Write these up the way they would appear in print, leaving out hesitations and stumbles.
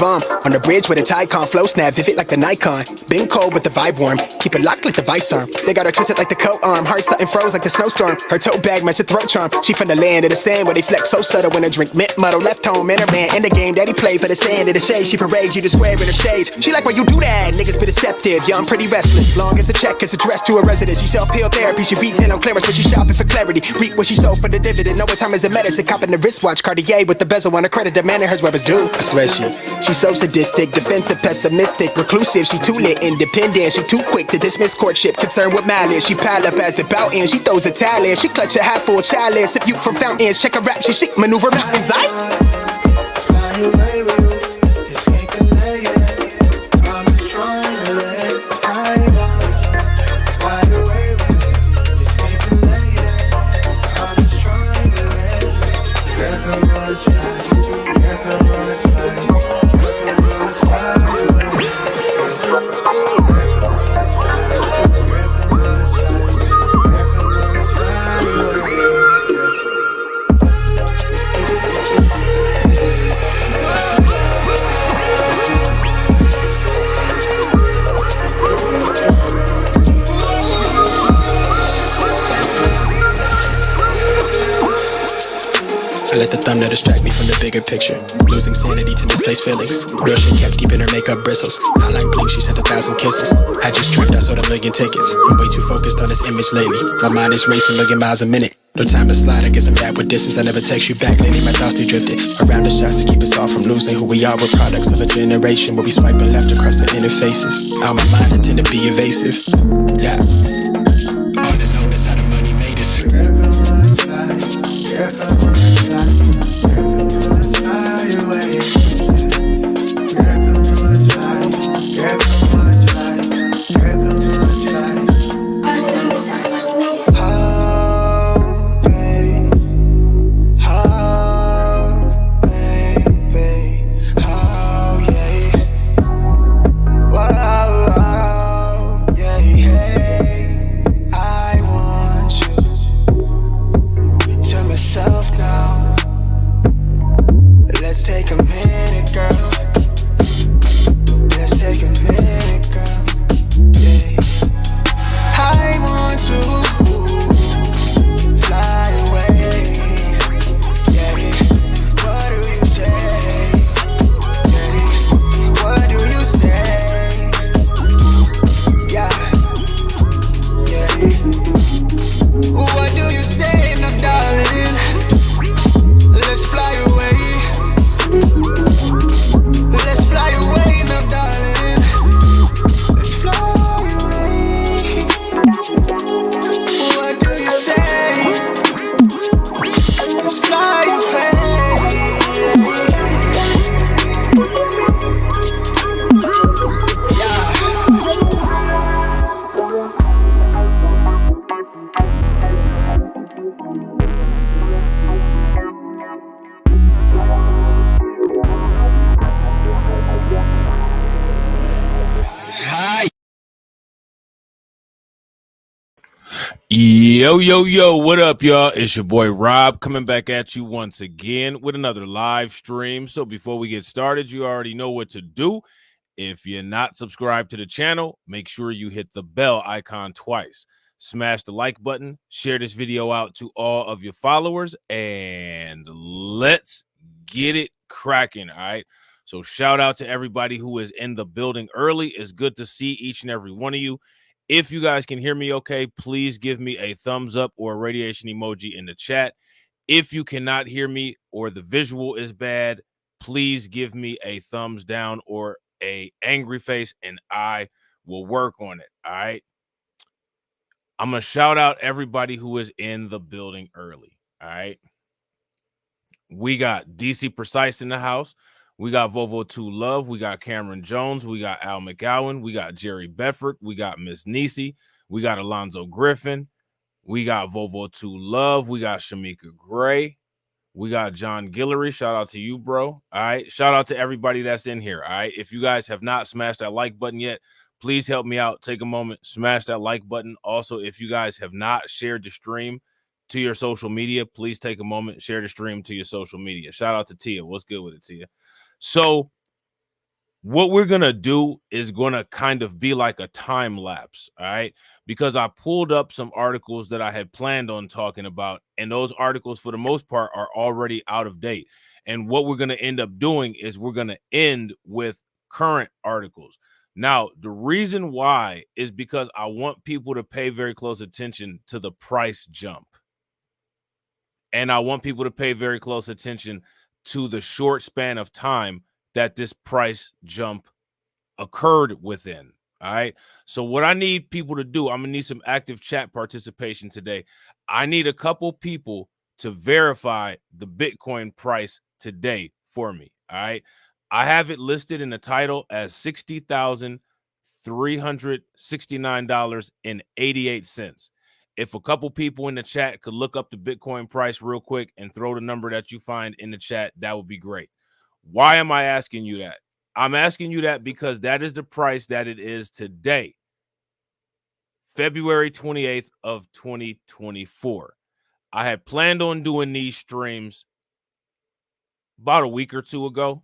Bomb on the bridge with a Tycon flow snap, vivid like the Nikon. Been cold with the vibe warm, keep it locked like the vice arm. They got her twisted like the coat arm, heart something froze like the snowstorm. Her tote bag match her throat charm. She from the land of the sand where they flex so subtle when her drink mint muddle. Left home and her man in the game that he played for the sand of the shade. She parades you to square in her shades. She like why you do that, niggas be deceptive. Young pretty restless, long as a check is addressed to a residence. She self-heal therapy, she beat 10 on clearance, but she shopping for clarity. Reap what she sold for the dividend. Know what time is the medicine, copping the wristwatch Cartier with the bezel on her credit. Demanding hers where it's due. I swear she's so sadistic, defensive, pessimistic, reclusive. She too lit, independent. She too quick to dismiss courtship, concerned with malice. She pile up as the bout ends. She throws a talent. She clutch a half full chalice. Sip you from fountains. Check her rap. She chic, maneuver mountains. Fly away with you. Escape the negative. I'm just trying to let fly away with you. Escape the negative. I'm just trying to let girl, come on, let's fly. Girl, come on, let's fly. I let the thumbnail distract me from the bigger picture. Losing sanity to misplaced feelings. Real shit kept keeping her makeup bristles. Hotline bling, she sent 1,000 kisses. I just tripped, I sold 1 million tickets. I'm way too focused on this image lately. My mind is racing, 1,000,000 miles a minute. No time to slide, I guess I'm bad with distance. I never text you back, lately my thoughts they drifted around the shots to keep us all from losing who we are. We're products of a generation where we swiping left across the interfaces. All my mind I tend to be evasive. Yeah. All to know is how the money made us. Hey Yo, what up, y'all? It's your boy Rob coming back at you once again with another live stream. So before we get started, you already know what to do. If you're not subscribed to the channel, make sure you hit the bell icon twice. Smash the like button, share this video out to all of your followers, and let's get it cracking, all right? So shout out to everybody who is in the building early. It's good to see each and every one of you. If you guys can hear me okay, please give me a thumbs up or a radiation emoji in the chat. If you cannot hear me or the visual is bad, please give me a thumbs down or a angry face and I will work on it. All right. I'm going to shout out everybody who is in the building early. All right. We got DC Precise in the house. We got Volvo 2 Love. We got Cameron Jones. We got Al McGowan. We got Jerry Bedford. We got Miss Nisi. We got Alonzo Griffin. We got Volvo 2 Love. We got Shamika Gray. We got John Guillory. Shout out to you, bro. All right. Shout out to everybody that's in here. All right. If you guys have not smashed that like button yet, please help me out. Take a moment, smash that like button. Also, if you guys have not shared the stream to your social media, please take a moment, share the stream to your social media. Shout out to Tia. What's good with it, Tia? So, what we're going to do is going to kind of be like a time lapse, all right? Because I pulled up some articles that I had planned on talking about, and those articles, for the most part, are already out of date. And what we're going to end up doing is we're going to end with current articles. Now, the reason why is because I want people to pay very close attention to the price jump. And I want people to pay very close attention to the short span of time that this price jump occurred within. All right. So what I need people to do, I'm gonna need some active chat participation today. I need a couple people to verify the Bitcoin price today for me. All right. I have it listed in the title as $60,369.88. If a couple people in the chat could look up the Bitcoin price real quick and throw the number that you find in the chat, that would be great. Why am I asking you that? I'm asking you that because that is the price that it is today, February 28th of 2024. I had planned on doing these streams about a week or two ago.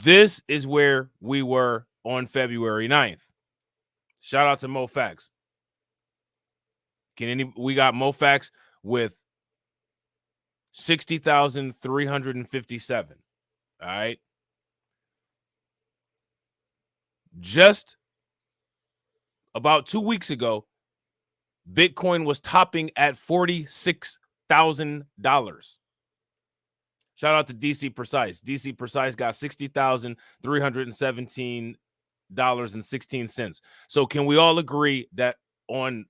This is where we were on February 9th. Shout out to MoFax. We got MoFax with 60,357. All right. Just about 2 weeks ago, Bitcoin was topping at $46,000. Shout out to DC Precise. DC Precise got $60,317.16. So can we all agree that on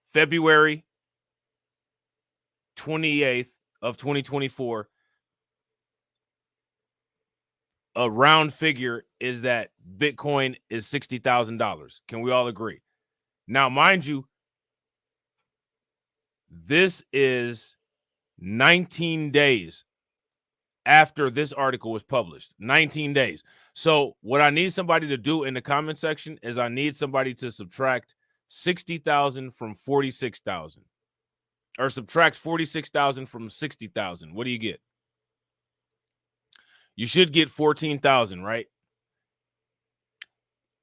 February 28th of 2024, a round figure is that Bitcoin is $60,000? Can we all agree? Now, mind you, this is 19 days after this article was published. 19 days. So what I need somebody to do in the comment section is I need somebody to subtract 60,000 from 46,000, or subtract 46,000 from 60,000. What do you get? You should get 14,000, right?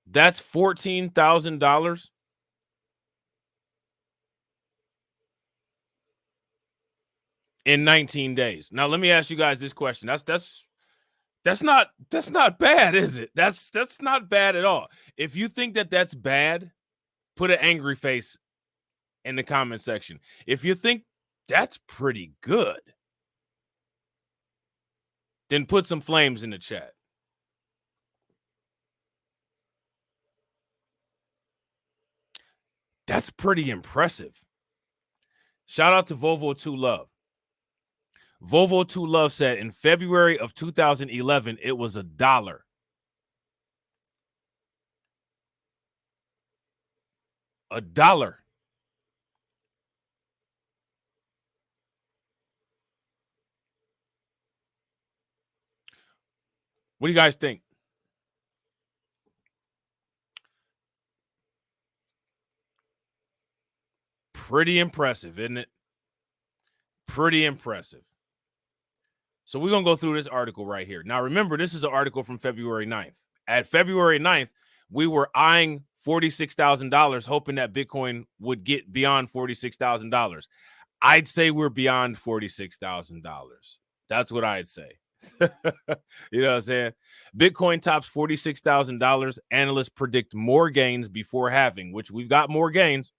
That's $14,000 in 19 days. Now let me ask you guys this question. That's not bad, is it? That's not bad at all. If you think that that's bad, put an angry face in the comment section. If you think that's pretty good, then put some flames in the chat. That's pretty impressive. Shout out to Volvo 2 Love. Volvo 2 Love said in February of 2011, it was $1. $1. What do you guys think? Pretty impressive, isn't it? Pretty impressive. So we're going to go through this article right here. Now, remember, this is an article from February 9th. At February 9th, we were eyeing $46,000, hoping that Bitcoin would get beyond $46,000. I'd say we're beyond $46,000. That's what I'd say. You know what I'm saying? Bitcoin tops $46,000. Analysts predict more gains before halving, which we've got more gains.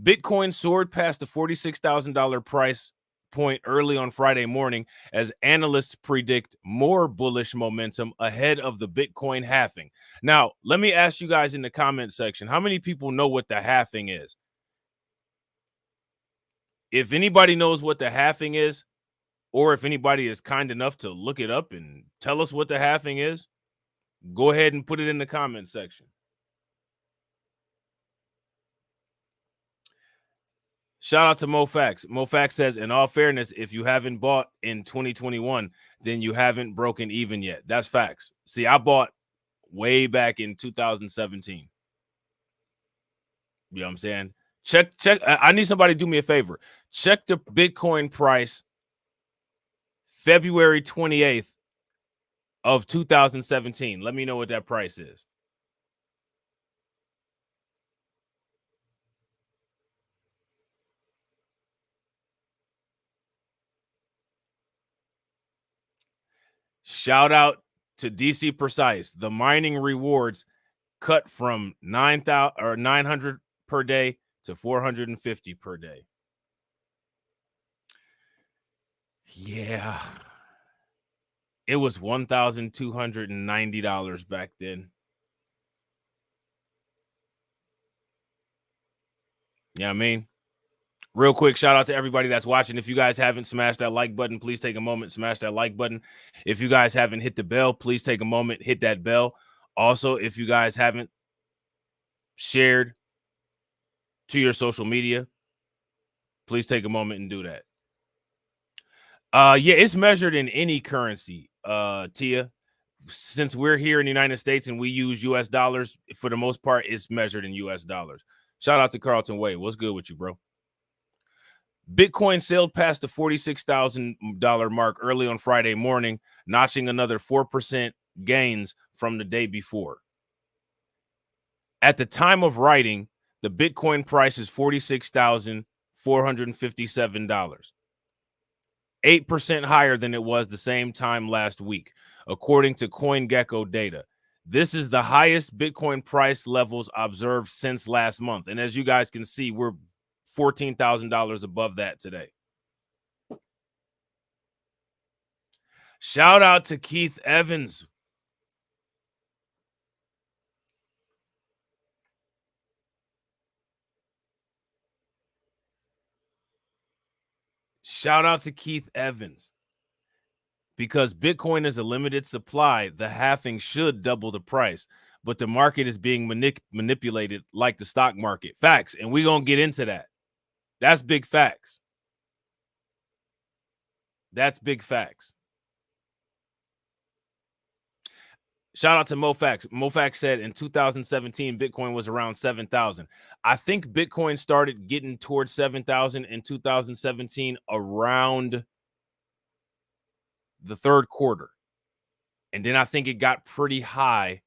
Bitcoin soared past the $46,000 price point early on Friday morning as analysts predict more bullish momentum ahead of the Bitcoin halving. Now, let me ask you guys in the comment section, how many people know what the halving is? If anybody knows what the halving is, or if anybody is kind enough to look it up and tell us what the halving is, go ahead and put it in the comment section. Shout out to MoFax. MoFax says, in all fairness, if you haven't bought in 2021, then you haven't broken even yet. That's facts. See, I bought way back in 2017. You know what I'm saying? Check. I need somebody to do me a favor. Check the Bitcoin price February 28th of 2017. Let me know what that price is. Shout out to BTC Precise. The mining rewards cut from 900 per day to 450 per day. Yeah. It was $1,290 back then. Yeah, I mean, real quick, shout out to everybody that's watching. If you guys haven't smashed that like button, please take a moment, smash that like button. If you guys haven't hit the bell, please take a moment, hit that bell. Also, if you guys haven't shared to your social media, please take a moment and do that. Yeah, it's measured in any currency, Tia. Since we're here in the United States and we use US dollars, for the most part, it's measured in US dollars. Shout out to Carlton Way. What's good with you, bro? Bitcoin sailed past the $46,000 mark early on Friday morning, notching another 4% gains from the day before. At the time of writing, the Bitcoin price is $46,457. 8% higher than it was the same time last week, according to CoinGecko data. This is the highest Bitcoin price levels observed since last month. And as you guys can see, we're $14,000 above that today. Shout out to Keith Evans. Shout out to Keith Evans. Because Bitcoin is a limited supply, the halving should double the price. But the market is being manipulated like the stock market. Facts. And we're going to get into that. That's big facts. That's big facts. Shout out to MoFax. MoFax said in 2017, Bitcoin was around 7,000. I think Bitcoin started getting towards 7,000 in 2017 around the third quarter. And then I think it got pretty high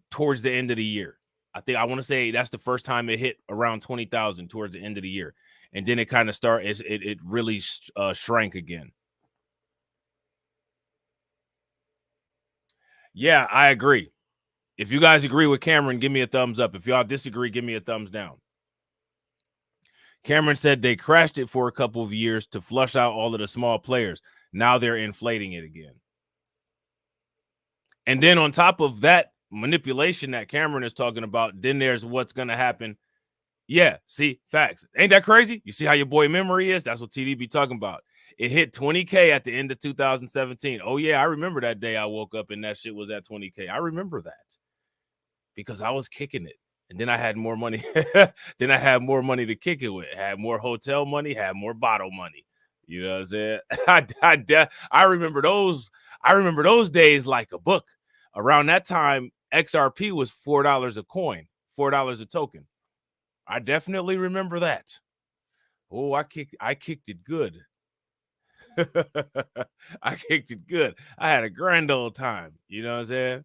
towards the end of the year. I want to say that's the first time it hit around 20,000 towards the end of the year. And then it kind of it really shrank again. Yeah, I agree. If you guys agree with Cameron, give me a thumbs up. If y'all disagree, give me a thumbs down. Cameron said they crashed it for a couple of years to flush out all of the small players. Now they're inflating it again. And then on top of that manipulation that Cameron is talking about, then there's what's going to happen. Yeah, see, facts. Ain't that crazy? You see how your boy memory is? That's what TD be talking about. It hit 20K at the end of 2017. Oh, yeah, I remember that day I woke up and that shit was at 20K. I remember that because I was kicking it. And then I had more money. Then I had more money to kick it with. Had more hotel money, had more bottle money. You know what I'm saying? I remember those. I remember those days like a book. Around that time, XRP was $4 a coin, $4 a token. I definitely remember that. Oh, I kicked it good. I kicked it good. I had a grand old time. You know what I'm saying?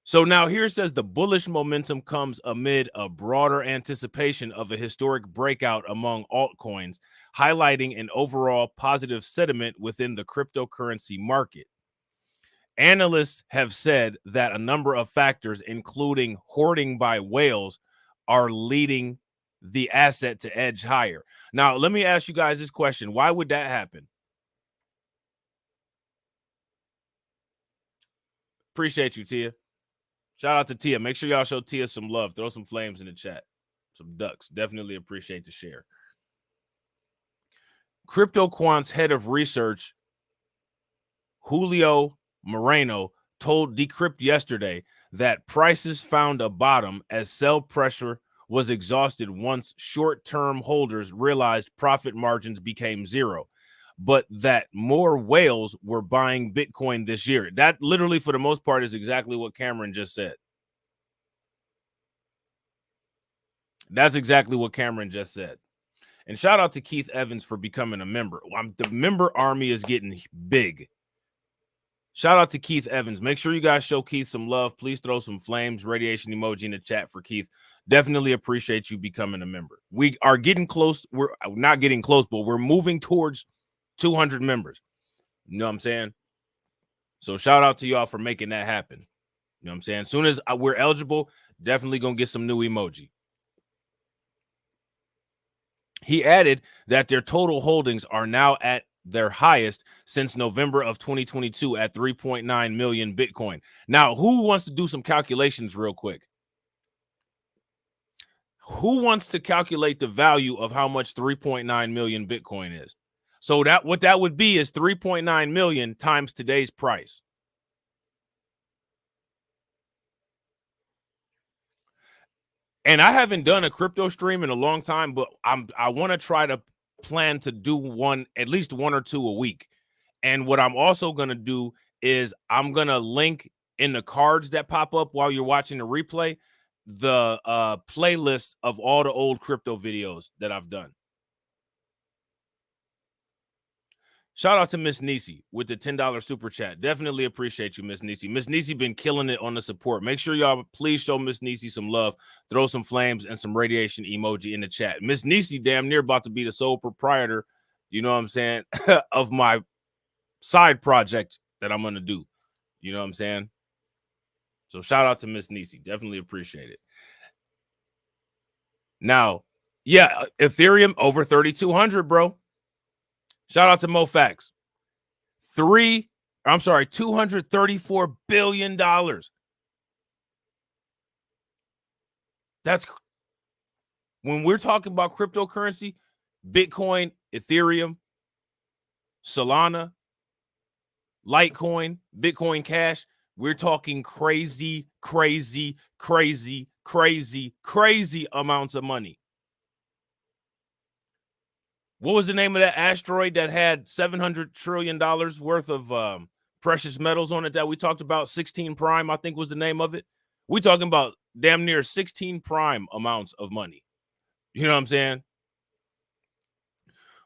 So now here it says the bullish momentum comes amid a broader anticipation of a historic breakout among altcoins, highlighting an overall positive sentiment within the cryptocurrency market. Analysts have said that a number of factors, including hoarding by whales, are leading the asset to edge higher. Now, let me ask you guys this question. Why would that happen? Appreciate you, Tia. Shout out to Tia. Make sure y'all show Tia some love. Throw some flames in the chat. Some ducks. Definitely appreciate the share. CryptoQuant's head of research, Julio Moreno, told Decrypt yesterday that prices found a bottom as sell pressure was exhausted once short-term holders realized profit margins became zero, but that more whales were buying Bitcoin this year. That literally, for the most part, is exactly what Cameron just said. That's exactly what Cameron just said. And shout out to Keith Evans for becoming a member. The member army is getting big. Shout out to Keith Evans. Make sure you guys show Keith some love. Please throw some flames, radiation emoji in the chat for Keith. Definitely appreciate you becoming a member. We are getting close. We're not getting close, but we're moving towards 200 members. You know what I'm saying? So shout out to y'all for making that happen. You know what I'm saying? As soon as we're eligible, definitely going to get some new emoji. He added that their total holdings are now at their highest since November of 2022 at 3.9 million Bitcoin. Now, who wants to do some calculations real quick? Who wants to calculate the value of how much 3.9 million Bitcoin is? So that what that would be is 3.9 million times today's price. And I haven't done a crypto stream in a long time, but I want to try to plan to do at least one or two a week. And what I'm also going to do is I'm going to link in the cards that pop up while you're watching the replay, the playlist of all the old crypto videos that I've done. Shout out to Miss Nisi with the $10 super chat. Definitely appreciate you, Miss Nisi. Miss Nisi been killing it on the support. Make sure y'all please show Miss Nisi some love. Throw some flames and some radiation emoji in the chat. Miss Nisi damn near about to be the sole proprietor, you know what I'm saying, of my side project that I'm going to do. You know what I'm saying? So shout out to Miss Nisi. Definitely appreciate it. Now, yeah, Ethereum over 3,200, bro. Shout out to MoFax. $234 billion. That's when we're talking about cryptocurrency, Bitcoin, Ethereum, Solana, Litecoin, Bitcoin Cash. We're talking crazy amounts of money. What was the name of that asteroid that had $700 trillion worth of precious metals on it that we talked about? 16 prime, I think was the name of it. We're talking about damn near 16 prime amounts of money. You know what I'm saying?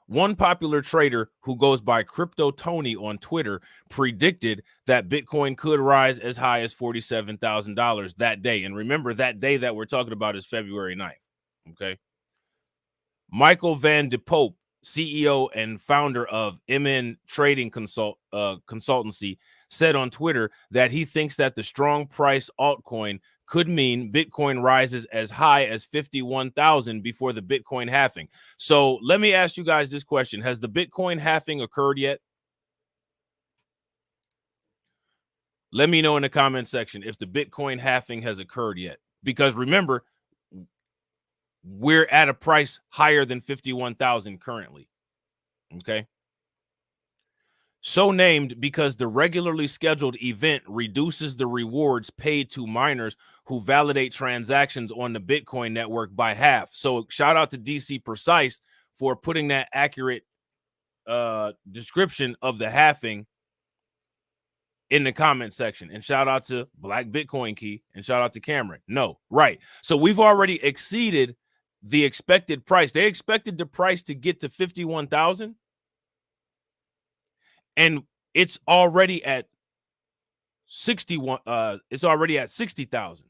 One popular trader who goes by Crypto Tony on Twitter predicted that Bitcoin could rise as high as $47,000 that day. And remember, that day that we're talking about is February 9th. Okay. Michael Van de Pope, CEO and founder of MN Trading Consultancy, said on Twitter that he thinks that the strong price altcoin could mean Bitcoin rises as high as 51,000 before the Bitcoin halving. So let me ask you guys this question. Has the Bitcoin halving occurred yet? Let me know in the comment section if the Bitcoin halving has occurred yet. Because remember, we're at a price higher than 51,000 currently. Okay. So named because the regularly scheduled event reduces the rewards paid to miners who validate transactions on the Bitcoin network by half. So shout out to BTC Precise for putting that accurate description of the halving in the comment section. And shout out to Black Bitcoin Key and shout out to Cameron. No, right. So we've already exceeded the expected price. They expected the price to get to 51,000 and it's already at 61 it's already at 60,000.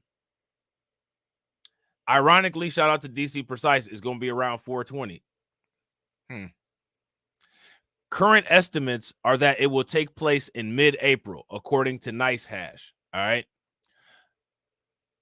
Ironically, shout out to DC Precise, is going to be around 420. Current estimates are that it will take place in mid-April, according to NiceHash. All right.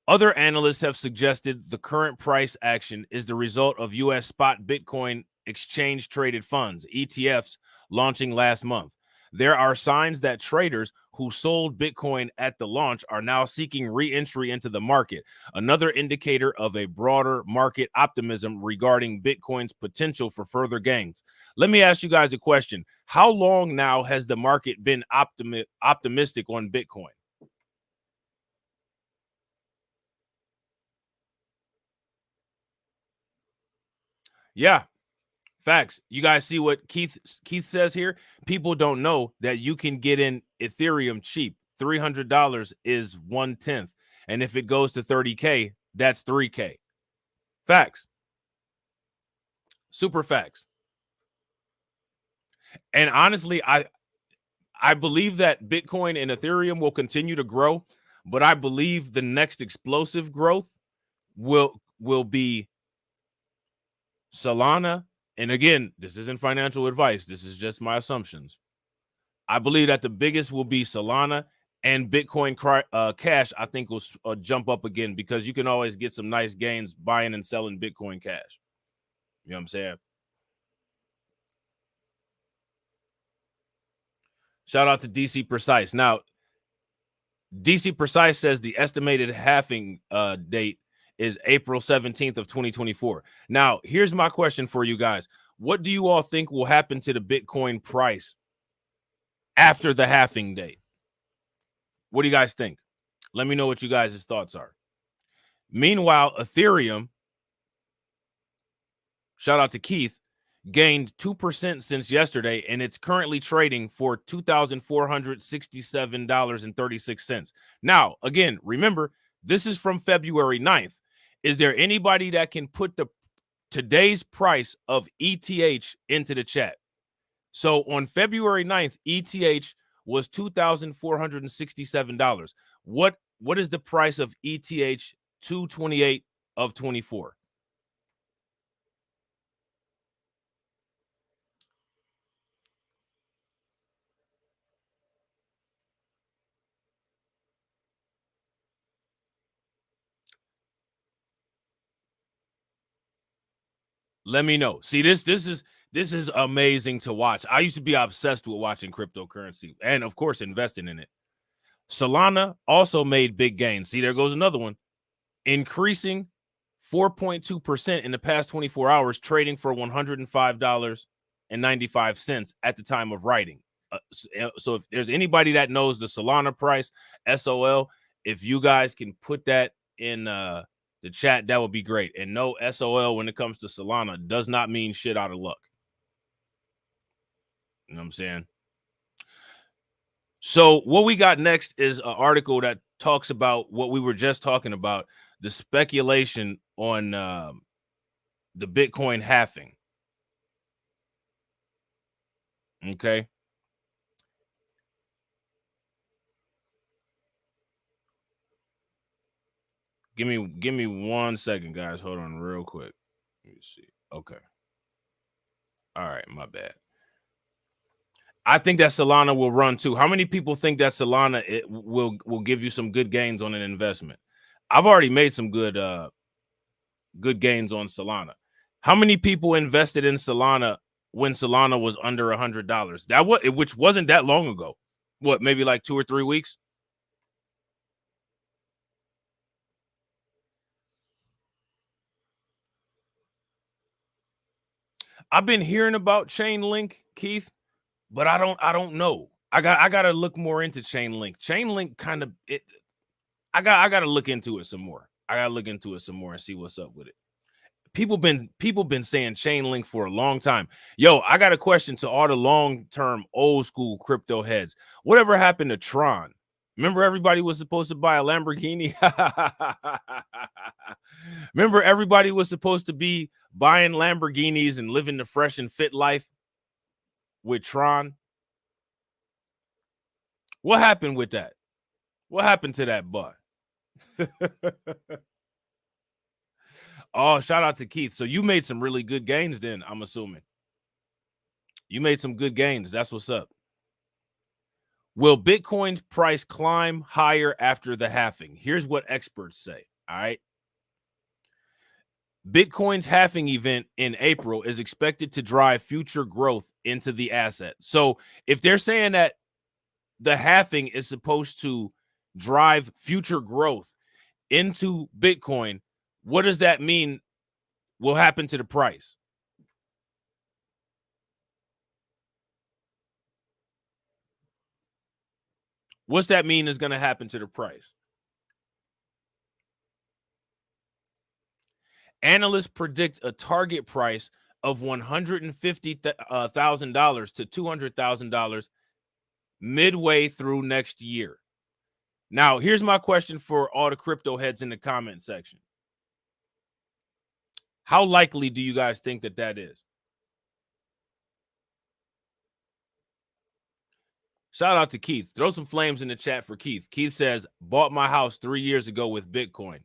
Other analysts have suggested the current price action is the result of U.S. spot Bitcoin exchange-traded funds, ETFs, launching last month. There are signs that traders who sold Bitcoin at the launch are now seeking re-entry into the market, another indicator of a broader market optimism regarding Bitcoin's potential for further gains. Let me ask you guys a question. How long now has the market been optimistic on Bitcoin? Yeah. Facts. You guys see what Keith says here? People don't know that you can get in Ethereum cheap. $300 is 1/10. And if it goes to 30K, that's 3K. Facts. Super facts. And honestly, I believe that Bitcoin and Ethereum will continue to grow, but I believe the next explosive growth will be Solana. And again, this isn't financial advice. This is just my assumptions. I believe that the biggest will be Solana, and Bitcoin Cash, I think, will jump up again because you can always get some nice gains buying and selling Bitcoin Cash. You know what I'm saying? Shout out to DC Precise. Now, DC Precise says the estimated halving date is April 17th of 2024. Now, here's my question for you guys. What do you all think will happen to the Bitcoin price after the halving date? What do you guys think? Let me know what you guys' thoughts are. Meanwhile, Ethereum, shout out to Keith, gained 2% since yesterday, and it's currently trading for $2,467.36. Now, again, remember, this is from February 9th. Is there anybody that can put today's price of ETH into the chat? So on February 9th, ETH was $2,467. What is the price of ETH 228 of 24? Let me know. See, this is amazing to watch. I used to be obsessed with watching cryptocurrency and, of course, investing in it. Solana also made big gains. See, there goes another one. Increasing 4.2% in the past 24 hours, trading for $105.95 at the time of writing. So if there's anybody that knows the Solana price, SOL, if you guys can put that in the chat, that would be great. And no, SOL when it comes to Solana does not mean shit out of luck. You know what I'm saying? So what we got next is an article that talks about what we were just talking about, the speculation on the Bitcoin halving. Okay. Give me 1 second, guys. Hold on real quick. Let me see. Okay. All right, my bad. I think that Solana will run too. How many people think that Solana will give you some good gains on an investment? I've already made some good gains on Solana. How many people invested in Solana when Solana was under $100? Which wasn't that long ago. What, maybe like 2 or 3 weeks? I've been hearing about Chainlink, Keith, but I don't know. I gotta look more into Chainlink. Chainlink kind of it. I gotta look into it some more. I gotta look into it some more and see what's up with it. People been saying chain link for a long time. Yo, I got a question to all the long-term old school crypto heads. Whatever happened to Tron? Remember everybody was supposed to buy a Lamborghini? Remember everybody was supposed to be buying Lamborghinis and living the fresh and fit life with Tron? What happened with that? What happened to that butt? Oh, shout out to Keith. So you made some really good gains then, I'm assuming. You made some good gains. That's what's up. Will Bitcoin's price climb higher after the halving? Here's what experts say. All right. Bitcoin's halving event in April is expected to drive future growth into the asset. So if they're saying that the halving is supposed to drive future growth into Bitcoin, what does that mean will happen to the price? What's that mean is going to happen to the price? Analysts predict a target price of $150,000 to $200,000 midway through next year. Now, here's my question for all the crypto heads in the comment section. How likely do you guys think that that is? Shout out to Keith. Throw some flames in the chat for Keith. Keith says, bought my house 3 years ago with Bitcoin.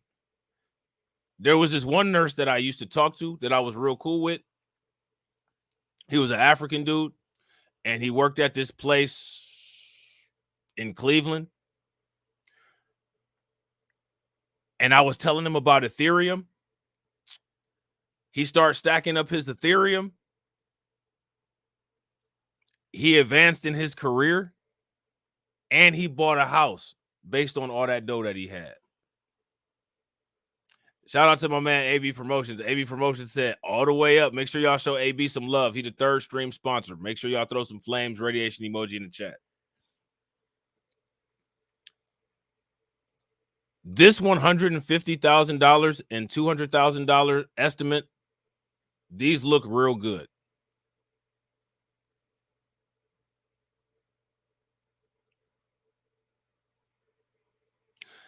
There was this one nurse that I used to talk to that I was real cool with. He was an African dude, and he worked at this place in Cleveland. And I was telling him about Ethereum. He started stacking up his Ethereum. He advanced in his career, and he bought a house based on all that dough that he had. Shout out to my man, AB Promotions. AB Promotions said, all the way up. Make sure y'all show AB some love. He the third stream sponsor. Make sure y'all throw some flames, radiation emoji in the chat. This $150,000 and $200,000 estimate, these look real good.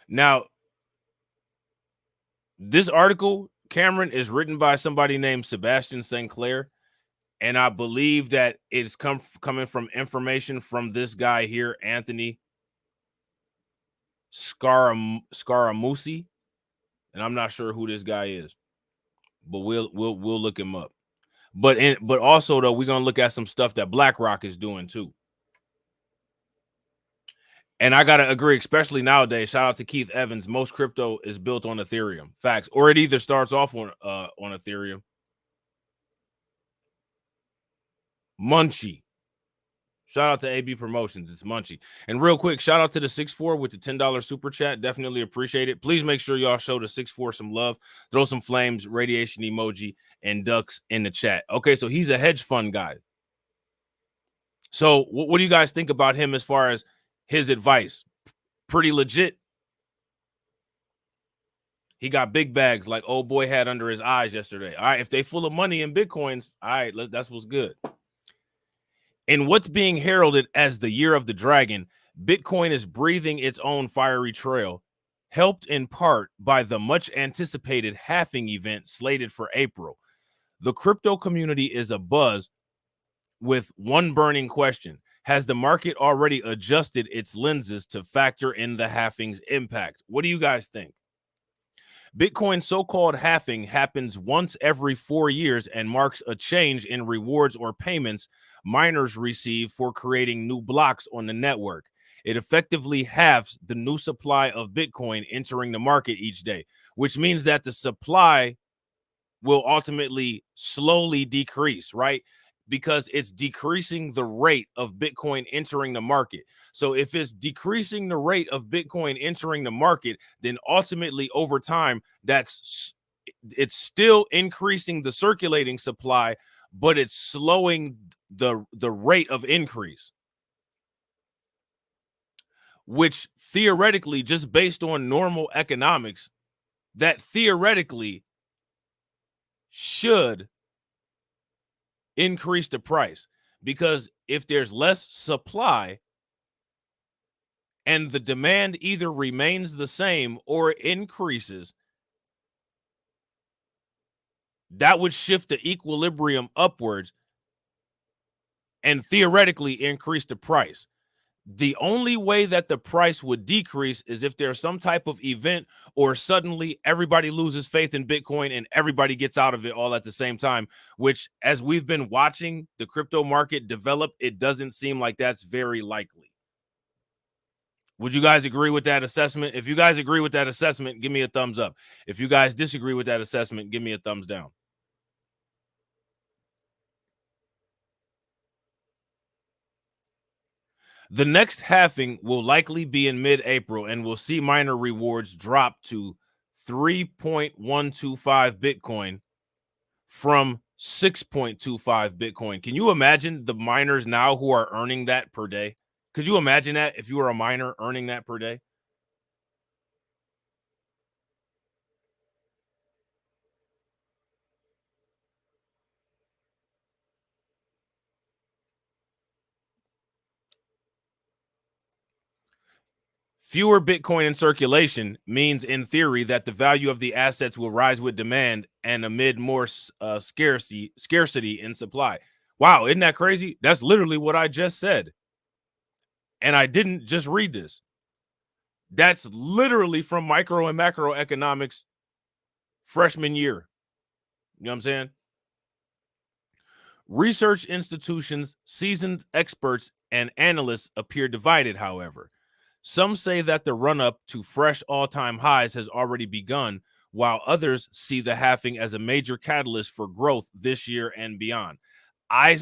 Now, this article, Cameron, is written by somebody named Sebastian St. Clair, and I believe that it's coming from information from this guy here, Anthony Scaramucci, and I'm not sure who this guy is, but we'll look him up. But also though, we're gonna look at some stuff that BlackRock is doing too. And I gotta agree, especially nowadays. Shout out to Keith Evans. Most crypto is built on Ethereum. Facts, or it either starts off on Ethereum. Munchie. Shout out to AB Promotions. It's Munchie. And real quick, shout out to the 6'4" with the $10 super chat. Definitely appreciate it. Please make sure y'all show the 6'4" some love. Throw some flames, radiation emoji, and ducks in the chat. Okay, so he's a hedge fund guy. So what do you guys think about him as far as his advice? Pretty legit. He got big bags like old boy had under his eyes yesterday. All right, if they full of money in Bitcoins, all right, that's what's good. And what's being heralded as the year of the dragon, Bitcoin is breathing its own fiery trail, helped in part by the much anticipated halving event slated for April. The crypto community is abuzz with one burning question. Has the market already adjusted its lenses to factor in the halving's impact? What do you guys think? Bitcoin's so-called halving happens once every 4 years and marks a change in rewards or payments miners receive for creating new blocks on the network. It effectively halves the new supply of Bitcoin entering the market each day, which means that the supply will ultimately slowly decrease, right? Because it's decreasing the rate of Bitcoin entering the market. So if it's decreasing the rate of Bitcoin entering the market, then ultimately over time, it's still increasing the circulating supply, but it's slowing the rate of increase, which theoretically, just based on normal economics, that theoretically should increase the price, because if there's less supply and the demand either remains the same or increases, that would shift the equilibrium upwards and theoretically increase the price. The only way that the price would decrease is if there's some type of event or suddenly everybody loses faith in Bitcoin and everybody gets out of it all at the same time, which, as we've been watching the crypto market develop, it doesn't seem like that's very likely. Would you guys agree with that assessment? If you guys agree with that assessment, give me a thumbs up. If you guys disagree with that assessment, give me a thumbs down. The next halving will likely be in mid-April, and we'll see miner rewards drop to 3.125 Bitcoin from 6.25 Bitcoin. Can you imagine the miners now who are earning that per day? Could you imagine that if you were a miner earning that per day? Fewer Bitcoin in circulation means, in theory, that the value of the assets will rise with demand and amid more scarcity in supply. Wow, isn't that crazy? That's literally what I just said. And I didn't just read this. That's literally from micro and macroeconomics freshman year. You know what I'm saying? Research institutions, seasoned experts, and analysts appear divided, however. Some say that the run-up to fresh all-time highs has already begun, while others see the halving as a major catalyst for growth this year and beyond. I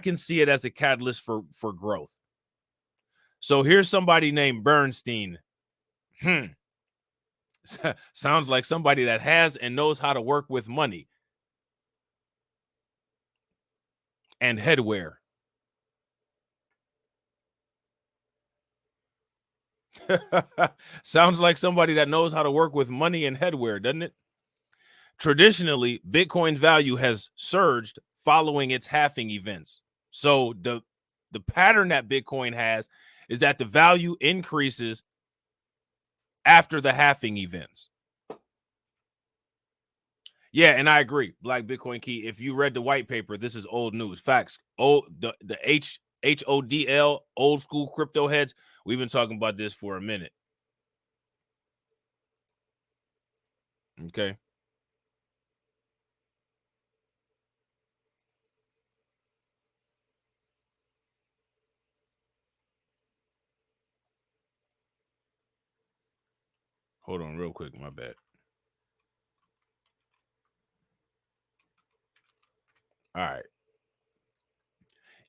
can see it as a catalyst for growth. So here's somebody named Bernstein. Sounds like somebody that has and knows how to work with money and headwear. Sounds like somebody that knows how to work with money and headwear, doesn't it? Traditionally, Bitcoin's value has surged following its halving events. So the pattern that Bitcoin has is that the value increases after the halving events. Yeah, and I agree. Black Bitcoin Key. If you read the white paper, this is old news. Facts. Oh, the HODL, old school crypto heads. We've been talking about this for a minute. Okay. Hold on real quick. My bad. All right.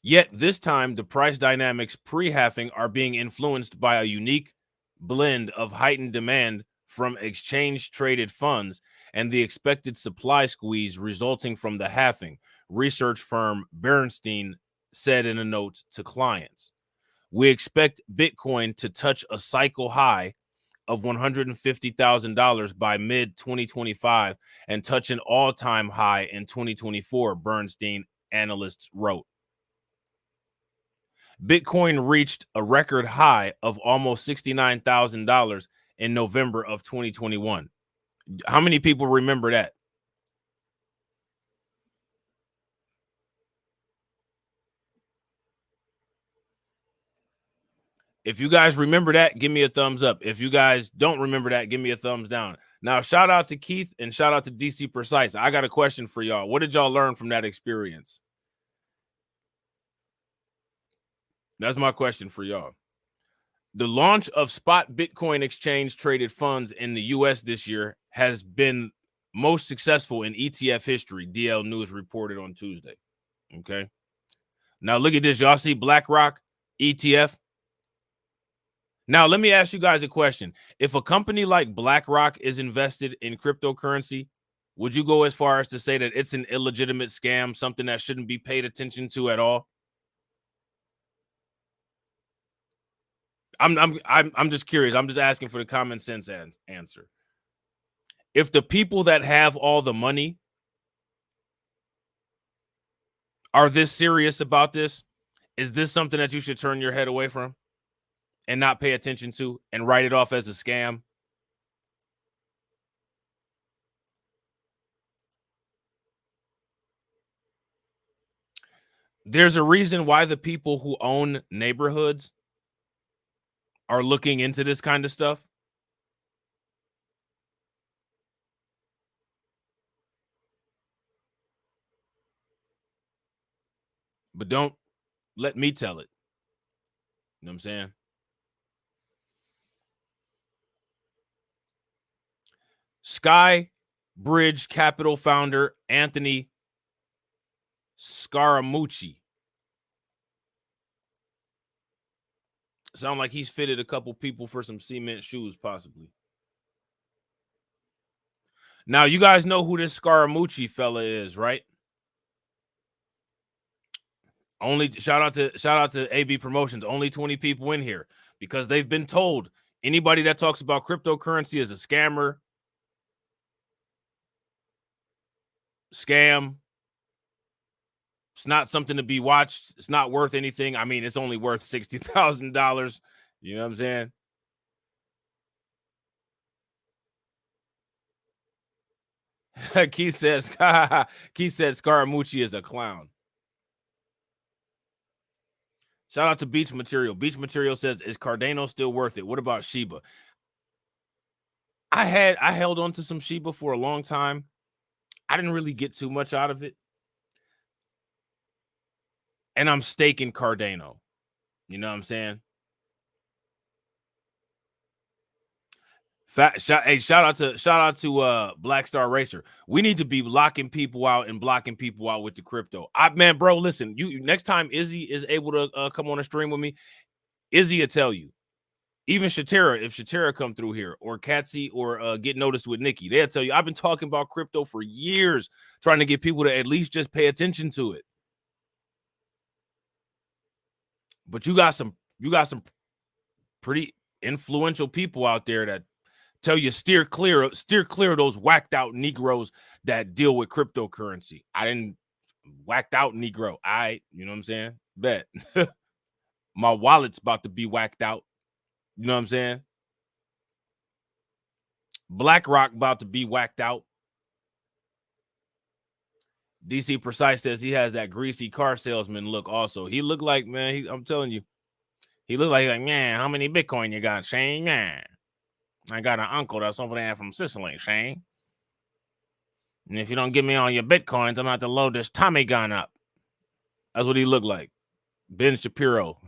Yet this time, the price dynamics pre-halving are being influenced by a unique blend of heightened demand from exchange-traded funds and the expected supply squeeze resulting from the halving, research firm Bernstein said in a note to clients. We expect Bitcoin to touch a cycle high of $150,000 by mid-2025 and touch an all-time high in 2024, Bernstein analysts wrote. Bitcoin reached a record high of almost $69,000 in November of 2021. How many people remember that? If you guys remember that, give me a thumbs up. If you guys don't remember that, give me a thumbs down. Now, shout out to Keith and shout out to BTC Precise. I got a question for y'all. What did y'all learn from that experience? That's my question for y'all. The launch of spot Bitcoin exchange traded funds in the US this year has been most successful in ETF history, DL News reported on Tuesday. Okay. Now look at this. Y'all see BlackRock ETF? Now let me ask you guys a question. If a company like BlackRock is invested in cryptocurrency, would you go as far as to say that it's an illegitimate scam, something that shouldn't be paid attention to at all? I'm just curious. I'm just asking for the common sense answer. If the people that have all the money are this serious about this? Is this something that you should turn your head away from and not pay attention to and write it off as a scam? There's a reason why the people who own neighborhoods are looking into this kind of stuff. But don't let me tell it. You know what I'm saying? Sky Bridge Capital founder Anthony Scaramucci. Sound like he's fitted a couple people for some cement shoes, possibly. Now, you guys know who this Scaramucci fella is, right? Only shout out to AB Promotions. Only 20 people in here because they've been told anybody that talks about cryptocurrency is a scammer, scam. It's not something to be watched. It's not worth anything. I mean, it's only worth $60,000. You know what I'm saying? Keith says Scaramucci is a clown. Shout out to Beach Material. Beach Material says, is Cardano still worth it? What about Shiba? I held on to some Shiba for a long time. I didn't really get too much out of it. And I'm staking Cardano. You know what I'm saying? Shout out to Black Star Racer. We need to be locking people out and blocking people out with the crypto. Man, bro, listen. You next time Izzy is able to come on a stream with me, Izzy will tell you. Even Shatera, if Shatera come through here, or Katsy, or Get Noticed with Nikki, they'll tell you I've been talking about crypto for years, trying to get people to at least just pay attention to it. But you got some pretty influential people out there that tell you steer clear of those whacked out Negroes that deal with cryptocurrency. I didn't whacked out Negro. You know what I'm saying? Bet. My wallet's about to be whacked out. You know what I'm saying? BlackRock about to be whacked out. DC Precise says he has that greasy car salesman look also. He looked like, man, I'm telling you, he looked like, man, how many Bitcoin you got, Shane? Man, I got an uncle that's over there from Sicily, Shane. And if you don't give me all your Bitcoins, I'm going to have to load this Tommy gun up. That's what he looked like. Ben Shapiro.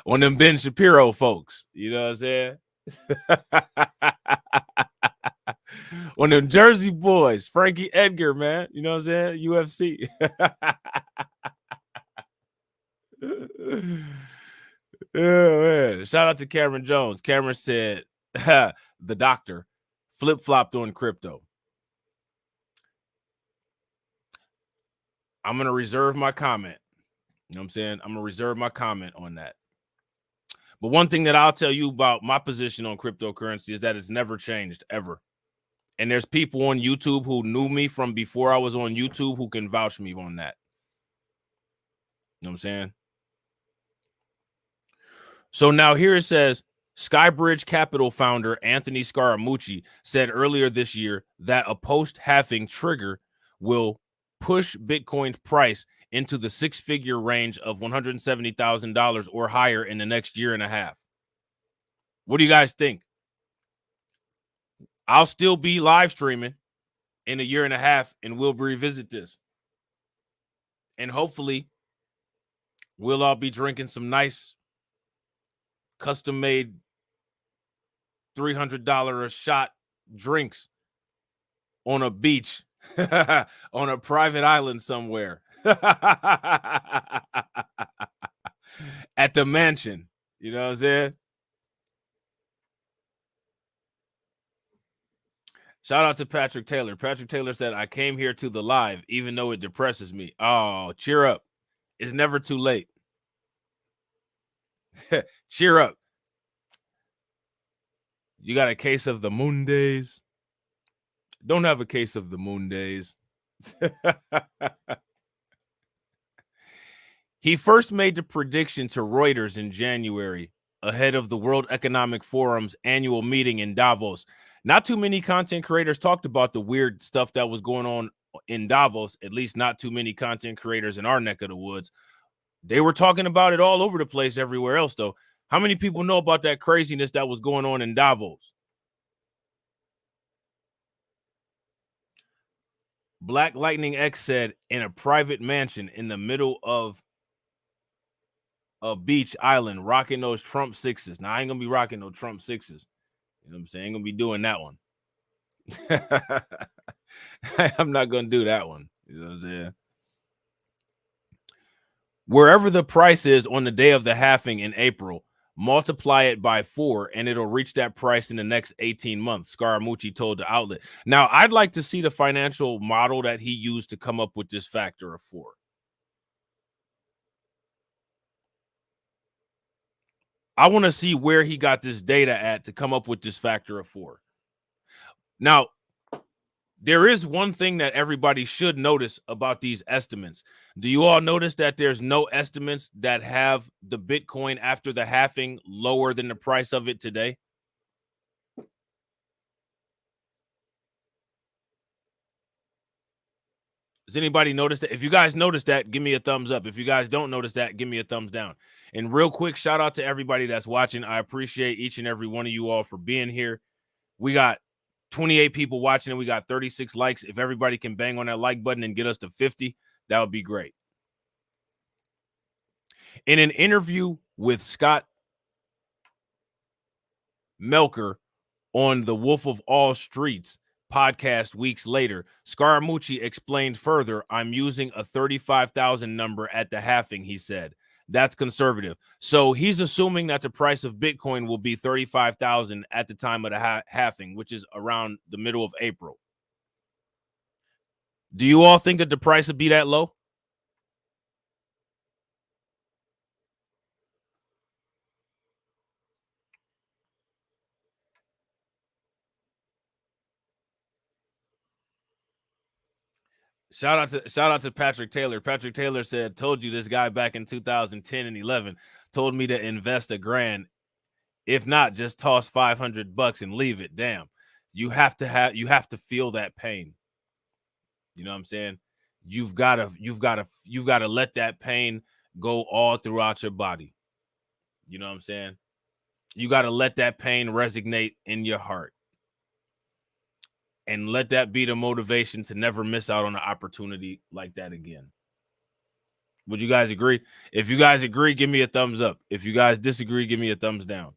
One of them Ben Shapiro folks. You know what I'm saying? One of them Jersey boys. Frankie Edgar, man. You know what I'm saying? UFC. Oh, man. Shout out to Cameron Jones. Cameron said the doctor flip-flopped on crypto. I'm going to reserve my comment. You know what I'm saying? I'm going to reserve my comment on that. But one thing that I'll tell you about my position on cryptocurrency is that it's never changed, ever. And there's people on YouTube who knew me from before I was on YouTube who can vouch me on that. You know what I'm saying? So now here it says, Skybridge Capital founder Anthony Scaramucci said earlier this year that a post-halving trigger will push Bitcoin's price into the six-figure range of $170,000 or higher in the next year and a half. What do you guys think? I'll still be live streaming in a year and a half, and we'll revisit this. And hopefully, we'll all be drinking some nice custom-made $300 a shot drinks on a beach, on a private island somewhere, at the mansion. You know what I'm saying? Shout out to Patrick Taylor. Patrick Taylor said, I came here to the live, even though it depresses me. Oh, cheer up. It's never too late. Cheer up. You got a case of the moon days? Don't have a case of the moon days. He first made the prediction to Reuters in January ahead of the World Economic Forum's annual meeting in Davos. Not too many content creators talked about the weird stuff that was going on in Davos, at least not too many content creators in our neck of the woods. They were talking about it all over the place everywhere else, though. How many people know about that craziness that was going on in Davos? Black Lightning X said in a private mansion in the middle of a beach island, rocking those Trump sixes. Now, I ain't gonna be rocking no Trump sixes. You know what I'm saying? I ain't gonna be doing that one. I'm not gonna do that one. You know what I'm saying? Wherever the price is on the day of the halving in April, multiply it by 4 and it'll reach that price in the next 18 months, Scaramucci told the outlet. Now, I'd like to see the financial model that he used to come up with this factor of 4. I want to see where he got this data at to come up with this factor of 4. Now, there is one thing that everybody should notice about these estimates. Do you all notice that there's no estimates that have the Bitcoin after the halving lower than the price of it today? Does anybody notice that? If you guys notice that, give me a thumbs up. If you guys don't notice that, give me a thumbs down. And real quick, shout out to everybody that's watching. I appreciate each and every one of you all for being here. We got 28 people watching and we got 36 likes. If everybody can bang on that like button and get us to 50, that would be great. In an interview with Scott Melker on the Wolf of All Streets podcast weeks later, Scaramucci explained further, I'm using a 35,000 number at the halving, he said. That's conservative. So he's assuming that the price of Bitcoin will be 35,000 at the time of the halving, which is around the middle of April. Do you all think that the price would be that low? Shout out to Patrick Taylor. Patrick Taylor said, told you this guy back in 2010 and 11 told me to invest $1,000. If not, just toss $500 and leave it. Damn. You have to feel that pain. You know what I'm saying? You've got to let that pain go all throughout your body. You know what I'm saying? You got to let that pain resonate in your heart. And let that be the motivation to never miss out on an opportunity like that again. Would you guys agree? If you guys agree, give me a thumbs up. If you guys disagree, give me a thumbs down.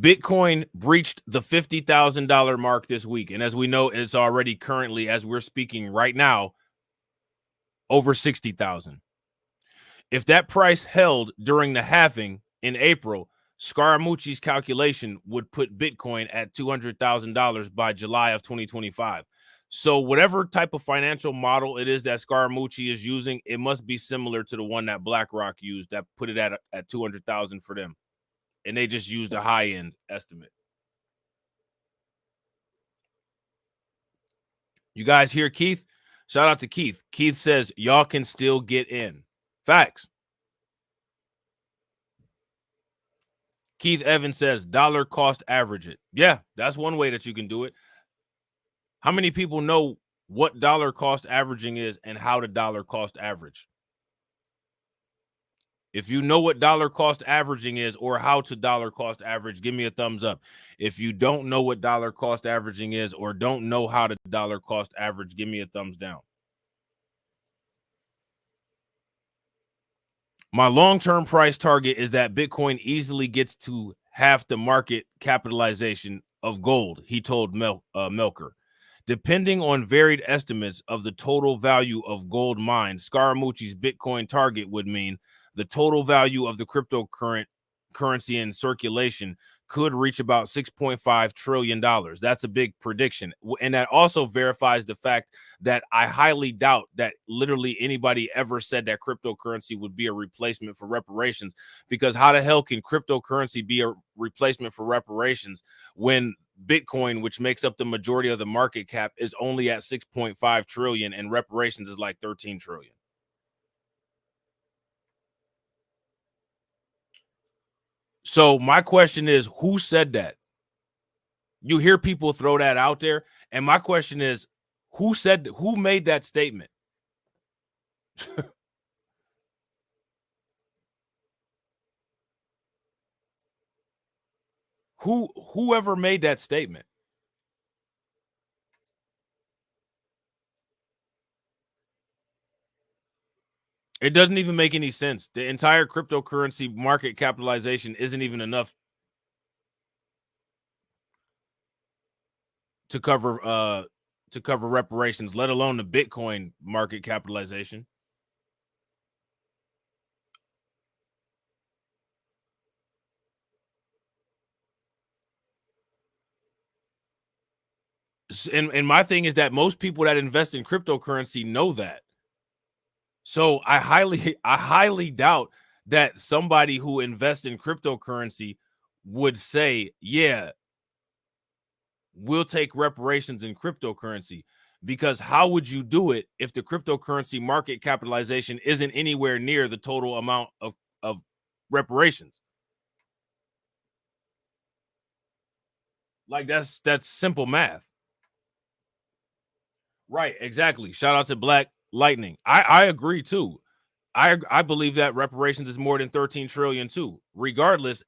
Bitcoin breached the $50,000 mark this week. And as we know, it's already currently, as we're speaking right now, over 60,000. If that price held during the halving in April, Scaramucci's calculation would put Bitcoin at $200,000 by July of 2025. So whatever type of financial model it is that Scaramucci is using, it must be similar to the one that BlackRock used that put it at 200,000 for them. And they just used a high-end estimate. You guys hear Keith? Shout out to Keith. Keith says, y'all can still get in. Facts. Keith Evans says, dollar cost average it. Yeah, that's one way that you can do it. How many people know what dollar cost averaging is and how to dollar cost average? If you know what dollar cost averaging is or how to dollar cost average, give me a thumbs up. If you don't know what dollar cost averaging is or don't know how to dollar cost average, give me a thumbs down. My long-term price target is that Bitcoin easily gets to half the market capitalization of gold, he told Melker. Depending on varied estimates of the total value of gold mined, Scaramucci's Bitcoin target would mean the total value of the cryptocurrency in circulation could reach about $6.5 trillion. That's a big prediction. And that also verifies the fact that I highly doubt that literally anybody ever said that cryptocurrency would be a replacement for reparations, because how the hell can cryptocurrency be a replacement for reparations when Bitcoin, which makes up the majority of the market cap, is only at 6.5 trillion and reparations is like 13 trillion? So my question is, who said that? You hear people throw that out there, and my question is, who made that statement? Whoever made that statement? It doesn't even make any sense. The entire cryptocurrency market capitalization isn't even enough to cover reparations, let alone the Bitcoin market capitalization. And my thing is that most people that invest in cryptocurrency know that. So I highly doubt that somebody who invests in cryptocurrency would say, yeah, we'll take reparations in cryptocurrency. Because how would you do it if the cryptocurrency market capitalization isn't anywhere near the total amount of reparations? Like that's simple math. Right, exactly. Shout out to Black Lightning. I agree too. I believe that reparations is more than 13 trillion too. Regardless,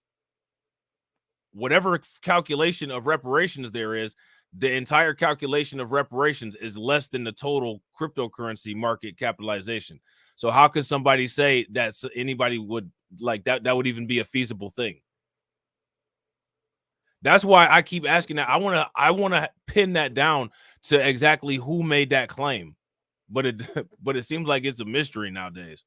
whatever calculation of reparations there is, the entire calculation of reparations is less than the total cryptocurrency market capitalization. So how could somebody say that anybody would like that? That would even be a feasible thing. That's why I keep asking that. I want to pin that down to exactly who made that claim, but it but it seems like it's a mystery nowadays.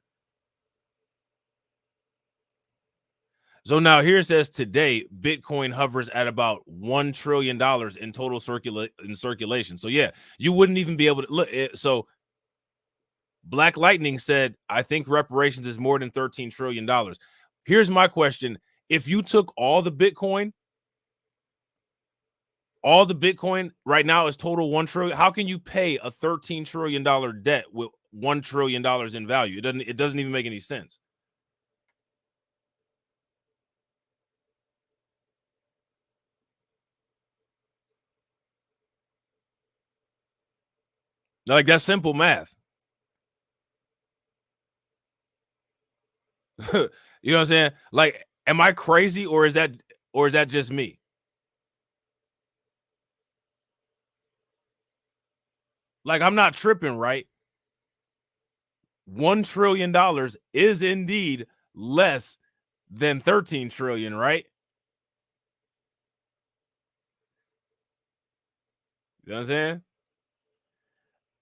So now here it says today Bitcoin hovers at about $1 trillion in total circulation. So yeah, you wouldn't even be able to look. So Black Lightning said, I think reparations is more than $13 trillion. Here's my question. If you took all the Bitcoin right now is total 1 trillion, how can you pay a $13 trillion debt with $1 trillion in value? It doesn't even make any sense. Like that's simple math. You know what I'm saying? Like, am I crazy or is that just me? Like, I'm not tripping, right? $1 trillion is indeed less than 13 trillion, right? You know what I'm saying?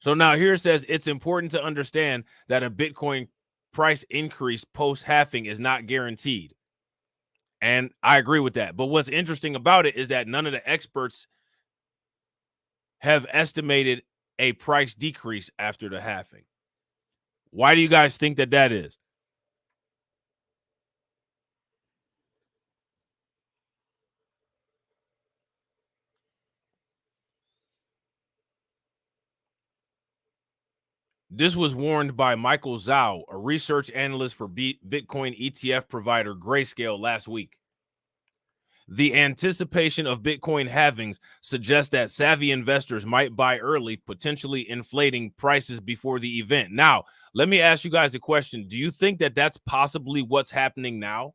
So now here it says it's important to understand that a Bitcoin price increase post halving is not guaranteed. And I agree with that. But what's interesting about it is that none of the experts have estimated a price decrease after the halving. Why do you guys think that is? This was warned by Michael Zhao, a research analyst for Bitcoin ETF provider Grayscale last week. The anticipation of Bitcoin halvings suggests that savvy investors might buy early, potentially inflating prices before the event. Now, let me ask you guys a question. Do you think that that's possibly what's happening now?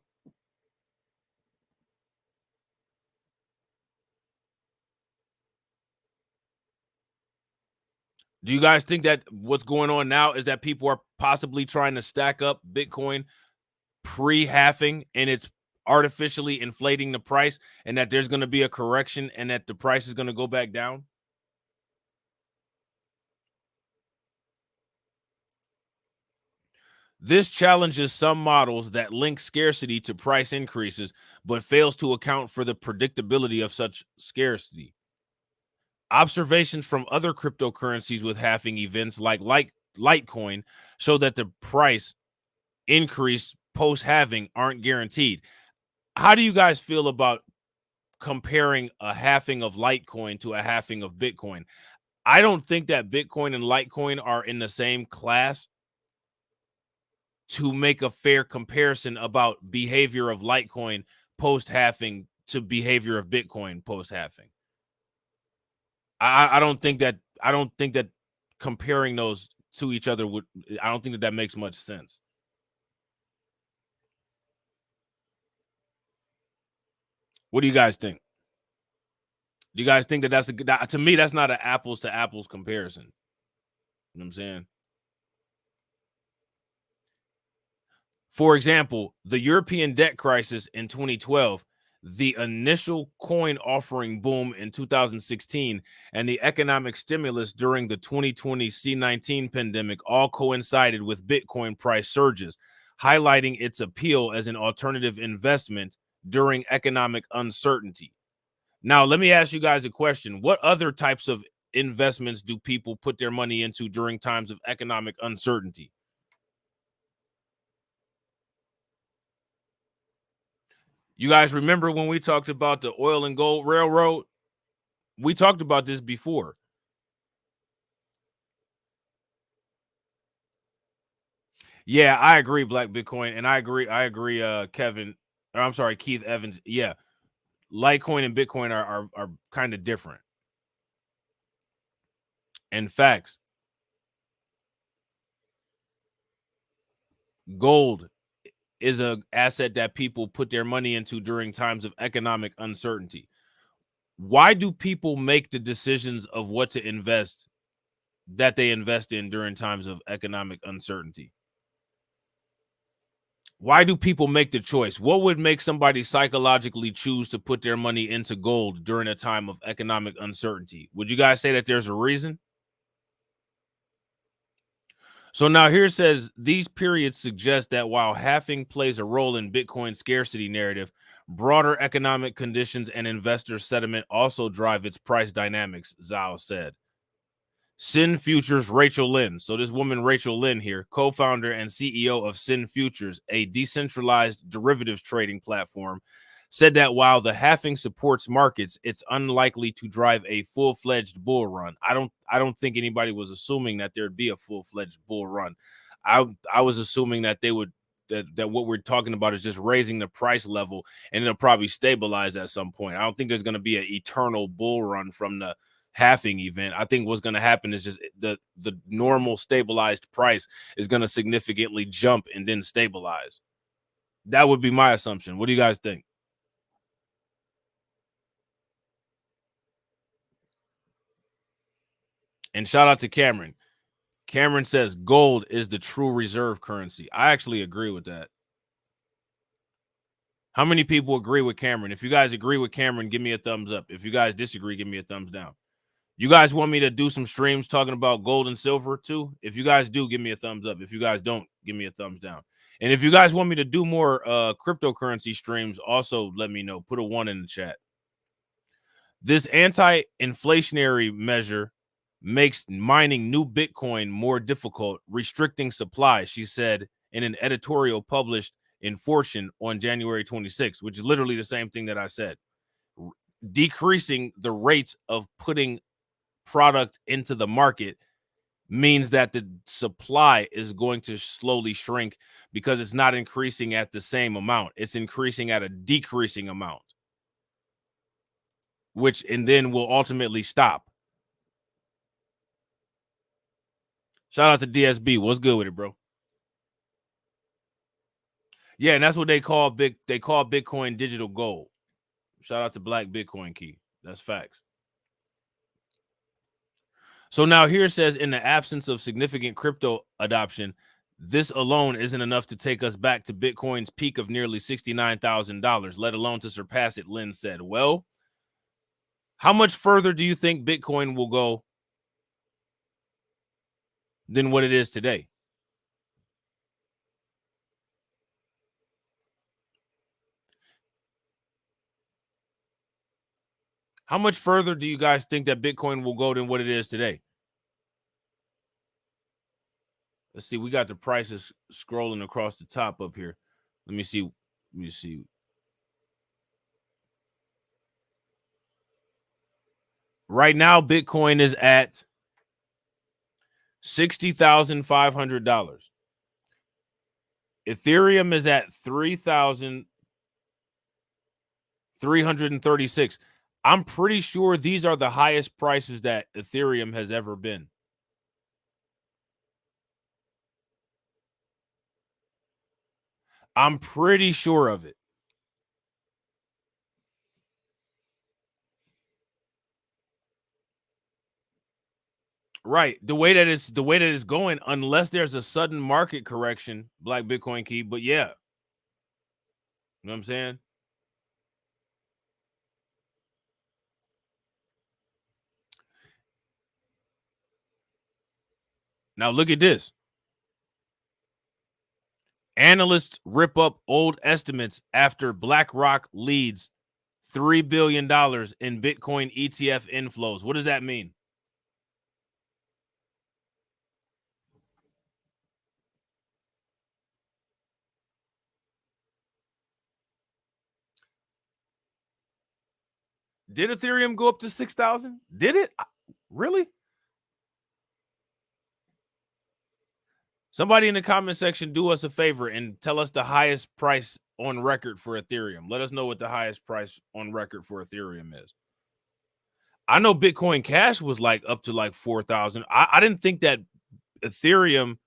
Do you guys think that what's going on now is that people are possibly trying to stack up Bitcoin pre-halving and it's artificially inflating the price, and that there's going to be a correction and that the price is going to go back down? This challenges some models that link scarcity to price increases, but fails to account for the predictability of such scarcity. Observations from other cryptocurrencies with halving events like Litecoin show that the price increase post halving aren't guaranteed. How do you guys feel about comparing a halving of Litecoin to a halving of Bitcoin? I don't think that Bitcoin and Litecoin are in the same class to make a fair comparison about behavior of Litecoin post halving to behavior of Bitcoin post halving. I don't think that comparing those to each other would. I don't think that makes much sense. What do you guys think? Do you guys think that that's a good? To me, that's not an apples to apples comparison. You know what I'm saying? For example, the European debt crisis in 2012, the initial coin offering boom in 2016, and the economic stimulus during the 2020 C-19 pandemic all coincided with Bitcoin price surges, highlighting its appeal as an alternative investment during economic uncertainty. Now, let me ask you guys a question. What other types of investments do people put their money into during times of economic uncertainty? You guys remember when we talked about the oil and gold railroad? We talked about this before. Yeah, I agree, Black Bitcoin, and I agree, Kevin, or I'm sorry, Keith Evans. Yeah, Litecoin and Bitcoin are kind of different. In facts, gold is a asset that people put their money into during times of economic uncertainty. Why do people make the decisions of what to invest that they invest in during times of economic uncertainty? Why do people make the choice? What would make somebody psychologically choose to put their money into gold during a time of economic uncertainty? Would you guys say that there's a reason? So now here it says these periods suggest that while halving plays a role in Bitcoin's scarcity narrative, broader economic conditions and investor sentiment also drive its price dynamics, Zhao said. Sin Futures Rachel Lynn. So this woman, Rachel Lynn here, co-founder and CEO of Sin Futures, a decentralized derivatives trading platform, said that while the halving supports markets, it's unlikely to drive a full-fledged bull run. I don't think anybody was assuming that there'd be a full-fledged bull run. I was assuming that they would that what we're talking about is just raising the price level and it'll probably stabilize at some point. I don't think there's going to be an eternal bull run from the halving event. I think what's going to happen is just the normal stabilized price is going to significantly jump and then stabilize. That would be my assumption. What do you guys think? And shout out to Cameron. Cameron says gold is the true reserve currency. I actually agree with that. How many people agree with Cameron? If you guys agree with Cameron, give me a thumbs up. If you guys disagree, give me a thumbs down. You guys want me to do some streams talking about gold and silver too? If you guys do, give me a thumbs up. If you guys don't, give me a thumbs down. And if you guys want me to do more cryptocurrency streams, also let me know. Put a 1 in the chat. This anti-inflationary measure makes mining new Bitcoin more difficult, restricting supply, she said in an editorial published in Fortune on January 26th, which is literally the same thing that I said. Decreasing the rate of putting product into the market means that the supply is going to slowly shrink because it's not increasing at the same amount. It's increasing at a decreasing amount, which and then will ultimately stop. Shout out to DSB. What's good with it, bro? Yeah, and that's what they call Bitcoin digital gold. Shout out to Black Bitcoin Key. That's facts. So now here it says in the absence of significant crypto adoption, this alone isn't enough to take us back to Bitcoin's peak of nearly $69,000, let alone to surpass it, Lynn said. Well, how much further do you think Bitcoin will go than what it is today? How much further do you guys think that Bitcoin will go than what it is today? Let's see. We got the prices scrolling across the top up here. Let me see. Let me see. Right now, Bitcoin is at $60,500. Ethereum is at 3,336. I'm pretty sure these are the highest prices that Ethereum has ever been. I'm pretty sure of it. Right. The way that it's going, unless there's a sudden market correction, Black Bitcoin Key. But yeah. You know what I'm saying? Now look at this. Analysts rip up old estimates after BlackRock leads $3 billion in Bitcoin ETF inflows. What does that mean? Did Ethereum go up to 6,000? Did it? Really? Somebody in the comment section, do us a favor and tell us the highest price on record for Ethereum. Let us know what the highest price on record for Ethereum is. I know Bitcoin Cash was like up to like 4,000. I didn't think that Ethereum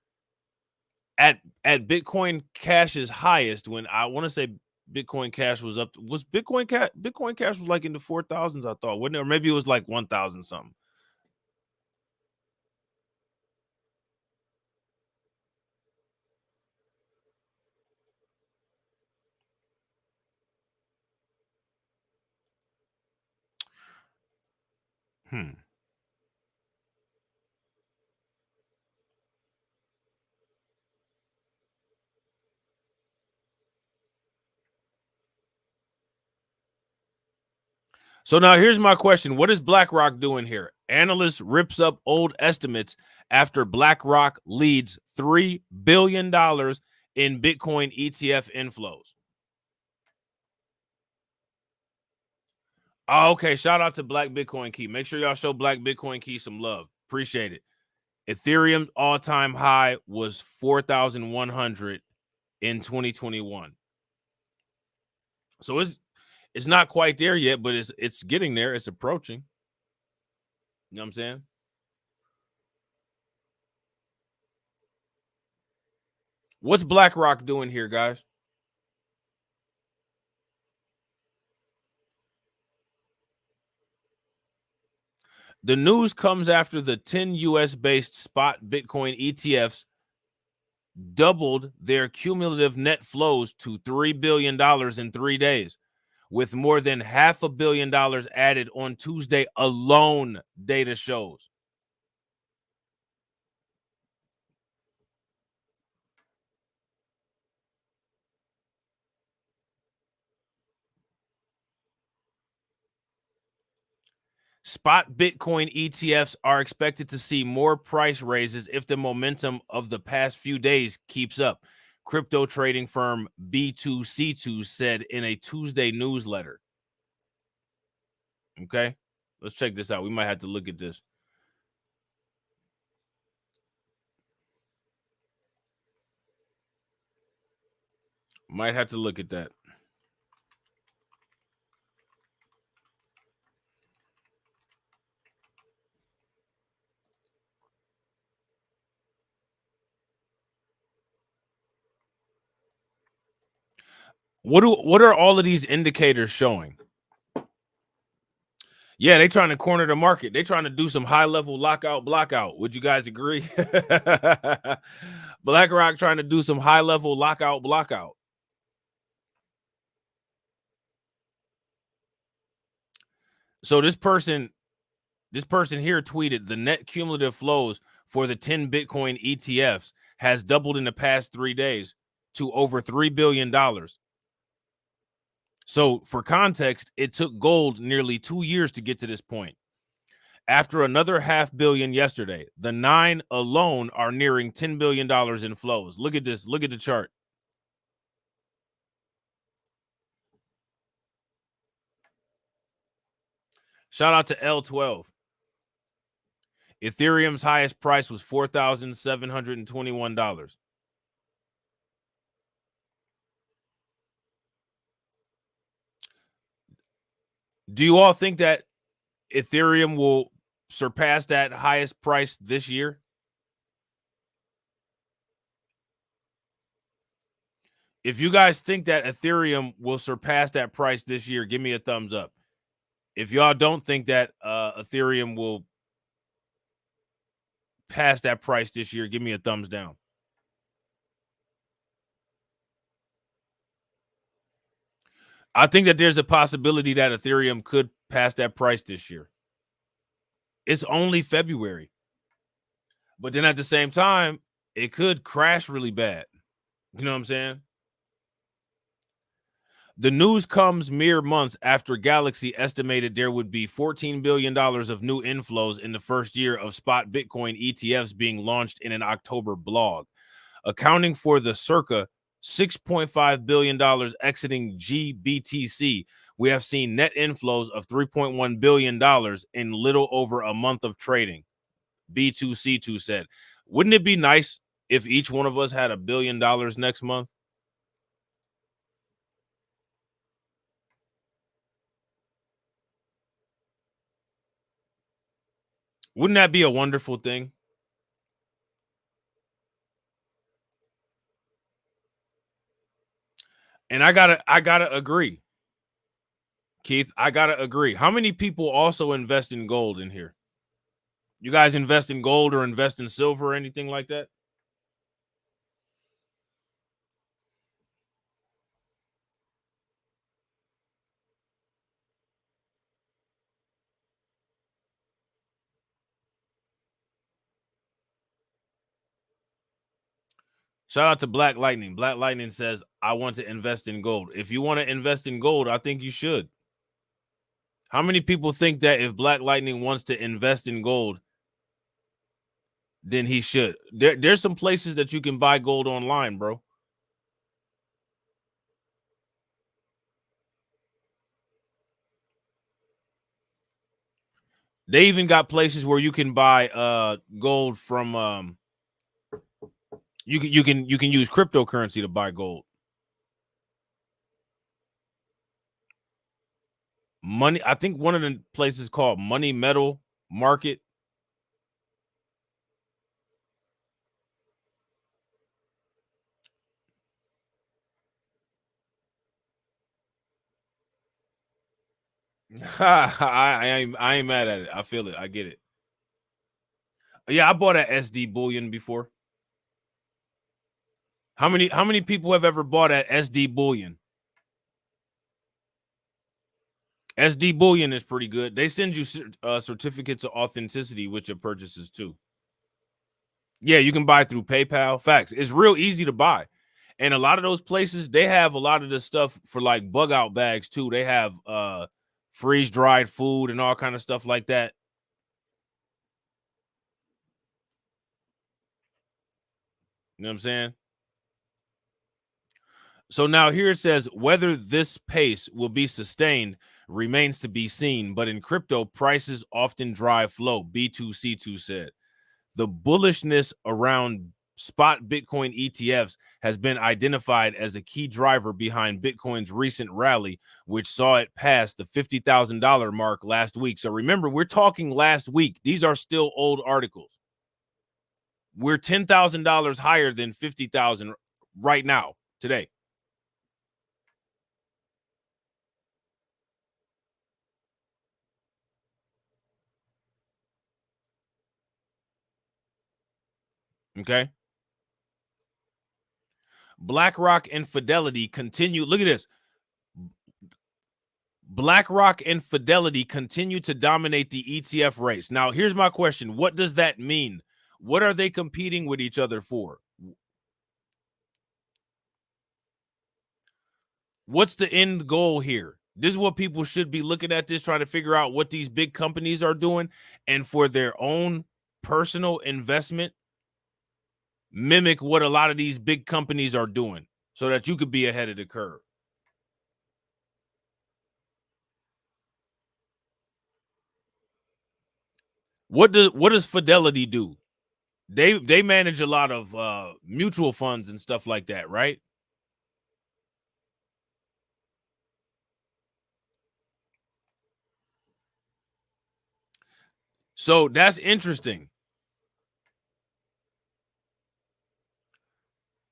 at Bitcoin Cash's highest, when I want to say Bitcoin Cash was up, was Bitcoin Cash was like in the 4,000s, I thought, wasn't it? Or maybe it was like 1,000 something. So now here's my question. What is BlackRock doing here? Analyst rips up old estimates after BlackRock leads $3 billion in Bitcoin ETF inflows. Oh, okay, shout out to Black Bitcoin Key. Make sure y'all show Black Bitcoin Key some love. Appreciate it. Ethereum all-time high was 4,100 in 2021. So it's not quite there yet, but it's getting there. It's approaching. You know what I'm saying? What's BlackRock doing here, guys? The news comes after the 10 US-based spot Bitcoin ETFs doubled their cumulative net flows to $3 billion in 3 days, with more than $500 million added on Tuesday alone, data shows. Spot Bitcoin ETFs are expected to see more price raises if the momentum of the past few days keeps up, crypto trading firm B2C2 said in a Tuesday newsletter. Okay, let's check this out. We might have to look at this. Might have to look at that. What are all of these indicators showing? Yeah, they trying to corner the market. They trying to do some high level lockout blockout. Would you guys agree? BlackRock trying to do some high level lockout blockout. So this person here tweeted the net cumulative flows for the 10 Bitcoin ETFs has doubled in the past 3 days to over $3 billion. So for context, it took gold nearly 2 years to get to this point. After another $500 million yesterday, the 9 alone are nearing $10 billion in flows. Look at this. Look at the chart. Shout out to L12. Ethereum's highest price was $4,721. Do you all think that Ethereum will surpass that highest price this year? If you guys think that Ethereum will surpass that price this year, give me a thumbs up. If y'all don't think that Ethereum will pass that price this year, give me a thumbs down. I think that there's a possibility that Ethereum could pass that price this year. It's only February. But then at the same time, it could crash really bad. You know what I'm saying? The news comes mere months after Galaxy estimated there would be $14 billion of new inflows in the first year of spot Bitcoin ETFs being launched in an October blog, accounting for the circa $6.5 billion exiting GBTC. We have seen net inflows of $3.1 billion in little over a month of trading, B2C2 said. Wouldn't it be nice if each one of us had $1 billion next month? Wouldn't that be a wonderful thing? And I gotta agree. Keith, I gotta agree. How many people also invest in gold in here? You guys invest in gold or invest in silver or anything like that? Shout out to Black Lightning. Black Lightning says, I want to invest in gold. If you want to invest in gold, I think you should. How many people think that if Black Lightning wants to invest in gold, then he should? There's some places that you can buy gold online, bro. They even got places where you can buy gold from you can use cryptocurrency to buy gold. Money, I think one of the places called Money Metal Market. I ain't mad at it. I feel it. I get it. Yeah, I bought at SD Bullion before. How many people have ever bought at SD Bullion? SD Bullion is pretty good. They send you certificates of authenticity with your purchases too. Yeah, you can buy through PayPal. Facts. It's real easy to buy. And a lot of those places, they have a lot of the stuff for like bug out bags too. They have freeze dried food and all kind of stuff like that. You know what I'm saying? So now here it says whether this pace will be sustained remains to be seen, but in crypto, prices often drive flow, B2C2 said. The bullishness around spot Bitcoin ETFs has been identified as a key driver behind Bitcoin's recent rally, which saw it pass the $50,000 mark last week. So remember, we're talking last week. These are still old articles. We're $10,000 higher than 50,000 right now, today. Okay. BlackRock and Fidelity continue. Look at this. BlackRock and Fidelity continue to dominate the ETF race. Now, here's my question. What does that mean? What are they competing with each other for? What's the end goal here? This is what people should be looking at this, trying to figure out what these big companies are doing, and for their own personal investment, mimic what a lot of these big companies are doing so that you could be ahead of the curve. What does Fidelity do? They manage a lot of mutual funds and stuff like that, right? So that's interesting.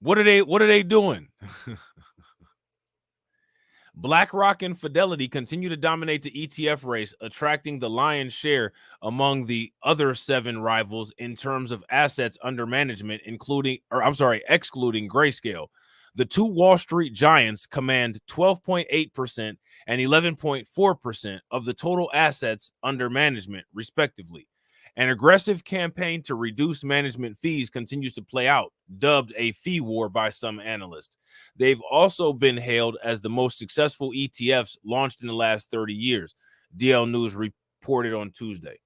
What are they doing? BlackRock and Fidelity continue to dominate the ETF race, attracting the lion's share among the other 7 rivals in terms of assets under management, excluding Grayscale. The 2 Wall Street giants command 12.8% and 11.4% of the total assets under management, respectively. An aggressive campaign to reduce management fees continues to play out, dubbed a fee war by some analysts. They've also been hailed as the most successful ETFs launched in the last 30 years, DL News reported on Tuesday.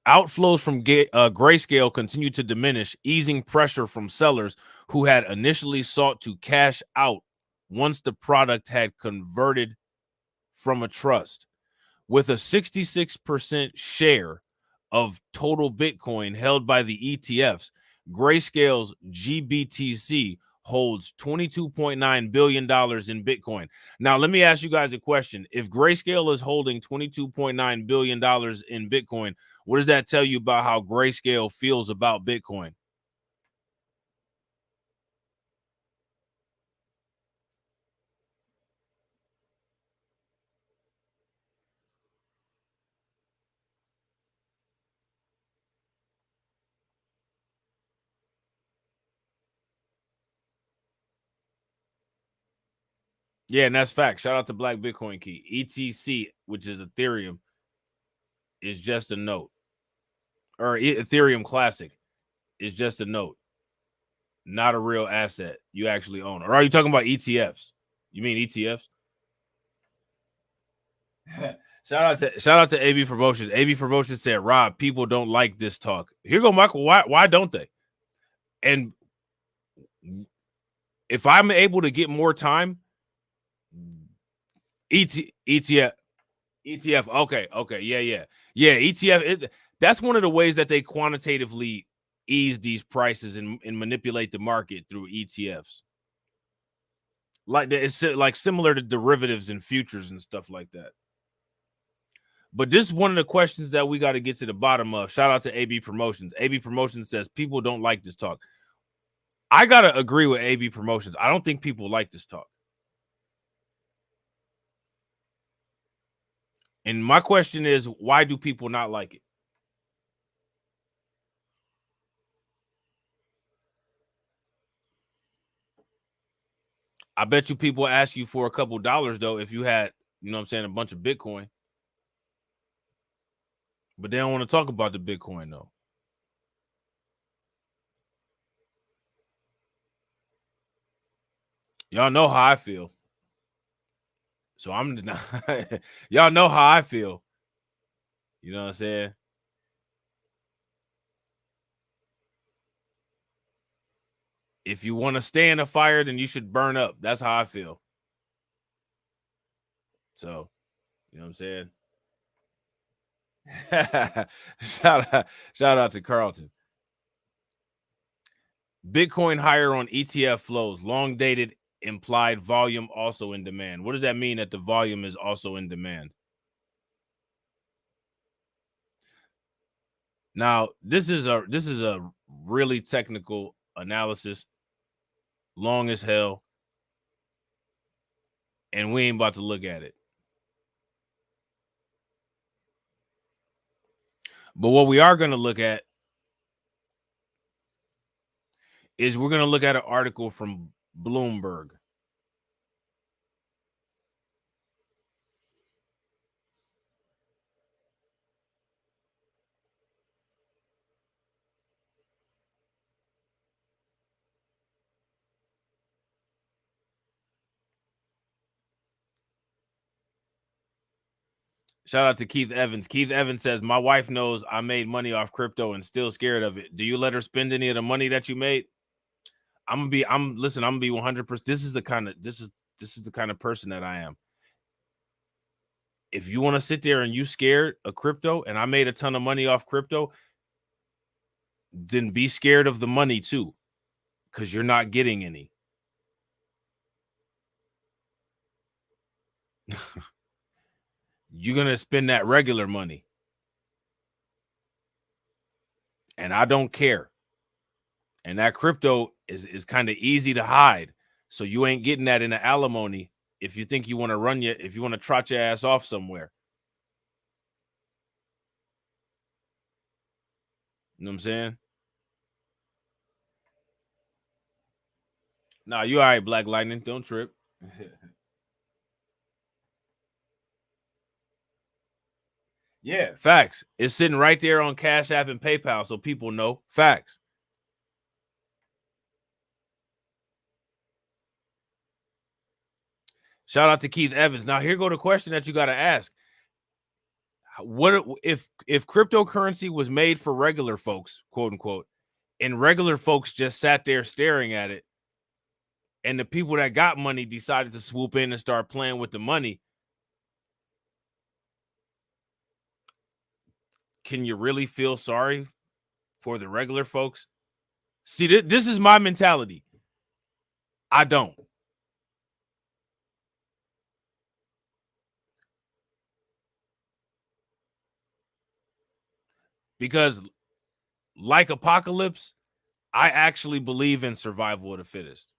Outflows from Grayscale continue to diminish, easing pressure from sellers who had initially sought to cash out once the product had converted from a trust. With a 66% share of total Bitcoin held by the ETFs, Grayscale's GBTC holds $22.9 billion in Bitcoin. Now, let me ask you guys a question. If Grayscale is holding $22.9 billion in Bitcoin, what does that tell you about how Grayscale feels about Bitcoin? Yeah, and that's fact. Shout out to Black Bitcoin Key. ETC, which is Ethereum, is just a note. Or Ethereum Classic is just a note, not a real asset you actually own. Or are you talking about ETFs? You mean ETFs? shout out to AB Promotions. AB Promotions said, Rob, people don't like this talk. Here go Michael. Why don't they? And if I'm able to get more time, ETF. Okay. Yeah. ETF. That's one of the ways that they quantitatively ease these prices and manipulate the market through ETFs. Like it's like similar to derivatives and futures and stuff like that. But this is one of the questions that we got to get to the bottom of. Shout out to AB Promotions. AB Promotions says people don't like this talk. I got to agree with AB Promotions. I don't think people like this talk. And my question is, why do people not like it? I bet you people ask you for a couple dollars, though, if you had, you know what I'm saying, a bunch of Bitcoin. But they don't want to talk about the Bitcoin, though. Y'all know how I feel. So I'm not, y'all know how I feel. You know what I'm saying? If you want to stay in a fire, then you should burn up. That's how I feel. So, you know what I'm saying? shout out to Carlton. Bitcoin higher on ETF flows. Long dated implied volume also in demand. What does that mean that the volume is also in demand? Now, this is a really technical analysis, long as hell, and we ain't about to look at it. But what we are going to look at is we're going to look at an article from Bloomberg. Shout out to Keith Evans. Keith Evans says, my wife knows I made money off crypto and still scared of it. Do you let her spend any of the money that you made? I'm gonna be 100%. This is the kind of person that I am. If you want to sit there and you scared of crypto and I made a ton of money off crypto, then be scared of the money too, because you're not getting any. You're gonna spend that regular money. And I don't care. And that crypto is kind of easy to hide. So you ain't getting that in the alimony if you think you want to if you want to trot your ass off somewhere. You know what I'm saying? Nah, you all right, Black Lightning. Don't trip. Yeah, facts. It's sitting right there on Cash App and PayPal so people know. Facts. Shout out to Keith Evans. Now, here go the question that you got to ask. What if cryptocurrency was made for regular folks, quote unquote, and regular folks just sat there staring at it, and the people that got money decided to swoop in and start playing with the money? Can you really feel sorry for the regular folks? See, this is my mentality. I don't. Because like Apocalypse, I actually believe in survival of the fittest.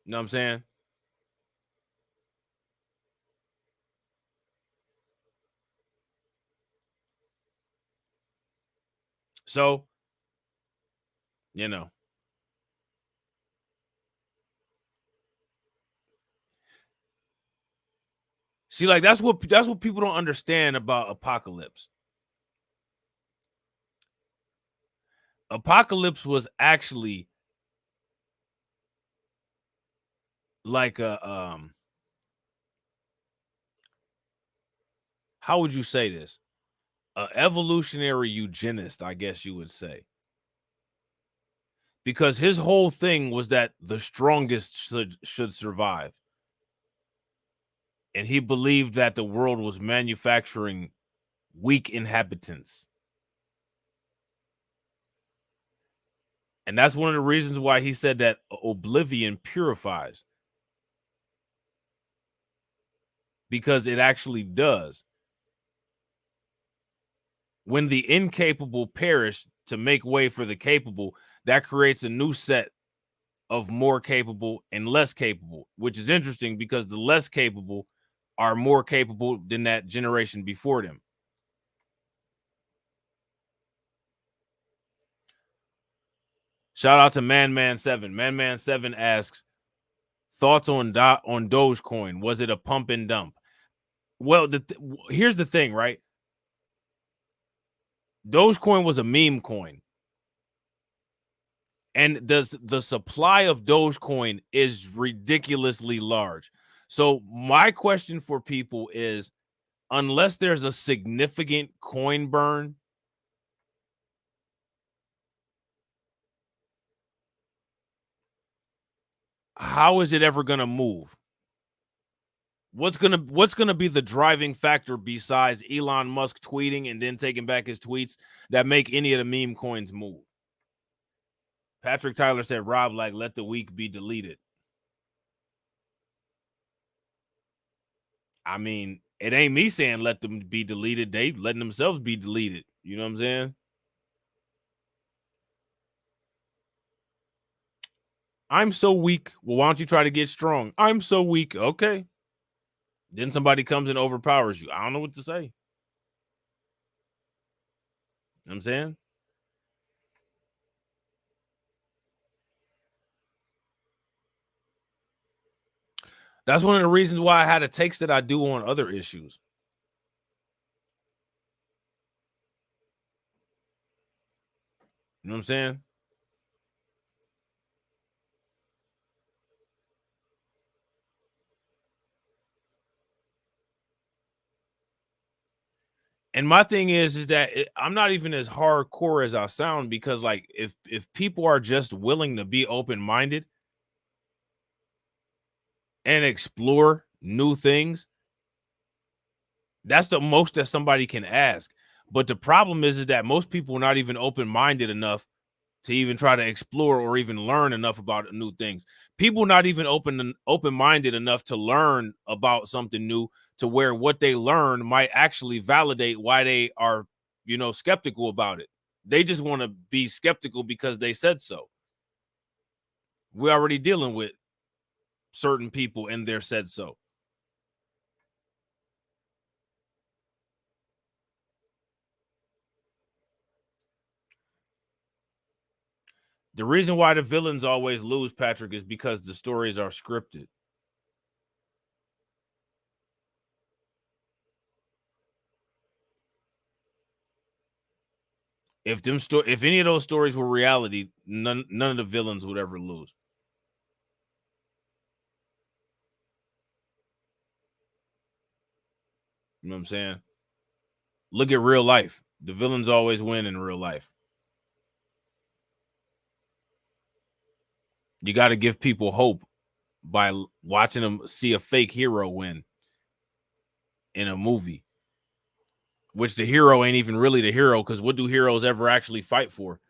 You know what I'm saying? So, you know. See, like that's what people don't understand about Apocalypse. Apocalypse was actually like a how would you say this? A evolutionary eugenist, I guess you would say. Because his whole thing was that the strongest should survive. And he believed that the world was manufacturing weak inhabitants. And that's one of the reasons why he said that oblivion purifies. Because it actually does. When the incapable perish to make way for the capable, that creates a new set of more capable and less capable, which is interesting because the less capable are more capable than that generation before them. Shout out to Man7. Man7 asks, thoughts on Dogecoin? Was it a pump and dump? Well, here's the thing, right? Dogecoin was a meme coin. And the supply of Dogecoin is ridiculously large. So my question for people is, unless there's a significant coin burn, how is it ever going to move? What's gonna be the driving factor besides Elon Musk tweeting and then taking back his tweets that make any of the meme coins move? Patrick Tyler said, Rob, like, let the weak be deleted. I mean, it ain't me saying let them be deleted. They letting themselves be deleted. You know what I'm saying? I'm so weak. Well, why don't you try to get strong? I'm so weak. Okay. Then somebody comes and overpowers you. I don't know what to say. You know what I'm saying? That's one of the reasons why I had a takes that I do on other issues. You know what I'm saying? And my thing is that I'm not even as hardcore as I sound, because like if people are just willing to be open-minded and explore new things, that's the most that somebody can ask. But the problem is that most people are not even open-minded enough to even try to explore or even learn enough about new things. People not even open-minded enough to learn about something new, to where what they learn might actually validate why they are, skeptical about it. They just want to be skeptical because they said so. We're already dealing with certain people and they're said so. The reason why the villains always lose, Patrick, is because the stories are scripted. If any of those stories were reality, none of the villains would ever lose. You know what I'm saying? Look at real life. The villains always win in real life. You got to give people hope by watching them see a fake hero win in a movie, which the hero ain't even really the hero, because what do heroes ever actually fight for?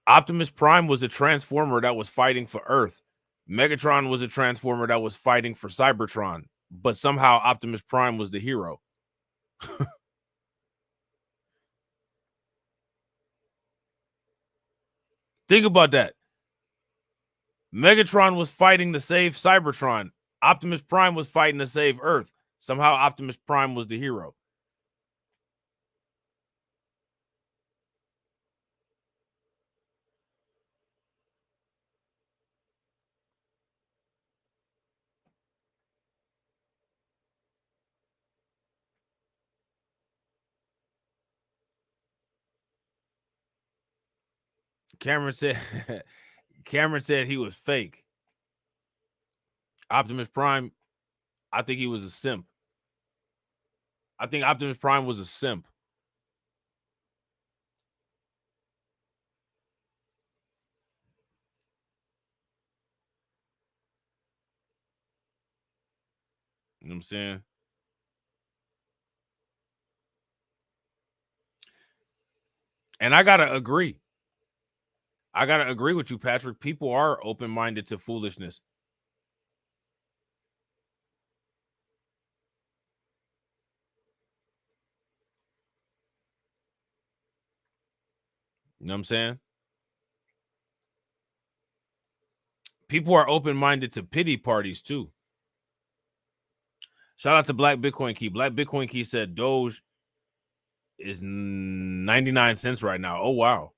Optimus Prime was a transformer that was fighting for Earth. Megatron was a transformer that was fighting for Cybertron, but somehow Optimus Prime was the hero. Think about that. Megatron was fighting to save Cybertron. Optimus Prime was fighting to save Earth. Somehow Optimus Prime was the hero. Cameron said Cameron said he was fake. Optimus Prime, I think he was a simp. I think Optimus Prime was a simp. You know what I'm saying? And I gotta agree. I gotta agree with you, Patrick. People are open-minded to foolishness. You know what I'm saying? People are open-minded to pity parties too. Shout out to Black Bitcoin Key. Black Bitcoin Key said Doge is 99 cents right now. Oh, wow.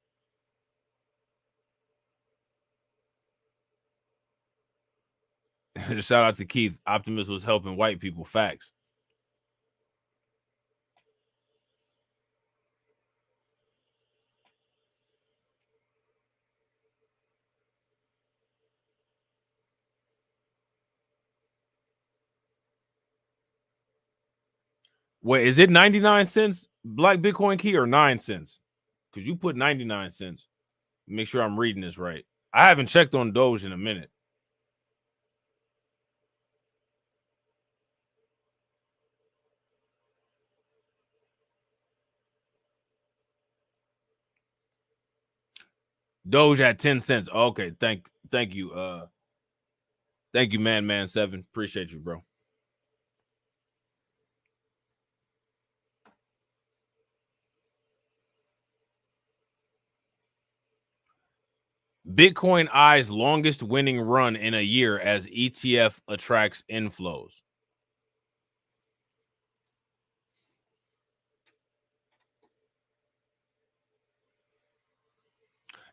Shout out to Keith. Optimus was helping white people. Facts. Wait, is it 99 cents, Black Bitcoin Key, or 9 cents? Because you put 99 cents. Make sure I'm reading this right. I haven't checked on Doge in a minute. Doge at 10 cents. Okay, thank you. Thank you, Man7. Appreciate you, bro. Bitcoin eyes longest winning run in a year as ETF attracts inflows.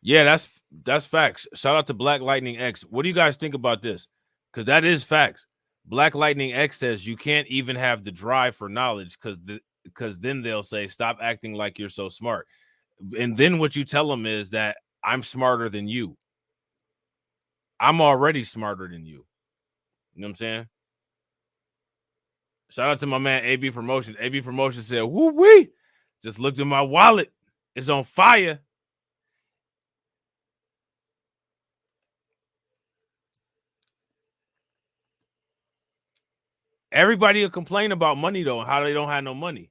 Yeah, that's facts. Shout out to Black Lightning X. What do you guys think about this? Because that is facts. Black Lightning X says you can't even have the drive for knowledge because then they'll say stop acting like you're so smart. And then what you tell them is that I'm smarter than you. I'm already smarter than you. You know what I'm saying? Shout out to my man AB Promotion. AB Promotion said, "Woo wee! Just looked at my wallet. It's on fire." Everybody will complain about money though, how they don't have no money.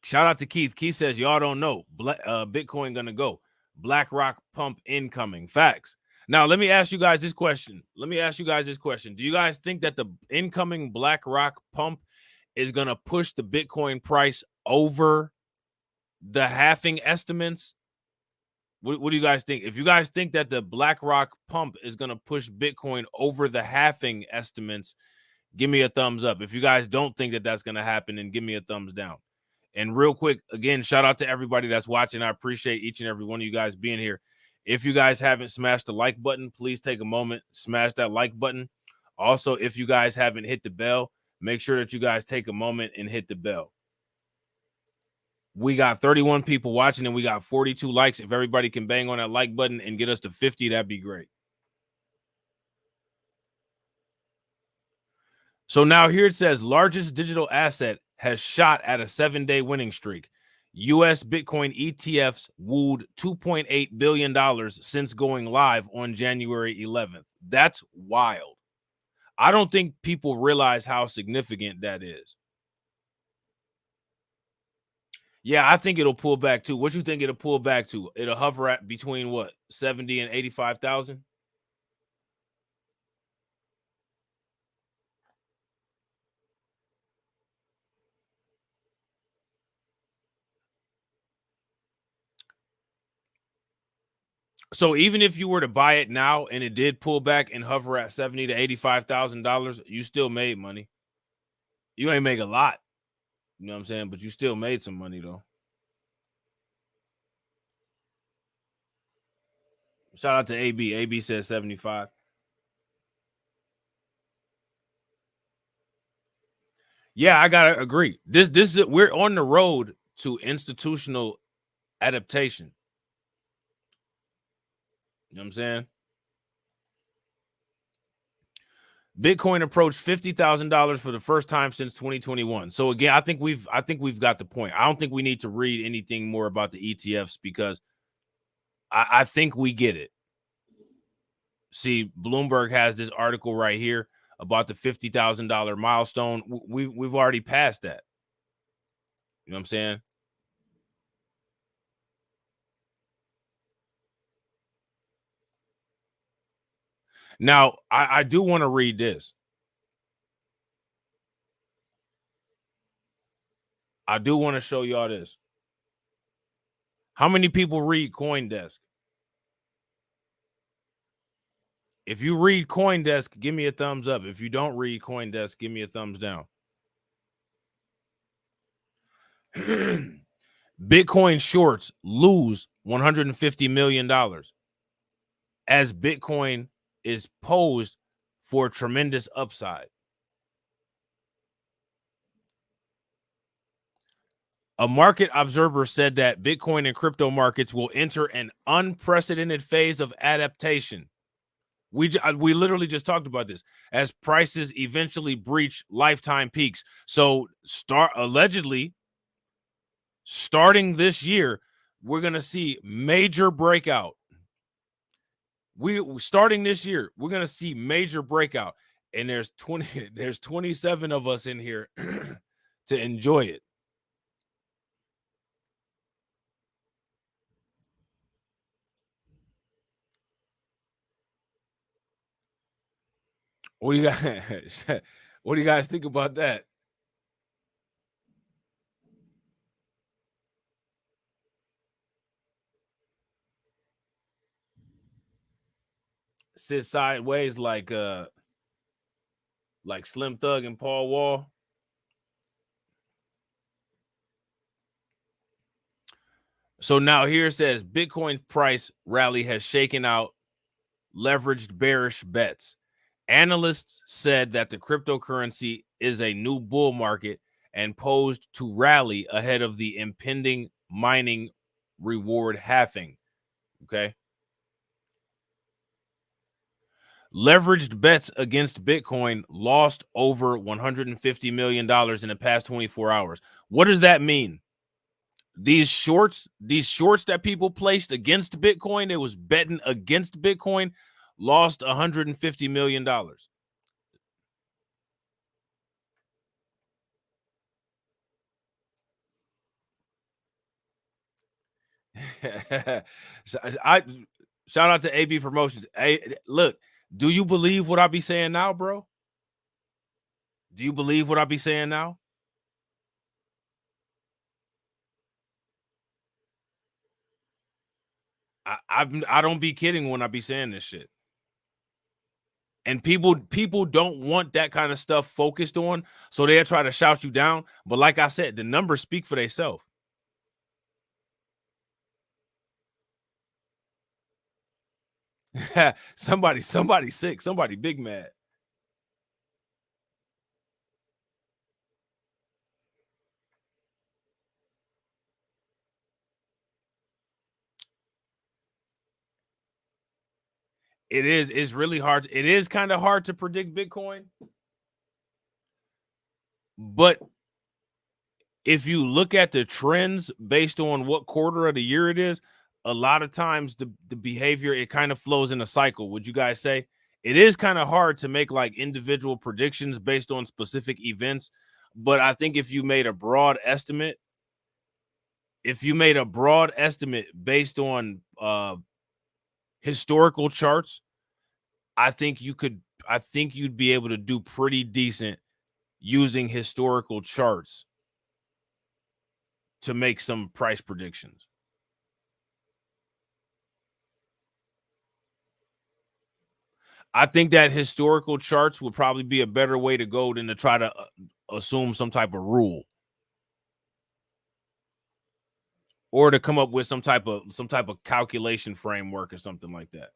Shout out to Keith. Keith says, y'all don't know. Bitcoin gonna go. BlackRock pump incoming. Facts. Now, let me ask you guys this question. Do you guys think that the incoming BlackRock pump is gonna push the Bitcoin price over the halving estimates? What do you guys think? If you guys think that the BlackRock pump is gonna push Bitcoin over the halving estimates, give me a thumbs up. If you guys don't think that that's gonna happen, then give me a thumbs down. And real quick, again, shout out to everybody that's watching. I appreciate each and every one of you guys being here. If you guys haven't smashed the like button, please take a moment, smash that like button. Also, if you guys haven't hit the bell, make sure that you guys take a moment and hit the bell. We got 31 people watching and we got 42 likes. If everybody can bang on that like button and get us to 50, that'd be great. So now here it says largest digital asset has shot at a 7-day winning streak. U.S. Bitcoin ETFs wooed $2.8 billion since going live on January 11th. That's wild. I don't think people realize how significant that is. Yeah, I think it'll pull back too. What you think it'll pull back to? It'll hover at between what, 70 and 85,000? So even if you were to buy it now and it did pull back and hover at $70,000 to $85,000, you still made money. You ain't make a lot, you know what I'm saying? But you still made some money though. Shout out to AB. AB says 75. Yeah, I gotta agree. This is we're on the road to institutional adaptation. You know what I'm saying? Bitcoin approached $50,000 for the first time since 2021. So again, I think we've got the point. I don't think we need to read anything more about the ETFs because I think we get it. See, Bloomberg has this article right here about the $50,000 milestone. We've already passed that. You know what I'm saying? Now, I do want to read this. I do want to show y'all this. How many people read CoinDesk? If you read CoinDesk, give me a thumbs up. If you don't read CoinDesk, give me a thumbs down. Bitcoin shorts lose $150 million as Bitcoin is posed for tremendous upside. A market observer said that Bitcoin and crypto markets will enter an unprecedented phase of adaptation. We literally just talked about this as prices eventually breach lifetime peaks. So allegedly starting this year, we're going to see major breakout. Starting this year, we're going to see major breakout. And there's 27 of us in here to enjoy it. What do you guys what do you guys think about that? Sit sideways like Slim Thug and Paul Wall. So now here it says Bitcoin price rally has shaken out leveraged bearish bets. Analysts said that the cryptocurrency is a new bull market and posed to rally ahead of the impending mining reward halving. Okay. Leveraged bets against Bitcoin lost over $150 million in the past 24 hours. What does that mean? These shorts that people placed against Bitcoin, it was betting against Bitcoin, lost $150 million. I shout out to AB Promotions. Hey, look, do you believe what I be saying now, bro? Do you believe what I be saying now? I don't be kidding when I be saying this shit. And people don't want that kind of stuff focused on, so they'll try to shout you down. But like I said, the numbers speak for themselves. somebody sick, somebody big mad. It's really hard. It is kind of hard to predict Bitcoin. But if you look at the trends based on what quarter of the year it is, a lot of times the behavior, it kind of flows in a cycle. Would you guys say? It is kind of hard to make like individual predictions based on specific events, but I think if you made a broad estimate, based on historical charts, I think you'd be able to do pretty decent using historical charts to make some price predictions. I think that historical charts would probably be a better way to go than to try to assume some type of rule or to come up with some type of calculation framework or something like that.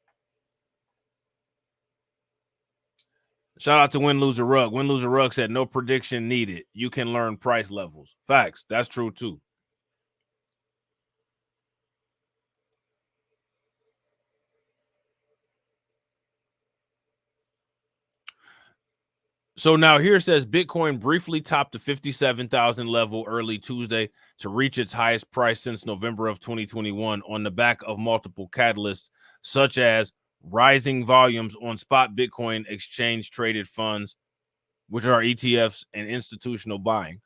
Shout out to Win Loser Rug. Win Loser Rug said no prediction needed. You can learn price levels. Facts. That's true too. So now here says Bitcoin briefly topped the 57,000 level early Tuesday to reach its highest price since November of 2021 on the back of multiple catalysts, such as rising volumes on spot Bitcoin exchange traded funds, which are ETFs, and institutional buying.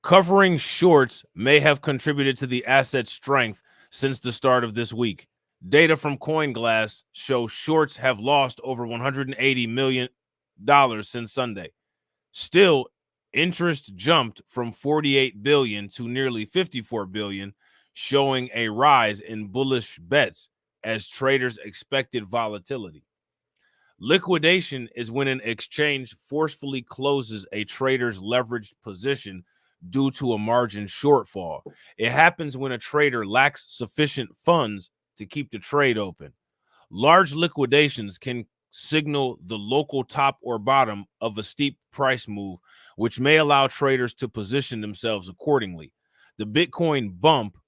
Covering shorts may have contributed to the asset's strength since the start of this week. Data from CoinGlass shows shorts have lost over $180 million since Sunday. Still, interest jumped from 48 billion to nearly 54 billion, showing a rise in bullish bets as traders expected volatility. Liquidation is when an exchange forcefully closes a trader's leveraged position due to a margin shortfall. It happens when a trader lacks sufficient funds to keep the trade open. Large liquidations can signal the local top or bottom of a steep price move, which may allow traders to position themselves accordingly. The Bitcoin bump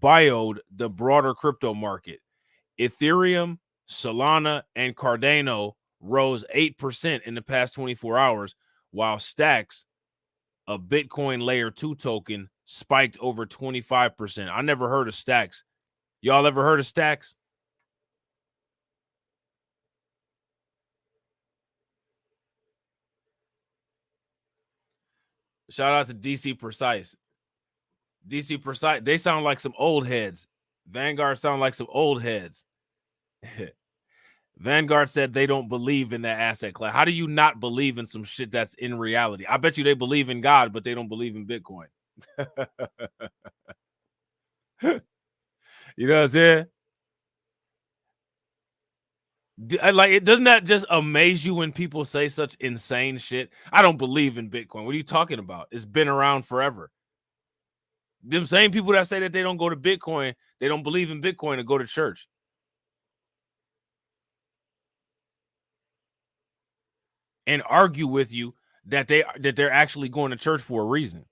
bioed the broader crypto market. Ethereum, Solana, and Cardano rose 8% in the past 24 hours, while Stacks, a Bitcoin layer 2 token, spiked over 25%. I never heard of Stacks. Y'all ever heard of Stacks? Shout out to DC Precise. DC Precise, they sound like some old heads. Vanguard sound like some old heads. Vanguard said they don't believe in that asset class. How do you not believe in some shit that's in reality? I bet you they believe in God, but they don't believe in Bitcoin. You know what I'm saying? Like, it doesn't that just amaze you when people say such insane shit? I don't believe in Bitcoin. What are you talking about? It's been around forever. Them same people that say that they don't go to Bitcoin, they don't believe in Bitcoin to go to church and argue with you that they're actually going to church for a reason.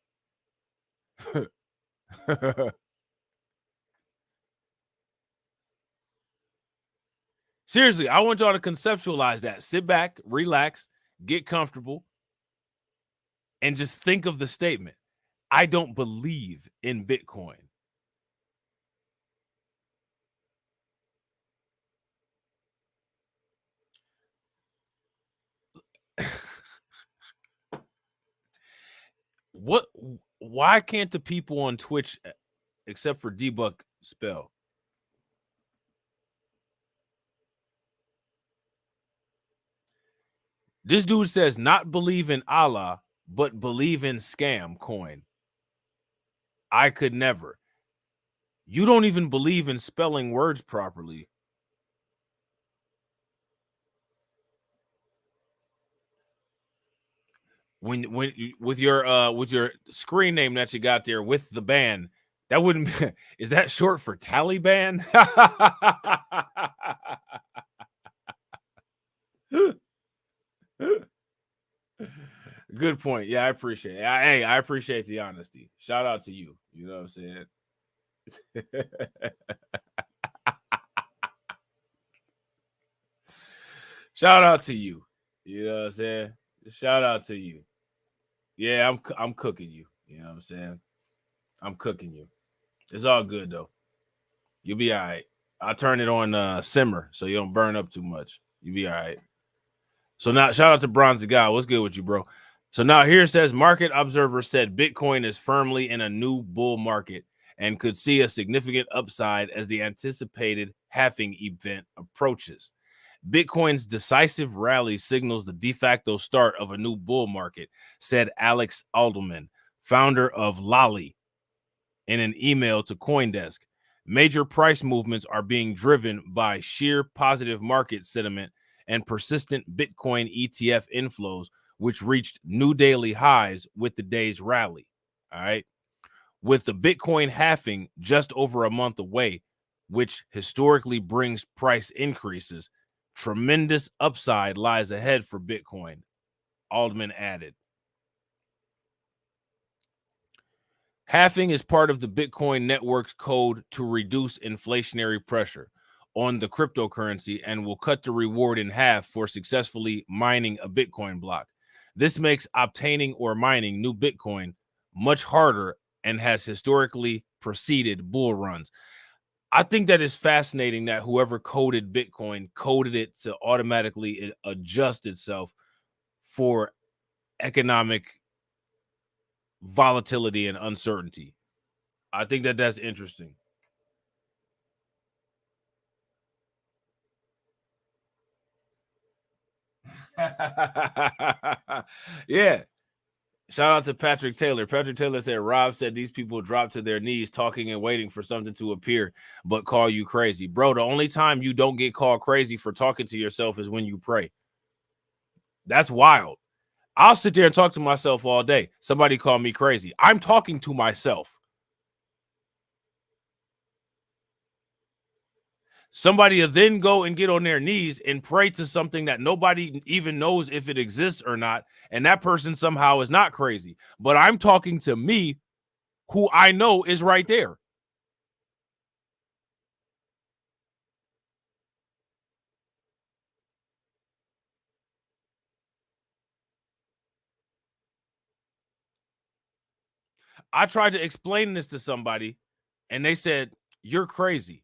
Seriously, I want y'all to conceptualize that. Sit back, relax, get comfortable, and just think of the statement. I don't believe in Bitcoin. Why can't the people on Twitch, except for Debug, spell? This dude says not believe in Allah, but believe in scam coin. I could never. You don't even believe in spelling words properly. When with your screen name that you got there with the band, that wouldn't be, is that short for Taliban? Good point. Yeah, I appreciate it. Hey, I appreciate the honesty. Shout out to you. You know what I'm saying? Shout out to you. You know what I'm saying? Shout out to you. Yeah, I'm cooking you. You know what I'm saying? I'm cooking you. It's all good though. You'll be all right. I'll turn it on simmer so you don't burn up too much. You'll be all right. So now shout out to Bronzy Guy. What's good with you, bro? So now here it says market observer said Bitcoin is firmly in a new bull market and could see a significant upside as the anticipated halving event approaches. Bitcoin's decisive rally signals the de facto start of a new bull market, said Alex Alderman, founder of Lolly, in an email to CoinDesk. Major price movements are being driven by sheer positive market sentiment and persistent Bitcoin ETF inflows, which reached new daily highs with the day's rally. All right. With the Bitcoin halving just over a month away, which historically brings price increases, tremendous upside lies ahead for Bitcoin, Altman added. Halving is part of the Bitcoin network's code to reduce inflationary pressure on the cryptocurrency and will cut the reward in half for successfully mining a Bitcoin block. This makes obtaining or mining new Bitcoin much harder and has historically preceded bull runs. I think that is fascinating that whoever coded Bitcoin coded it to automatically adjust itself for economic volatility and uncertainty. I think that that's interesting. Yeah. Shout out to Patrick Taylor. Patrick Taylor said, Rob said these people drop to their knees talking and waiting for something to appear, but call you crazy. Bro, the only time you don't get called crazy for talking to yourself is when you pray. That's wild. I'll sit there and talk to myself all day. Somebody call me crazy. I'm talking to myself. Somebody will then go and get on their knees and pray to something that nobody even knows if it exists or not. And that person somehow is not crazy. But I'm talking to me, who I know is right there. I tried to explain this to somebody and they said, you're crazy.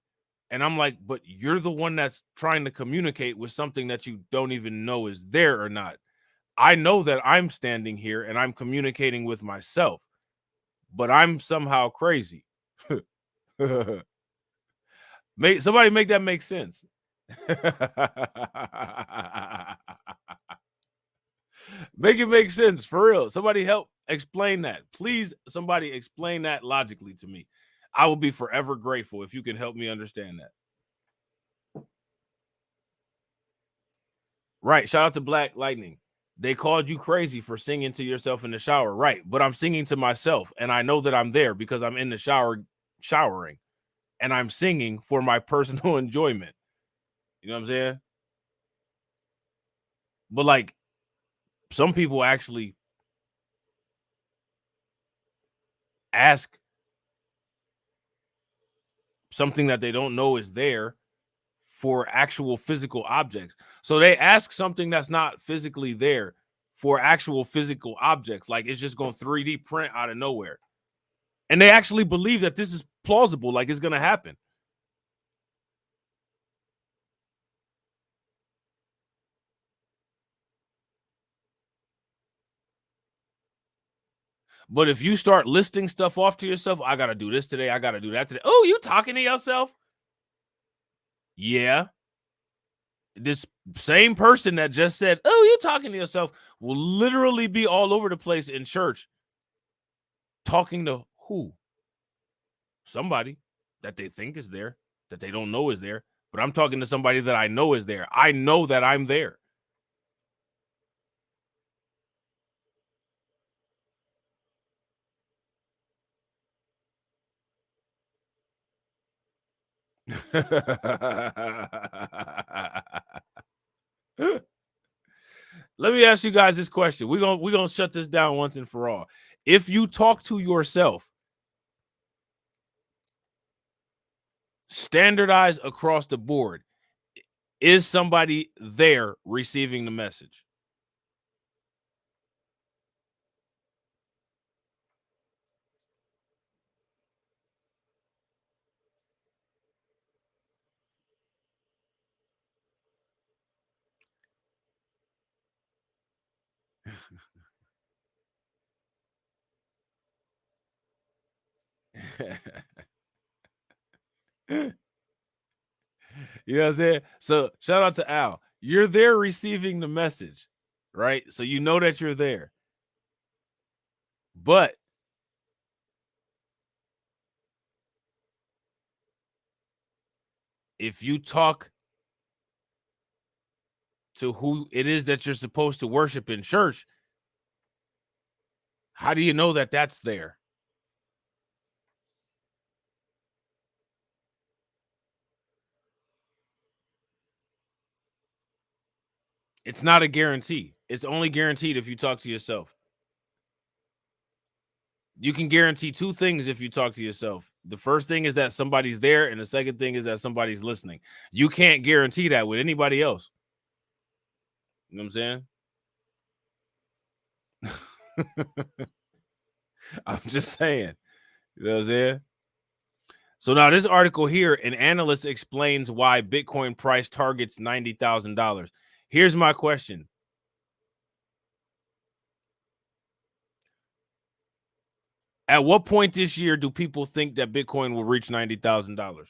And I'm like, but you're the one that's trying to communicate with something that you don't even know is there or not. I know that I'm standing here and I'm communicating with myself, but I'm somehow crazy. Somebody make that make sense. Make it make sense for real. Somebody help explain that. Please, somebody explain that logically to me. I will be forever grateful if you can help me understand that. Right. Shout out to Black Lightning. They called you crazy for singing to yourself in the shower. Right. But I'm singing to myself and I know that I'm there because I'm in the shower showering and I'm singing for my personal enjoyment. You know what I'm saying? But like some people actually ask something that they don't know is there for actual physical objects. So they ask something that's not physically there for actual physical objects. Like it's just going to 3D print out of nowhere. And they actually believe that this is plausible, like it's going to happen. But if you start listing stuff off to yourself, I got to do this today, I got to do that today. Oh, you talking to yourself? Yeah. This same person that just said, oh, you talking to yourself, will literally be all over the place in church talking to who? Somebody that they think is there, that they don't know is there. But I'm talking to somebody that I know is there. I know that I'm there. Let me ask you guys this question. We're gonna shut this down once and for all. If you talk to yourself, standardize across the board, is somebody there receiving the message? You know what I'm saying? So shout out to Al. You're there receiving the message, right? So you know that you're there. But if you talk to who it is that you're supposed to worship in church, how do you know that that's there? It's not a guarantee. It's only guaranteed if you talk to yourself. You can guarantee two things if you talk to yourself. The first thing is that somebody's there, and the second thing is that somebody's listening. You can't guarantee that with anybody else. You know what I'm saying? I'm just saying. You know what I'm saying? So now this article here, an analyst explains why Bitcoin price targets $90,000. Here's my question. At what point this year do people think that Bitcoin will reach $90,000?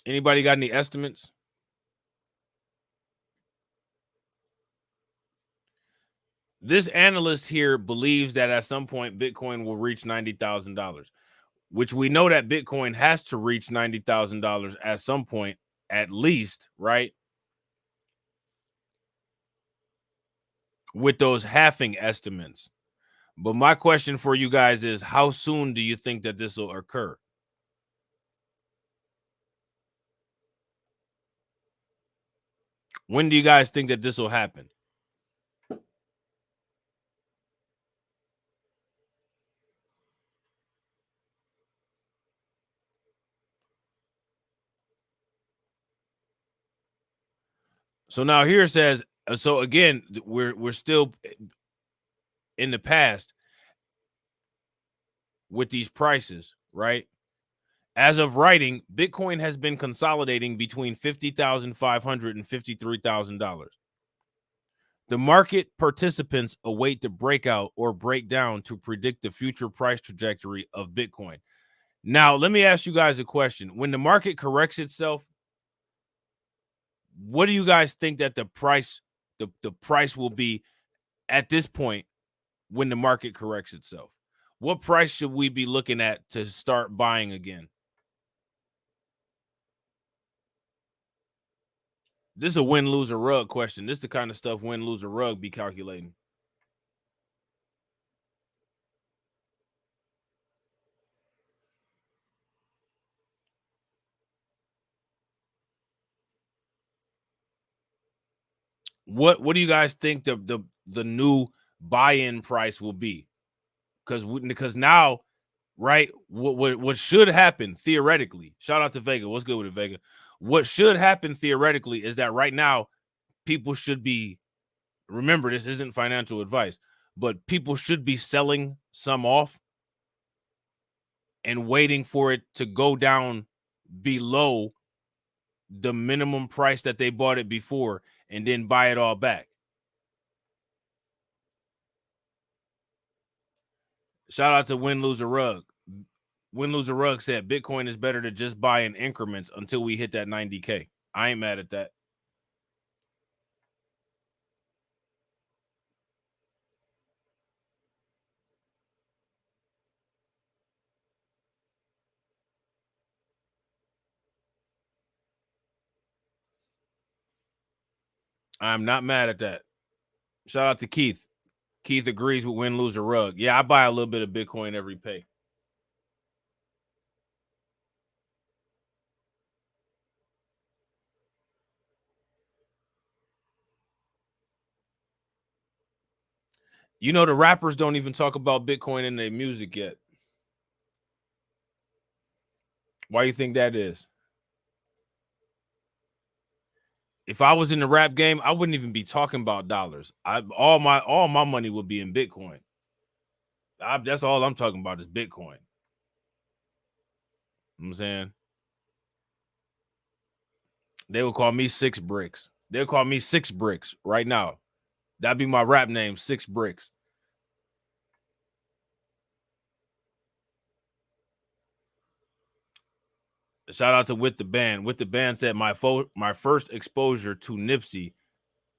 Anybody got any estimates? This analyst here believes that at some point Bitcoin will reach $90,000, which we know that Bitcoin has to reach $90,000 at some point, at least, right? With those halving estimates. But my question for you guys is, how soon do you think that this will occur? When do you guys think that this will happen? So now here it says, so again, we're still in the past with these prices, right? As of writing, Bitcoin has been consolidating between $50,500 and $53,000. The market participants await the breakout or breakdown to predict the future price trajectory of Bitcoin. Now, let me ask you guys a question. When the market corrects itself, what do you guys think that the price will be at this point when the market corrects itself? What price should we be looking at to start buying again? This is a win, lose, or rug question. This is the kind of stuff win, lose, or rug be calculating. What do you guys think the new buy-in price will be? Because now, right, what should happen theoretically? Shout out to Vega. What's good with it, Vega? What should happen theoretically is that right now people should be, remember, this isn't financial advice, but people should be selling some off and waiting for it to go down below the minimum price that they bought it before and then buy it all back. Shout out to Win Lose a Rug. Win Lose a Rug said Bitcoin is better to just buy in increments until we hit that 90K. I ain't mad at that. I'm not mad at that. Shout out to Keith. Keith agrees with Win Lose a Rug. Yeah, I buy a little bit of Bitcoin every pay. You know, the rappers don't even talk about Bitcoin in their music yet. Why do you think that is? If I was in the rap game, I wouldn't even be talking about dollars. All my money would be in Bitcoin. That's all I'm talking about is Bitcoin. You know what I'm saying? They would call me Six Bricks. They'll call me Six Bricks right now. That'd be my rap name, Six Bricks. Shout out to With the Band. With the Band said my first exposure to Nipsey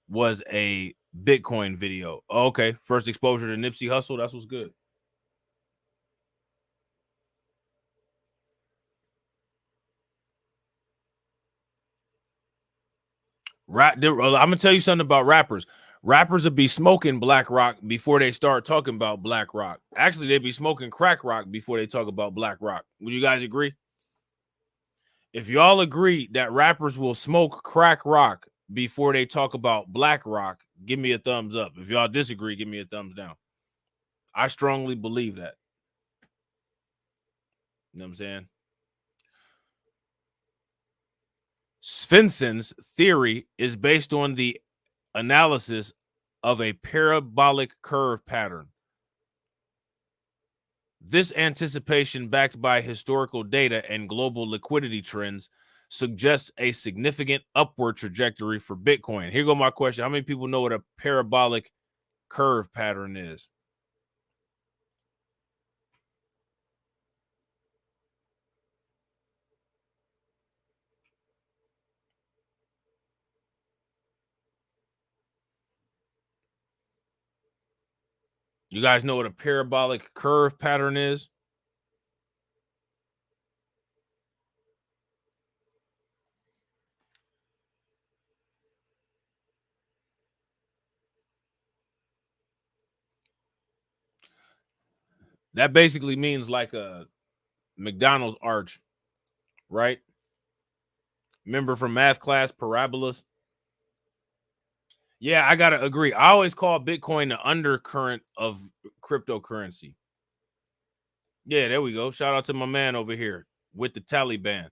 was a Bitcoin video. Oh, okay, first exposure to Nipsey Hussle. That's what's good. I'm gonna tell you something about rappers. Rappers will be smoking Black Rock before they start talking about Black Rock. Actually, they'd be smoking crack rock before they talk about Black Rock. Would you guys agree? If y'all agree that rappers will smoke crack rock before they talk about Black Rock, give me a thumbs up. If y'all disagree, give me a thumbs down. I strongly believe that. You know what I'm saying? Svensson's theory is based on the analysis of a parabolic curve pattern. This anticipation, backed by historical data and global liquidity trends, suggests a significant upward trajectory for Bitcoin. Here go my question. How many people know what a parabolic curve pattern is? You guys know what a parabolic curve pattern is? That basically means like a McDonald's arch, right? Remember from math class, parabolas? Yeah, I gotta agree. I always call Bitcoin the undercurrent of cryptocurrency. Yeah, there we go. Shout out to my man over here with the Taliban.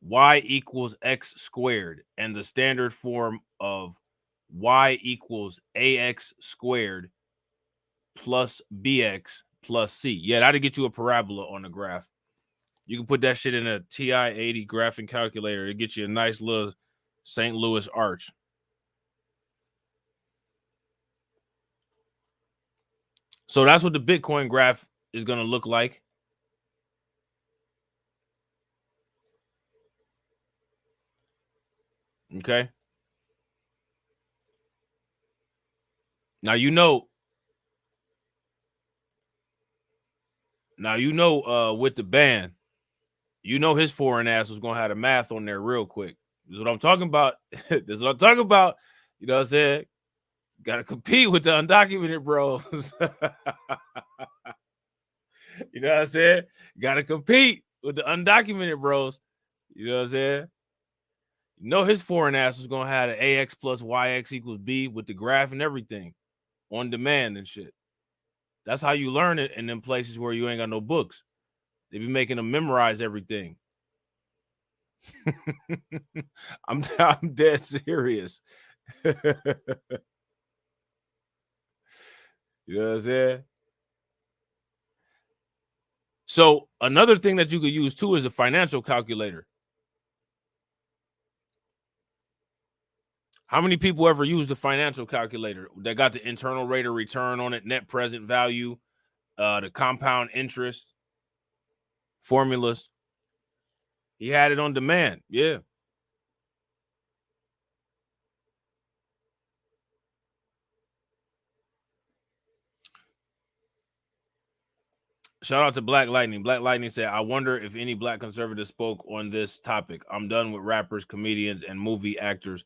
Y equals x squared, and the standard form of y equals ax squared plus bx plus c. Yeah, that'll get you a parabola on the graph. You can put that shit in a TI-80 graphing calculator to get you a nice little St. Louis arch. So that's what the Bitcoin graph is going to look like. Okay. Now you know with the band, you know his foreign ass was gonna have the math on there real quick. This is what I'm talking about. This is what I'm talking about. You know what I'm saying? Gotta compete with the undocumented bros. You know what I'm saying? Gotta compete with the undocumented bros. You know what I'm saying? You know his foreign ass was gonna have an AX plus YX equals B with the graph and everything on demand and shit. That's how you learn it in them places where you ain't got no books. They be making them memorize everything. I'm dead serious. You know what I'm saying? So another thing that you could use too is a financial calculator. How many people ever used a financial calculator that got the internal rate of return on it, net present value, the compound interest formulas? He had it on demand. Yeah. Shout out to Black Lightning. Black Lightning said, I wonder if any black conservatives spoke on this topic. I'm done with rappers, comedians, and movie actors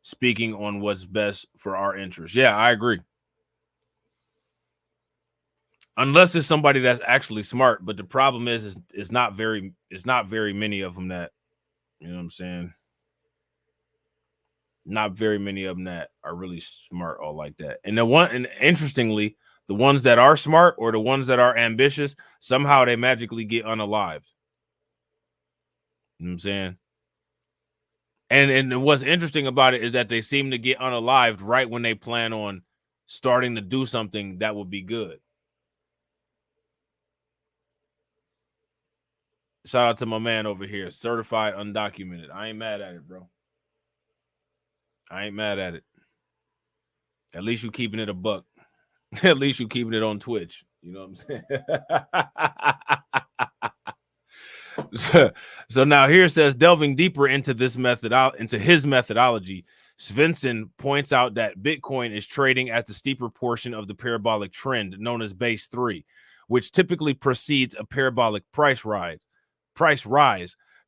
speaking on what's best for our interests. Yeah, I agree. Unless it's somebody that's actually smart, but the problem is it's not very many of them that, you know what I'm saying? Not very many of them that are really smart all like that. And interestingly, the ones that are smart or the ones that are ambitious, somehow they magically get unalived. You know what I'm saying? And what's interesting about it is that they seem to get unalived right when they plan on starting to do something that would be good. Shout out to my man over here, certified undocumented. I ain't mad at it, bro. I ain't mad at it. At least you keeping it a buck. At least you keeping it on Twitch. You know what I'm saying? So now here it says, delving deeper into his methodology, Svensson points out that Bitcoin is trading at the steeper portion of the parabolic trend known as base 3, which typically precedes a parabolic price rise.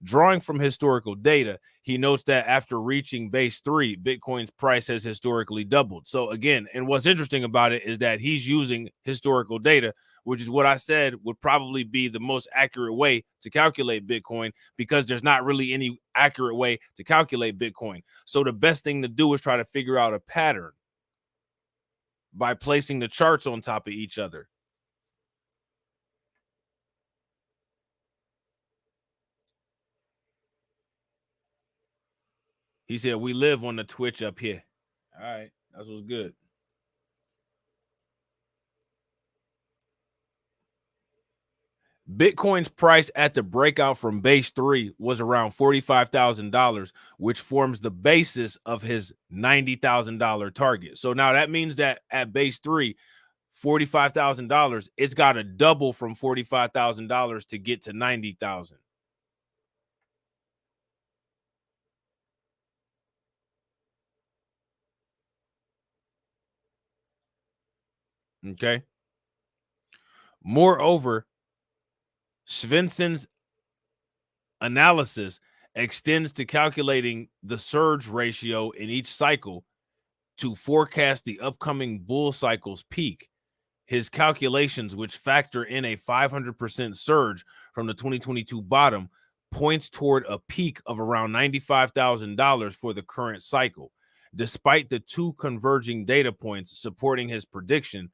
Drawing from historical data, he notes that after reaching base 3, Bitcoin's price has historically doubled. So again, and what's interesting about it is that he's using historical data, which is what I said would probably be the most accurate way to calculate Bitcoin, because there's not really any accurate way to calculate Bitcoin. So the best thing to do is try to figure out a pattern by placing the charts on top of each other. He said, we live on the Twitch up here. All right, that's what's good. Bitcoin's price at the breakout from base 3 was around $45,000, which forms the basis of his $90,000 target. So now that means that at base 3, $45,000, it's got to double from $45,000 to get to $90,000. Okay. Moreover, Svensson's analysis extends to calculating the surge ratio in each cycle to forecast the upcoming bull cycle's peak. His calculations, which factor in a 500% surge from the 2022 bottom, points toward a peak of around $95,000 for the current cycle. Despite the two converging data points supporting his prediction,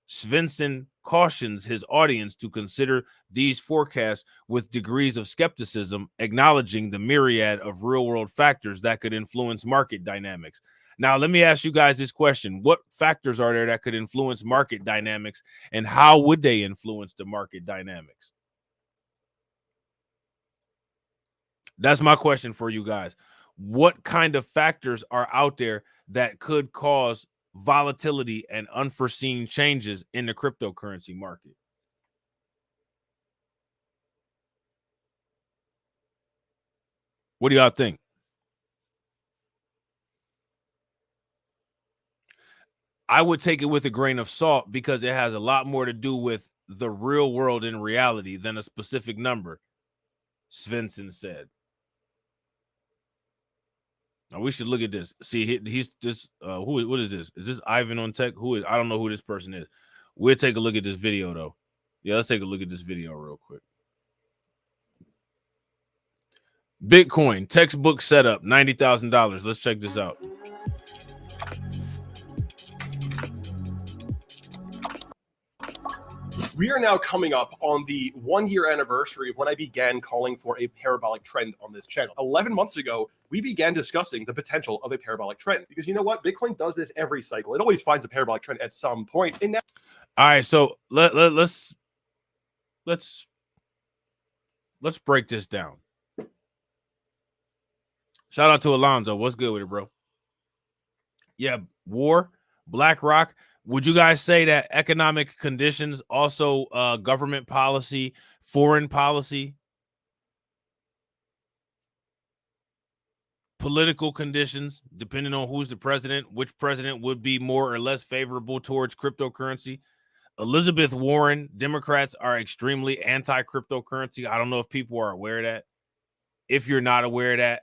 Svensson cautions his audience to consider these forecasts with degrees of skepticism, acknowledging the myriad of real-world factors that could influence market dynamics. Now, let me ask you guys this question. What factors are there that could influence market dynamics, and how would they influence the market dynamics? That's my question for you guys. What kind of factors are out there that could cause volatility and unforeseen changes in the cryptocurrency market? What do y'all think? I would take it with a grain of salt because it has a lot more to do with the real world in reality than a specific number, Svensson said. Now we should look at this. See, he's just what is this? Is this Ivan on tech? Who is? I don't know who this person is. We'll take a look at this video though. Yeah, let's take a look at this video real quick. Bitcoin textbook setup, $90,000. Let's check this out. We are now coming up on the 1-year anniversary of when I began calling for a parabolic trend on this channel. 11 months ago, we began discussing the potential of a parabolic trend because you know what? Bitcoin does this every cycle. It always finds a parabolic trend at some point. And now, all right, so let's break this down. Shout out to Alonzo. What's good with it, bro? Yeah, war, BlackRock. Would you guys say that economic conditions, also government policy, foreign policy, political conditions, depending on who's the president, which president would be more or less favorable towards cryptocurrency? Elizabeth Warren, Democrats are extremely anti-cryptocurrency. I don't know if people are aware of that. If you're not aware of that,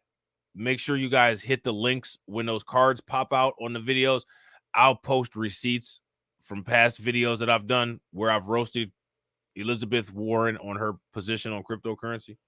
make sure you guys hit the links when those cards pop out on the videos. I'll post receipts from past videos that I've done where I've roasted Elizabeth Warren on her position on cryptocurrency.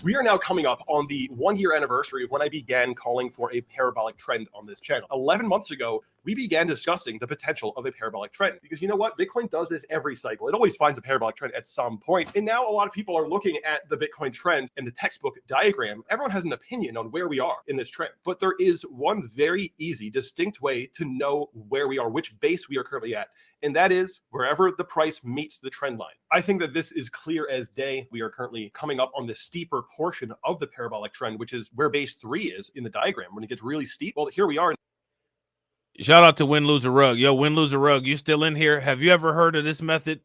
we are now coming up on the 1-year anniversary of when I began calling for a parabolic trend on this channel. 11 months ago, we began discussing the potential of a parabolic trend because you know what? Bitcoin does this every cycle. It always finds a parabolic trend at some point. And now a lot of people are looking at the Bitcoin trend and the textbook diagram. Everyone has an opinion on where we are in this trend, but there is one very easy, distinct way to know where we are, which base we are currently at. And that is wherever the price meets the trend line. I think that this is clear as day. We are currently coming up on the steeper portion of the parabolic trend, which is where base 3 is in the diagram. When it gets really steep, well, here we are. Shout out to Win Loser Rug. Yo, Win Loser Rug, you still in here? Have you ever heard of this method?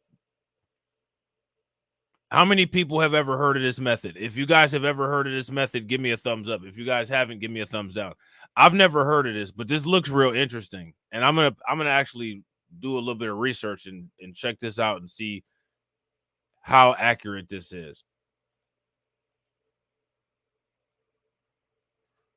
How many people have ever heard of this method? If you guys have ever heard of this method, give me a thumbs up. If you guys haven't, give me a thumbs down. I've never heard of this, but this looks real interesting. And I'm gonna actually do a little bit of research and check this out and see how accurate this is.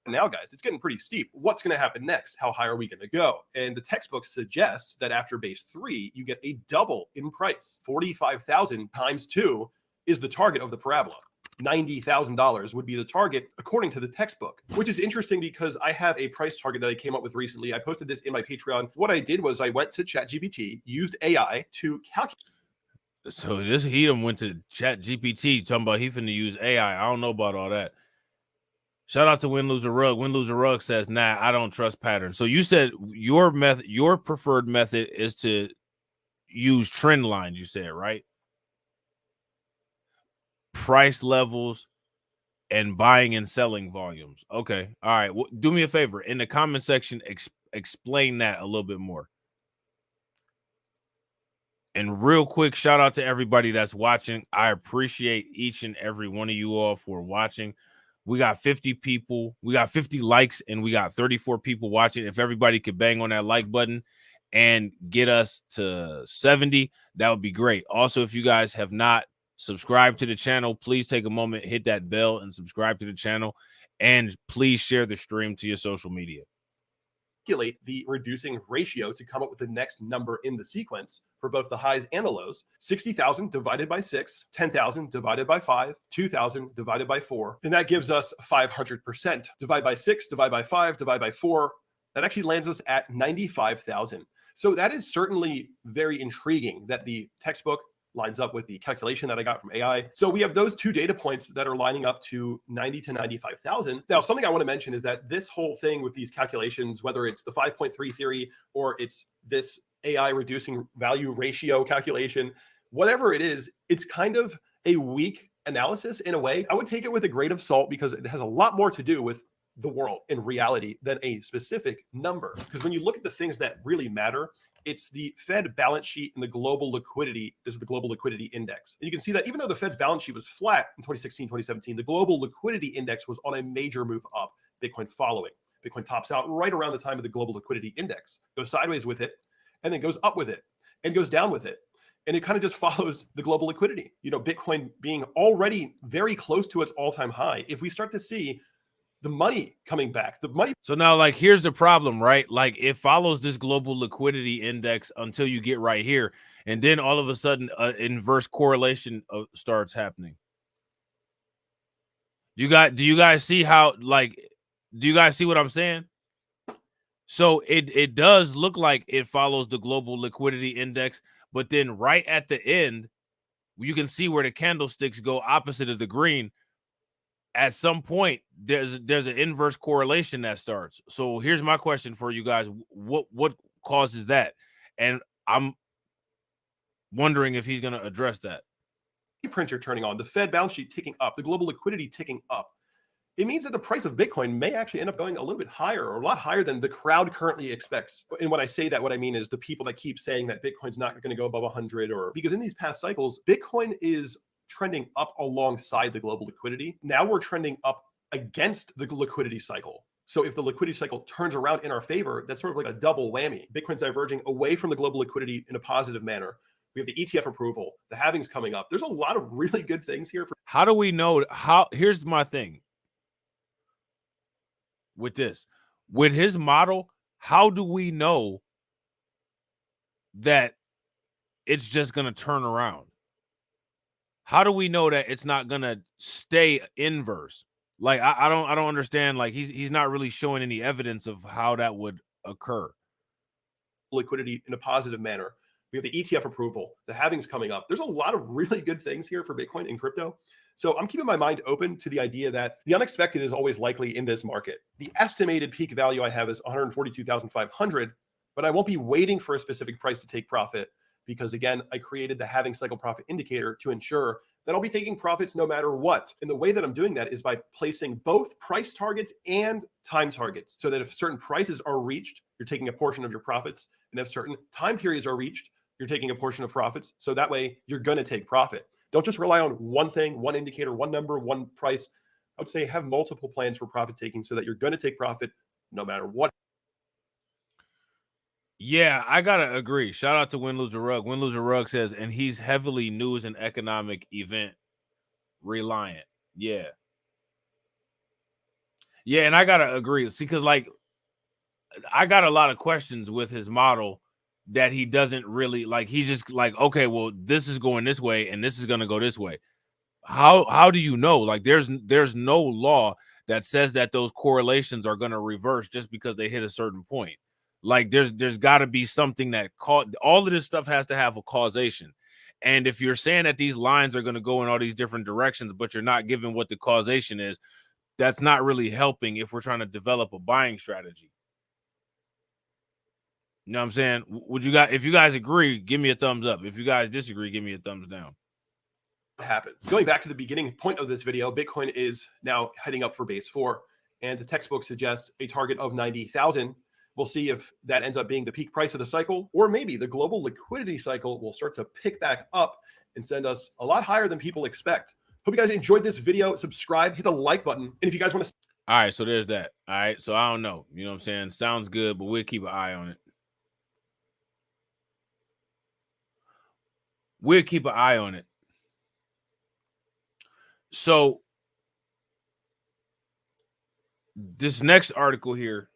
Now, guys, it's getting pretty steep. What's going to happen next? How high are we going to go? And the textbook suggests that after base 3, you get a double in price. 45,000 times 2 is the target of the parabola. $90,000 would be the target according to the textbook, which is interesting because I have a price target that I came up with recently. I posted this in my Patreon. What I did was I went to ChatGPT, used AI to calculate. So this Hedom went to ChatGPT talking about he finna use AI. I don't know about all that. Shout out to Win Loser Rug. Win Loser Rug says, nah, I don't trust patterns. So you said your method, your preferred method is to use trend lines, you said, right? Price levels and buying and selling volumes. Okay. All right. Well, do me a favor. In the comment section, explain that a little bit more. And real quick, shout out to everybody that's watching. I appreciate each and every one of you all for watching. We got 50 people. We got 50 likes and we got 34 people watching. If everybody could bang on that like button and get us to 70, that would be great. Also, if you guys have not subscribed to the channel, please take a moment, hit that bell and subscribe to the channel. And please share the stream to your social media. Calculate the reducing ratio to come up with the next number in the sequence for both the highs and the lows. 60,000 divided by 6, 10,000 divided by 5, 2,000 divided by 4, and that gives us 500%. Divide by 6, divide by 5, divide by 4, that actually lands us at 95,000. So that is certainly very intriguing that the textbook lines up with the calculation that I got from AI. So we have those two data points that are lining up to 90 to 95,000. Now, something I want to mention is that this whole thing with these calculations, whether it's the 5.3 theory or it's this AI reducing value ratio calculation, whatever it is, it's kind of a weak analysis in a way. I would take it with a grain of salt because it has a lot more to do with the world in reality than a specific number. Because when you look at the things that really matter, it's the Fed balance sheet and the global liquidity. This is the global liquidity index. And you can see that even though the Fed's balance sheet was flat in 2016, 2017, the global liquidity index was on a major move up, Bitcoin following. Bitcoin tops out right around the time of the global liquidity index, goes sideways with it, and then goes up with it and goes down with it. And it kind of just follows the global liquidity. You know, Bitcoin being already very close to its all-time high. If we start to see the money coming back, the money. So now, like, here's the problem, right? Like, it follows this global liquidity index until you get right here, and then all of a sudden, an inverse correlation starts happening. Do you guys see how, like, do you guys see what I'm saying? So it does look like it follows the global liquidity index, but then right at the end, you can see where the candlesticks go opposite of the green. At some point, there's an inverse correlation that starts. So here's my question for you guys: what causes that? And I'm wondering if he's going to address that. Printer turning on, the Fed balance sheet ticking up, the global liquidity ticking up. It means that the price of Bitcoin may actually end up going a little bit higher, or a lot higher than the crowd currently expects. And when I say that, what I mean is the people that keep saying that Bitcoin's not going to go above 100, or because in these past cycles, Bitcoin is trending up alongside the global liquidity. Now we're trending up against the liquidity cycle. So if the liquidity cycle turns around in our favor, that's sort of like a double whammy. Bitcoin's diverging away from the global liquidity in a positive manner. We have the ETF approval, the halving's coming up. There's a lot of really good things here. How do we know how? Here's my thing with this. With his model, how do we know that it's just going to turn around? How do we know that it's not going to stay inverse? Like, I don't understand. Like, he's not really showing any evidence of how that would occur. Liquidity in a positive manner. We have the ETF approval, the halving's coming up. There's a lot of really good things here for Bitcoin and crypto. So I'm keeping my mind open to the idea that the unexpected is always likely in this market. The estimated peak value I have is 142,500, but I won't be waiting for a specific price to take profit, because again, I created the halving cycle profit indicator to ensure that I'll be taking profits no matter what. And the way that I'm doing that is by placing both price targets and time targets, so that if certain prices are reached, you're taking a portion of your profits. And if certain time periods are reached, you're taking a portion of profits. So that way you're going to take profit. Don't just rely on one thing, one indicator, one number, one price. I would say have multiple plans for profit taking so that you're going to take profit no matter what. Yeah, I gotta agree. Shout out to Win Loser Rug. Win Loser Rug says, and he's heavily news and economic event reliant. Yeah. Yeah, and I gotta agree. See, because like I got a lot of questions with his model that he doesn't really like. He's just like, okay, well, this is going this way and this is gonna go this way. How do you know? Like, there's no law that says that those correlations are gonna reverse just because they hit a certain point. Like, there's got to be something that all of this stuff has to have a causation. And if you're saying that these lines are going to go in all these different directions, but you're not giving what the causation is, that's not really helping if we're trying to develop a buying strategy. You know what I'm saying? If you guys agree, give me a thumbs up. If you guys disagree, give me a thumbs down. What happens? Going back to the beginning point of this video, Bitcoin is now heading up for base 4, and the textbook suggests a target of 90,000. We'll see if that ends up being the peak price of the cycle, or maybe the global liquidity cycle will start to pick back up and send us a lot higher than people expect. Hope you guys enjoyed this video. Subscribe, hit the like button. And if you guys want to... All right, so there's that. All right, so I don't know. You know what I'm saying? Sounds good, but we'll keep an eye on it. We'll keep an eye on it. So this next article here.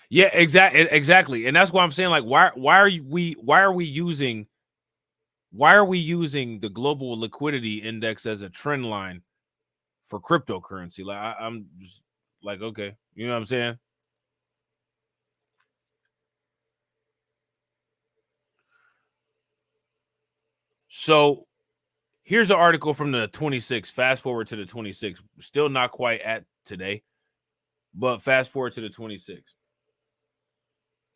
Yeah, exactly. And that's why I'm saying, like, why are we using the global liquidity index as a trend line for cryptocurrency? Like, I'm just like, okay, you know what I'm saying? So here's an article from the 26th. Fast forward to the 26th. Still not quite at today, but fast forward to the 26th.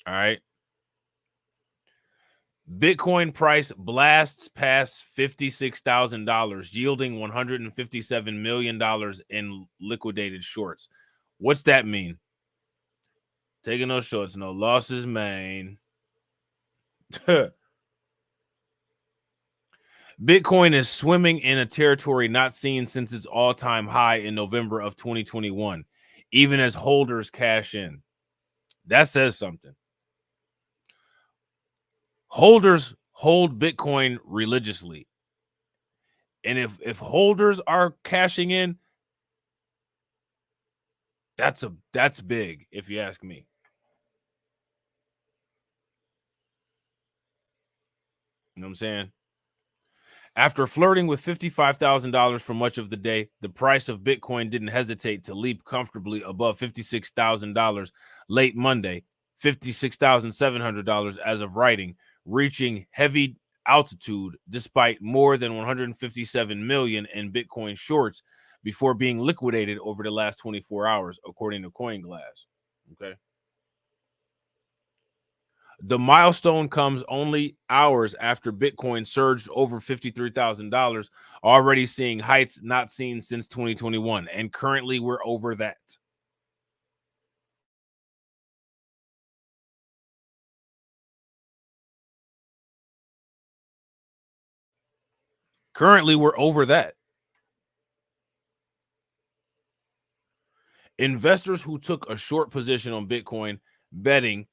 All right. Bitcoin price blasts past $56,000, yielding $157 million in liquidated shorts. What's that mean? Taking those shorts, no losses, man. Bitcoin is swimming in a territory not seen since its all-time high in November of 2021, even as holders cash in. That says something. Holders hold Bitcoin religiously. And if holders are cashing in, that's big, if you ask me. You know what I'm saying? After flirting with $55,000 for much of the day, the price of Bitcoin didn't hesitate to leap comfortably above $56,000 late Monday, $56,700 as of writing, reaching heavy altitude despite more than 157 million in Bitcoin shorts before being liquidated over the last 24 hours, according to CoinGlass. Okay. The milestone comes only hours after Bitcoin surged over $53,000, already seeing heights not seen since 2021. And currently we're over that. Currently we're over that. Investors who took a short position on Bitcoin, betting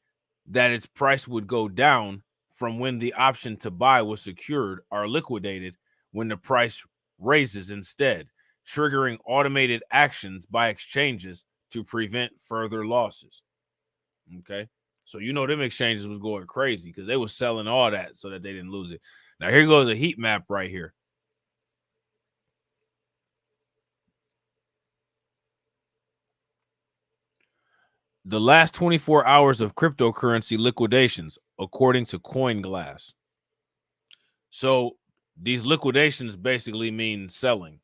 that its price would go down from when the option to buy was secured, are liquidated when the price raises instead, triggering automated actions by exchanges to prevent further losses. Okay. So you know them exchanges was going crazy because they was selling all that so that they didn't lose it. Now here goes a heat map right here. The last 24 hours of cryptocurrency liquidations, according to CoinGlass. So these liquidations basically mean selling.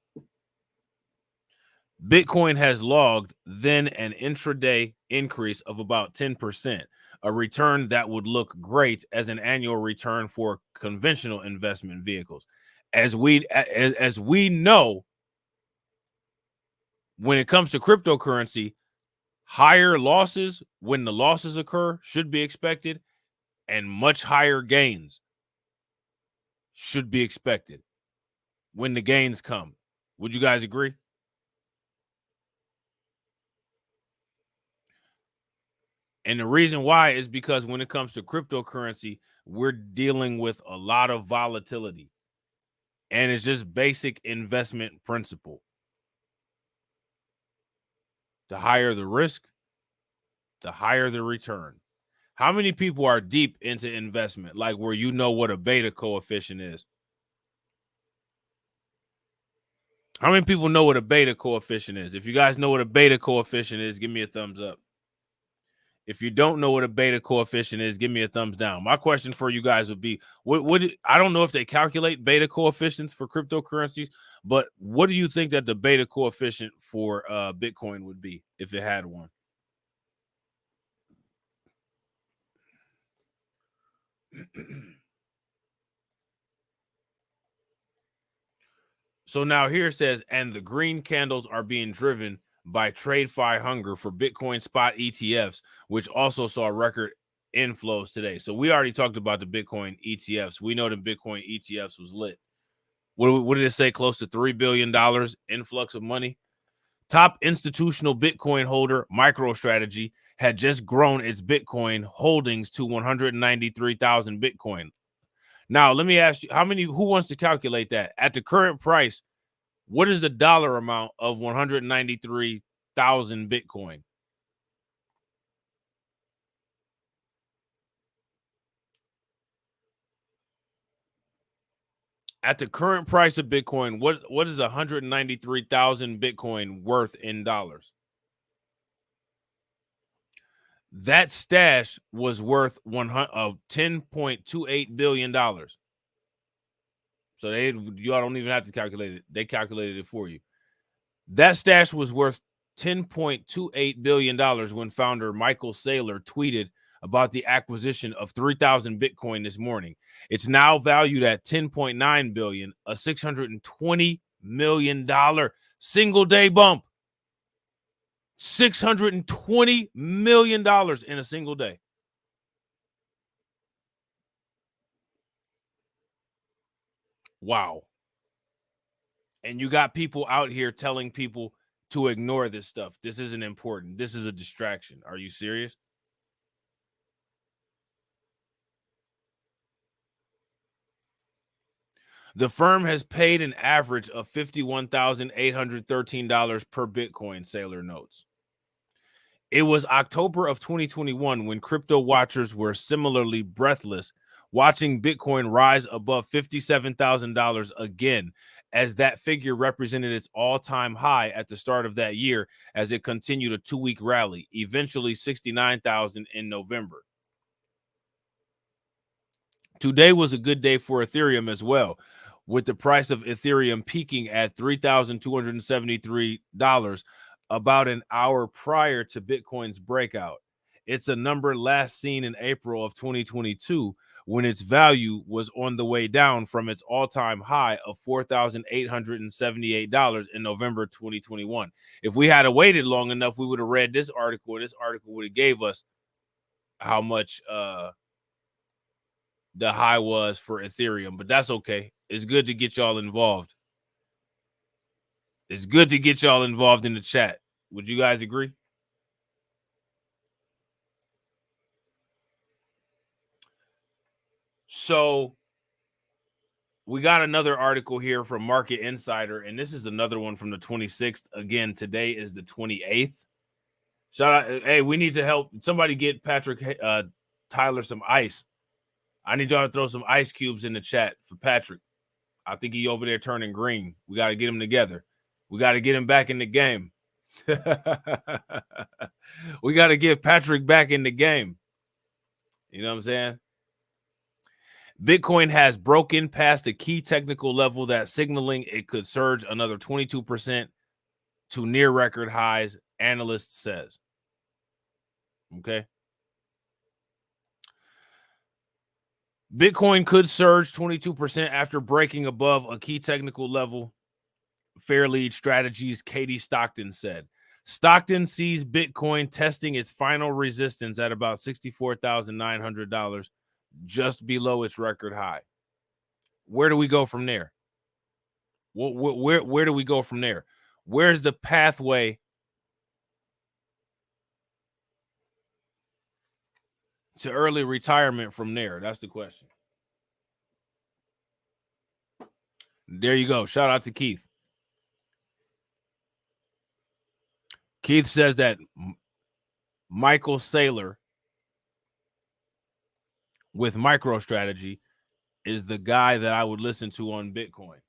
Bitcoin has logged then an intraday increase of about 10%, a return that would look great as an annual return for conventional investment vehicles. As we know, when it comes to cryptocurrency, higher losses when the losses occur should be expected, and much higher gains should be expected when the gains come. Would you guys agree? And the reason why is because when it comes to cryptocurrency, we're dealing with a lot of volatility. And it's just basic investment principle. The higher the risk, the higher the return. How many people are deep into investment, like where you know what a beta coefficient is? How many people know what a beta coefficient is? If you guys know what a beta coefficient is, give me a thumbs up. If you don't know what a beta coefficient is, give me a thumbs down. My question for you guys would be, I don't know if they calculate beta coefficients for cryptocurrencies, but what do you think that the beta coefficient for Bitcoin would be if it had one? So now here it says, and the green candles are being driven by TradeFi hunger for Bitcoin spot ETFs, which also saw record inflows today. So we already talked about the Bitcoin ETFs. We know the Bitcoin ETFs was lit. What did it say? Close to $3 billion influx of money. Top institutional Bitcoin holder MicroStrategy had just grown its Bitcoin holdings to 193,000 Bitcoin. Now, let me ask you, who wants to calculate that? At the current price, what is the dollar amount of 193,000 Bitcoin? At the current price of Bitcoin, what is 193,000 Bitcoin worth in dollars? That stash was worth $10.28 billion. So y'all don't even have to calculate it. They calculated it for you. That stash was worth $10.28 billion when founder Michael Saylor tweeted about the acquisition of 3,000 Bitcoin this morning. It's now valued at $10.9 billion, a $620 million single day bump. $620 million in a single day. Wow. And you got people out here telling people to ignore this stuff. This isn't important. This is a distraction. Are you serious? The firm has paid an average of $51,813 per Bitcoin, Sailor notes. It was October of 2021 when crypto watchers were similarly breathless, watching Bitcoin rise above $57,000 again, as that figure represented its all-time high at the start of that year as it continued a 2-week rally, eventually 69,000 in November. Today was a good day for Ethereum as well, with the price of Ethereum peaking at $3,273 about an hour prior to Bitcoin's breakout. It's a number last seen in April of 2022 when its value was on the way down from its all-time high of $4,878 in November 2021. If we had waited long enough, we would have read this article, and this article would have gave us how much the high was for Ethereum, but that's okay. It's good to get y'all involved. It's good to get y'all involved in the chat. Would you guys agree? So we got another article here from Market Insider, and this is another one from the 26th. Again, today is the 28th. Shout out. Hey, we need to help somebody get Patrick Tyler some ice. I need y'all to throw some ice cubes in the chat for Patrick. I think he over there turning green. We got to get him together. We got to get him back in the game. We got to get Patrick back in the game. You know what I'm saying? Bitcoin has broken past a key technical level that's signaling it could surge another 22% to near record highs, analyst says. Okay. Bitcoin could surge 22% after breaking above a key technical level, Fairlead Strategies' Katie Stockton said. Stockton sees Bitcoin testing its final resistance at about $64,900, just below its record high. Where do we go from there? Where do we go from there? Where's the pathway to early retirement from there? That's the question. There you go. Shout out to Keith. Keith says that Michael Saylor with MicroStrategy is the guy that I would listen to on Bitcoin.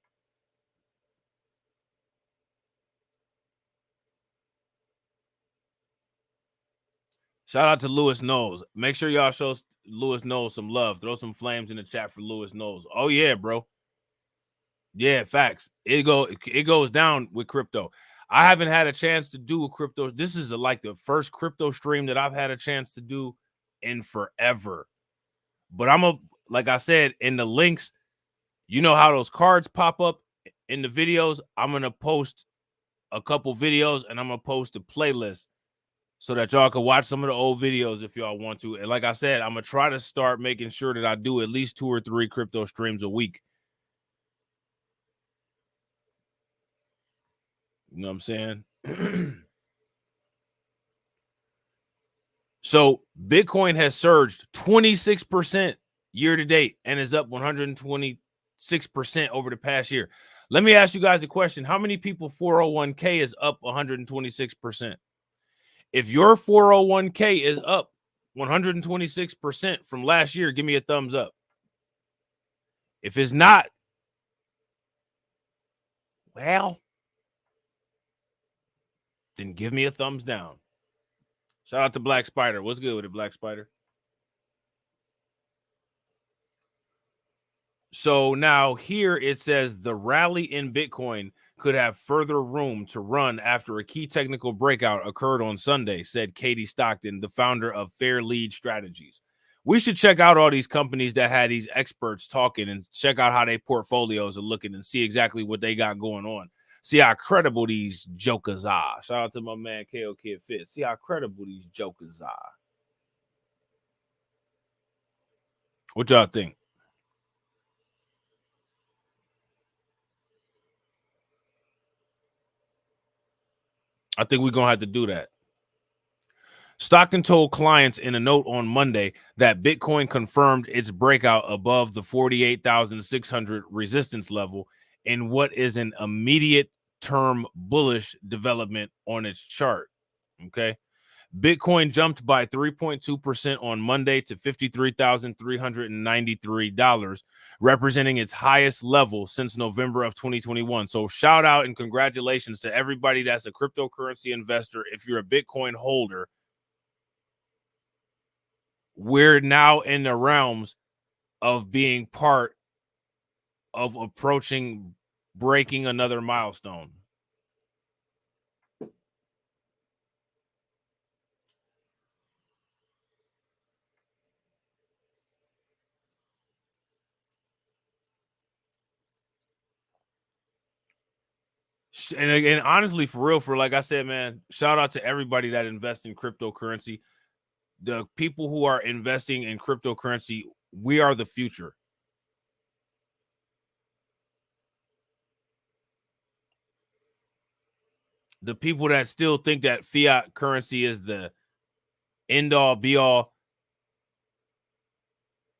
Shout out to Lewis Knowles. Make sure y'all show Lewis Knowles some love. Throw some flames in the chat for Lewis Knowles. Oh yeah, bro. Yeah, facts. It goes down with crypto. I haven't had a chance to do a crypto. This is like the first crypto stream that I've had a chance to do in forever. But like I said, in the links, you know how those cards pop up in the videos. I'm gonna post a couple videos and I'm gonna post a playlist so that y'all can watch some of the old videos if y'all want to. And like I said, I'm gonna try to start making sure that I do at least 2 or 3 crypto streams a week. You know what I'm saying? So Bitcoin has surged 26% year to date and is up 126% over the past year. Let me ask you guys a question. How many people 401k is up 126%? If your 401k is up 126% from last year, give me a thumbs up. If it's not, well, then give me a thumbs down. Shout out to Black Spider. What's good with it, Black Spider? So now here it says the rally in Bitcoin could have further room to run after a key technical breakout occurred on Sunday, said Katie Stockton, the founder of Fairlead Strategies. We should check out all these companies that had these experts talking and check out how their portfolios are looking and see exactly what they got going on. See how credible these jokers are. Shout out to my man KO Kid Fit. See how credible these jokers are. What y'all think? I think we're going to have to do that. Stockton told clients in a note on Monday that Bitcoin confirmed its breakout above the 48,600 resistance level in what is an immediate term bullish development on its chart. Okay. Bitcoin jumped by 3.2% on Monday to $53,393, representing its highest level since November of 2021. So shout out and congratulations to everybody that's a cryptocurrency investor. If you're a Bitcoin holder, we're now in the realms of being part of approaching breaking another milestone. And again, honestly, for real, for like I said, man, shout out to everybody that invests in cryptocurrency. The people who are investing in cryptocurrency, we are the future. The people that still think that fiat currency is the end all be all,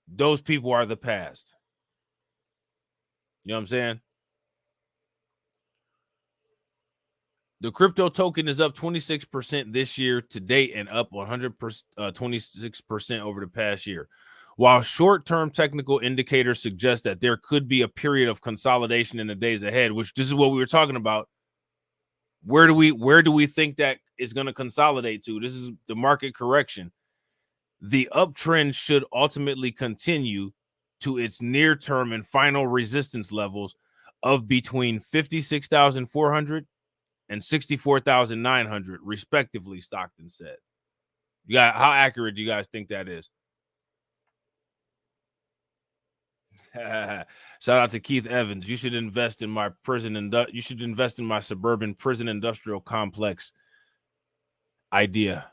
those people are the past. You know what I'm saying? The crypto token is up 26% this year to date and up 26% over the past year. While short-term technical indicators suggest that there could be a period of consolidation in the days ahead, which this is what we were talking about. Where do we think that is going to consolidate to? This is the market correction. The uptrend should ultimately continue to its near-term and final resistance levels of between 56,400 and 64,900 respectively, Stockton said. How accurate do you guys think that is? Shout out to Keith Evans. You should invest in my you should invest in my suburban prison industrial complex idea.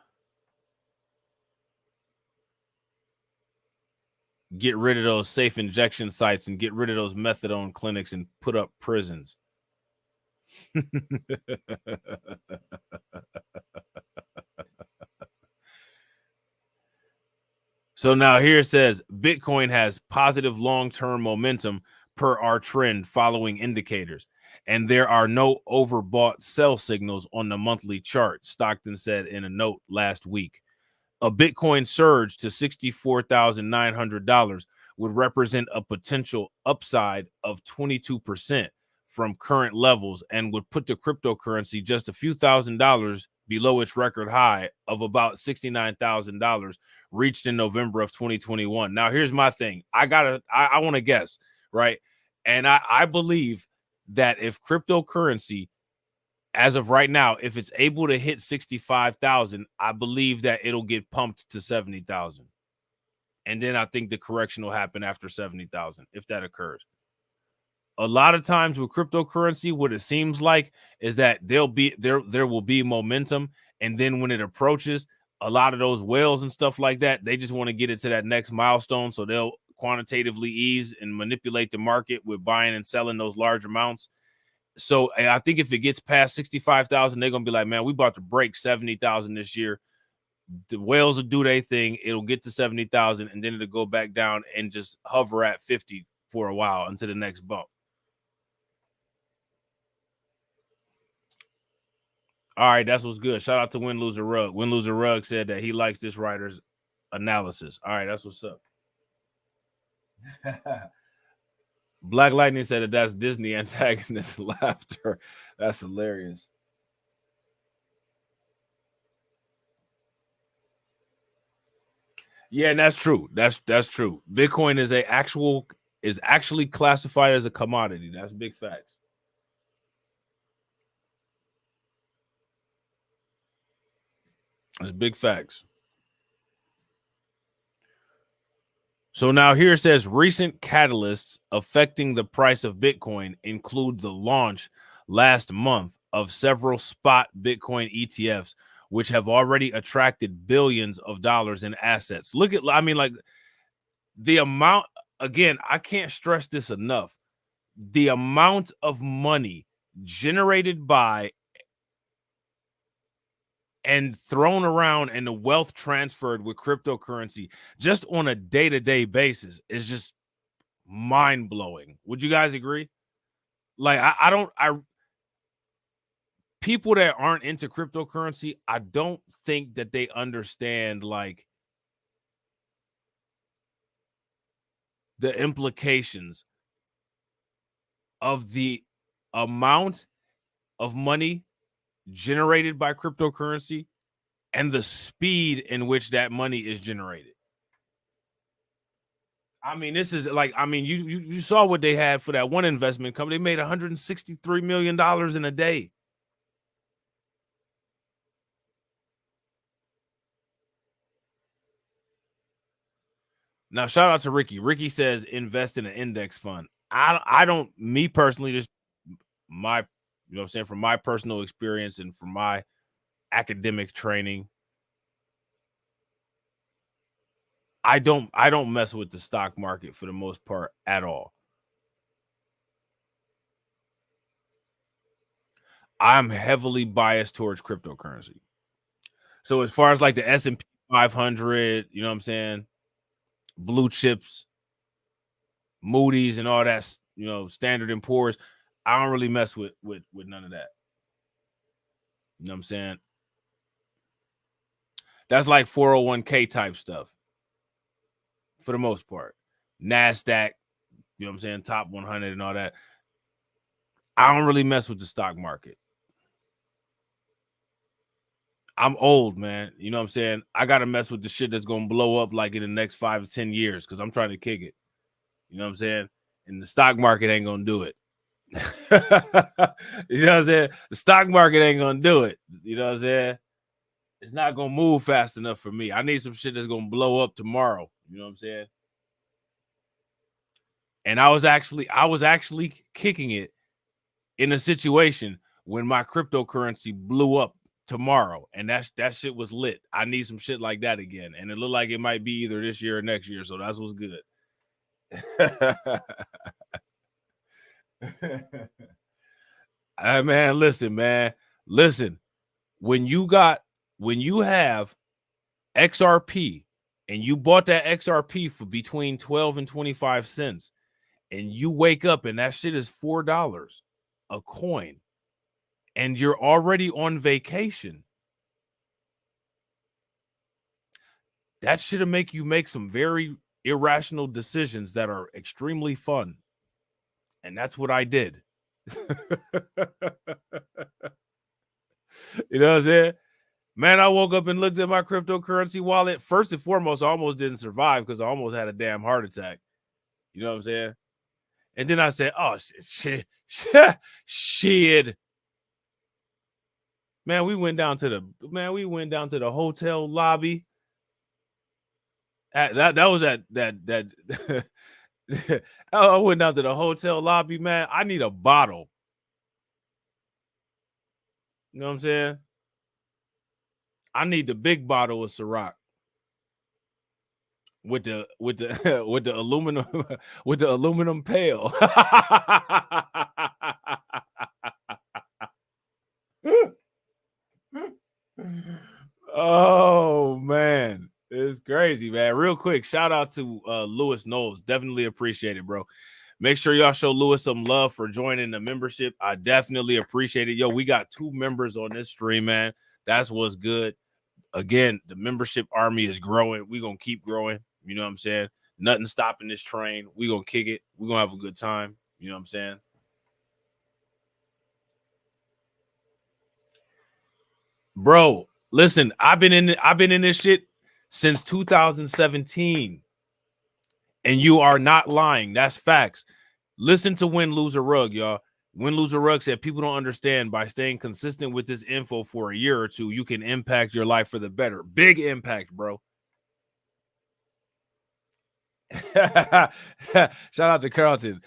Get rid of those safe injection sites and get rid of those methadone clinics and put up prisons. So now here it says Bitcoin has positive long-term momentum per our trend following indicators, and there are no overbought sell signals on the monthly chart, Stockton said in a note last week. A Bitcoin surge to $64,900 would represent a potential upside of 22% from current levels and would put the cryptocurrency just a few $1,000s below its record high of about $69,000 reached in November of 2021. Now, here's my thing. I want to guess, right? And I believe that if cryptocurrency, as of right now, if it's able to hit 65,000, I believe that it'll get pumped to 70,000. And then I think the correction will happen after 70,000 if that occurs. A lot of times with cryptocurrency, what it seems like is that there will be momentum, and then when it approaches a lot of those whales and stuff like that, they just want to get it to that next milestone, so they'll quantitatively ease and manipulate the market with buying and selling those large amounts. So I think if it gets past 65,000, they're gonna be like, man, we about to break 70,000 this year. The whales will do their thing. It'll get to 70,000, and then it'll go back down and just hover at 50 for a while until the next bump. All right, that's what's good. Shout out to Win Loser Rug. Win Loser Rug said that he likes this writer's analysis. All right, that's what's up. Black Lightning said that that's Disney antagonist laughter. That's hilarious. Yeah, and that's true. That's true. Bitcoin is actually classified as a commodity. That's big facts. That's big facts. So now here it says recent catalysts affecting the price of Bitcoin include the launch last month of several spot Bitcoin ETFs, which have already attracted billions of dollars in assets. Look at, I mean, like the amount, again, I can't stress this enough. The amount of money generated by and thrown around and the wealth transferred with cryptocurrency just on a day-to-day basis is just mind-blowing. Would you guys agree? Like, people that aren't into cryptocurrency, I don't think that they understand like the implications of the amount of money generated by cryptocurrency and the speed in which that money is generated. I mean, this is like, I mean, you saw what they had for that one investment company. They made $163 million in a day. Now, shout out to Ricky. Ricky says invest in an index fund. I don't, me personally, just my, you know what I'm saying, from my personal experience and from my academic training, I don't mess with the stock market for the most part at all. I'm heavily biased towards cryptocurrency. So as far as like the S&P 500, you know what I'm saying, blue chips, Moody's and all that, you know, Standard & Poor's, I don't really mess with none of that. You know what I'm saying? That's like 401k type stuff for the most part. NASDAQ, you know what I'm saying, top 100 and all that. I don't really mess with the stock market. I'm old, man. You know what I'm saying? I got to mess with the shit that's going to blow up like in the next 5 to 10 years because I'm trying to kick it. You know what I'm saying? And the stock market ain't going to do it. You know what I'm saying? The stock market ain't going to do it. You know what I'm saying? It's not going to move fast enough for me. I need some shit that's going to blow up tomorrow. You know what I'm saying? And I was actually kicking it in a situation when my cryptocurrency blew up tomorrow, and that shit was lit. I need some shit like that again, and it looked like it might be either this year or next year, so that's what's good. Man, listen. When you have XRP and you bought that XRP for between 12 and 25 cents, and you wake up and that shit is $4 a coin, and you're already on vacation, that should make you make some very irrational decisions that are extremely fun. And that's what I did. You know what I'm saying? Man, I woke up and looked at my cryptocurrency wallet. First and foremost, I almost didn't survive because I almost had a damn heart attack. You know what I'm saying? And then I said, oh, shit. Man, we went down to the hotel lobby. That was that I went down to the hotel lobby, man. I need a bottle. You know what I'm saying? I need the big bottle of Ciroc with the with the aluminum pail. Oh man, it's crazy, man. Real quick, shout out to Lewis Knowles. Definitely appreciate it, bro. Make sure y'all show Lewis some love for joining the membership. I definitely appreciate it. Yo, we got 2 members on this stream, man. That's what's good. Again, the membership army is growing. We're going to keep growing. You know what I'm saying? Nothing stopping this train. We're going to kick it. We're going to have a good time. You know what I'm saying? Bro, listen, I've been in this shit since 2017. And you are not lying. That's facts. Listen to Win, Lose, or Rug, y'all. Win, Lose, or Rug said people don't understand by staying consistent with this info for a year or two, you can impact your life for the better. Big impact, bro. Shout out to Carlton.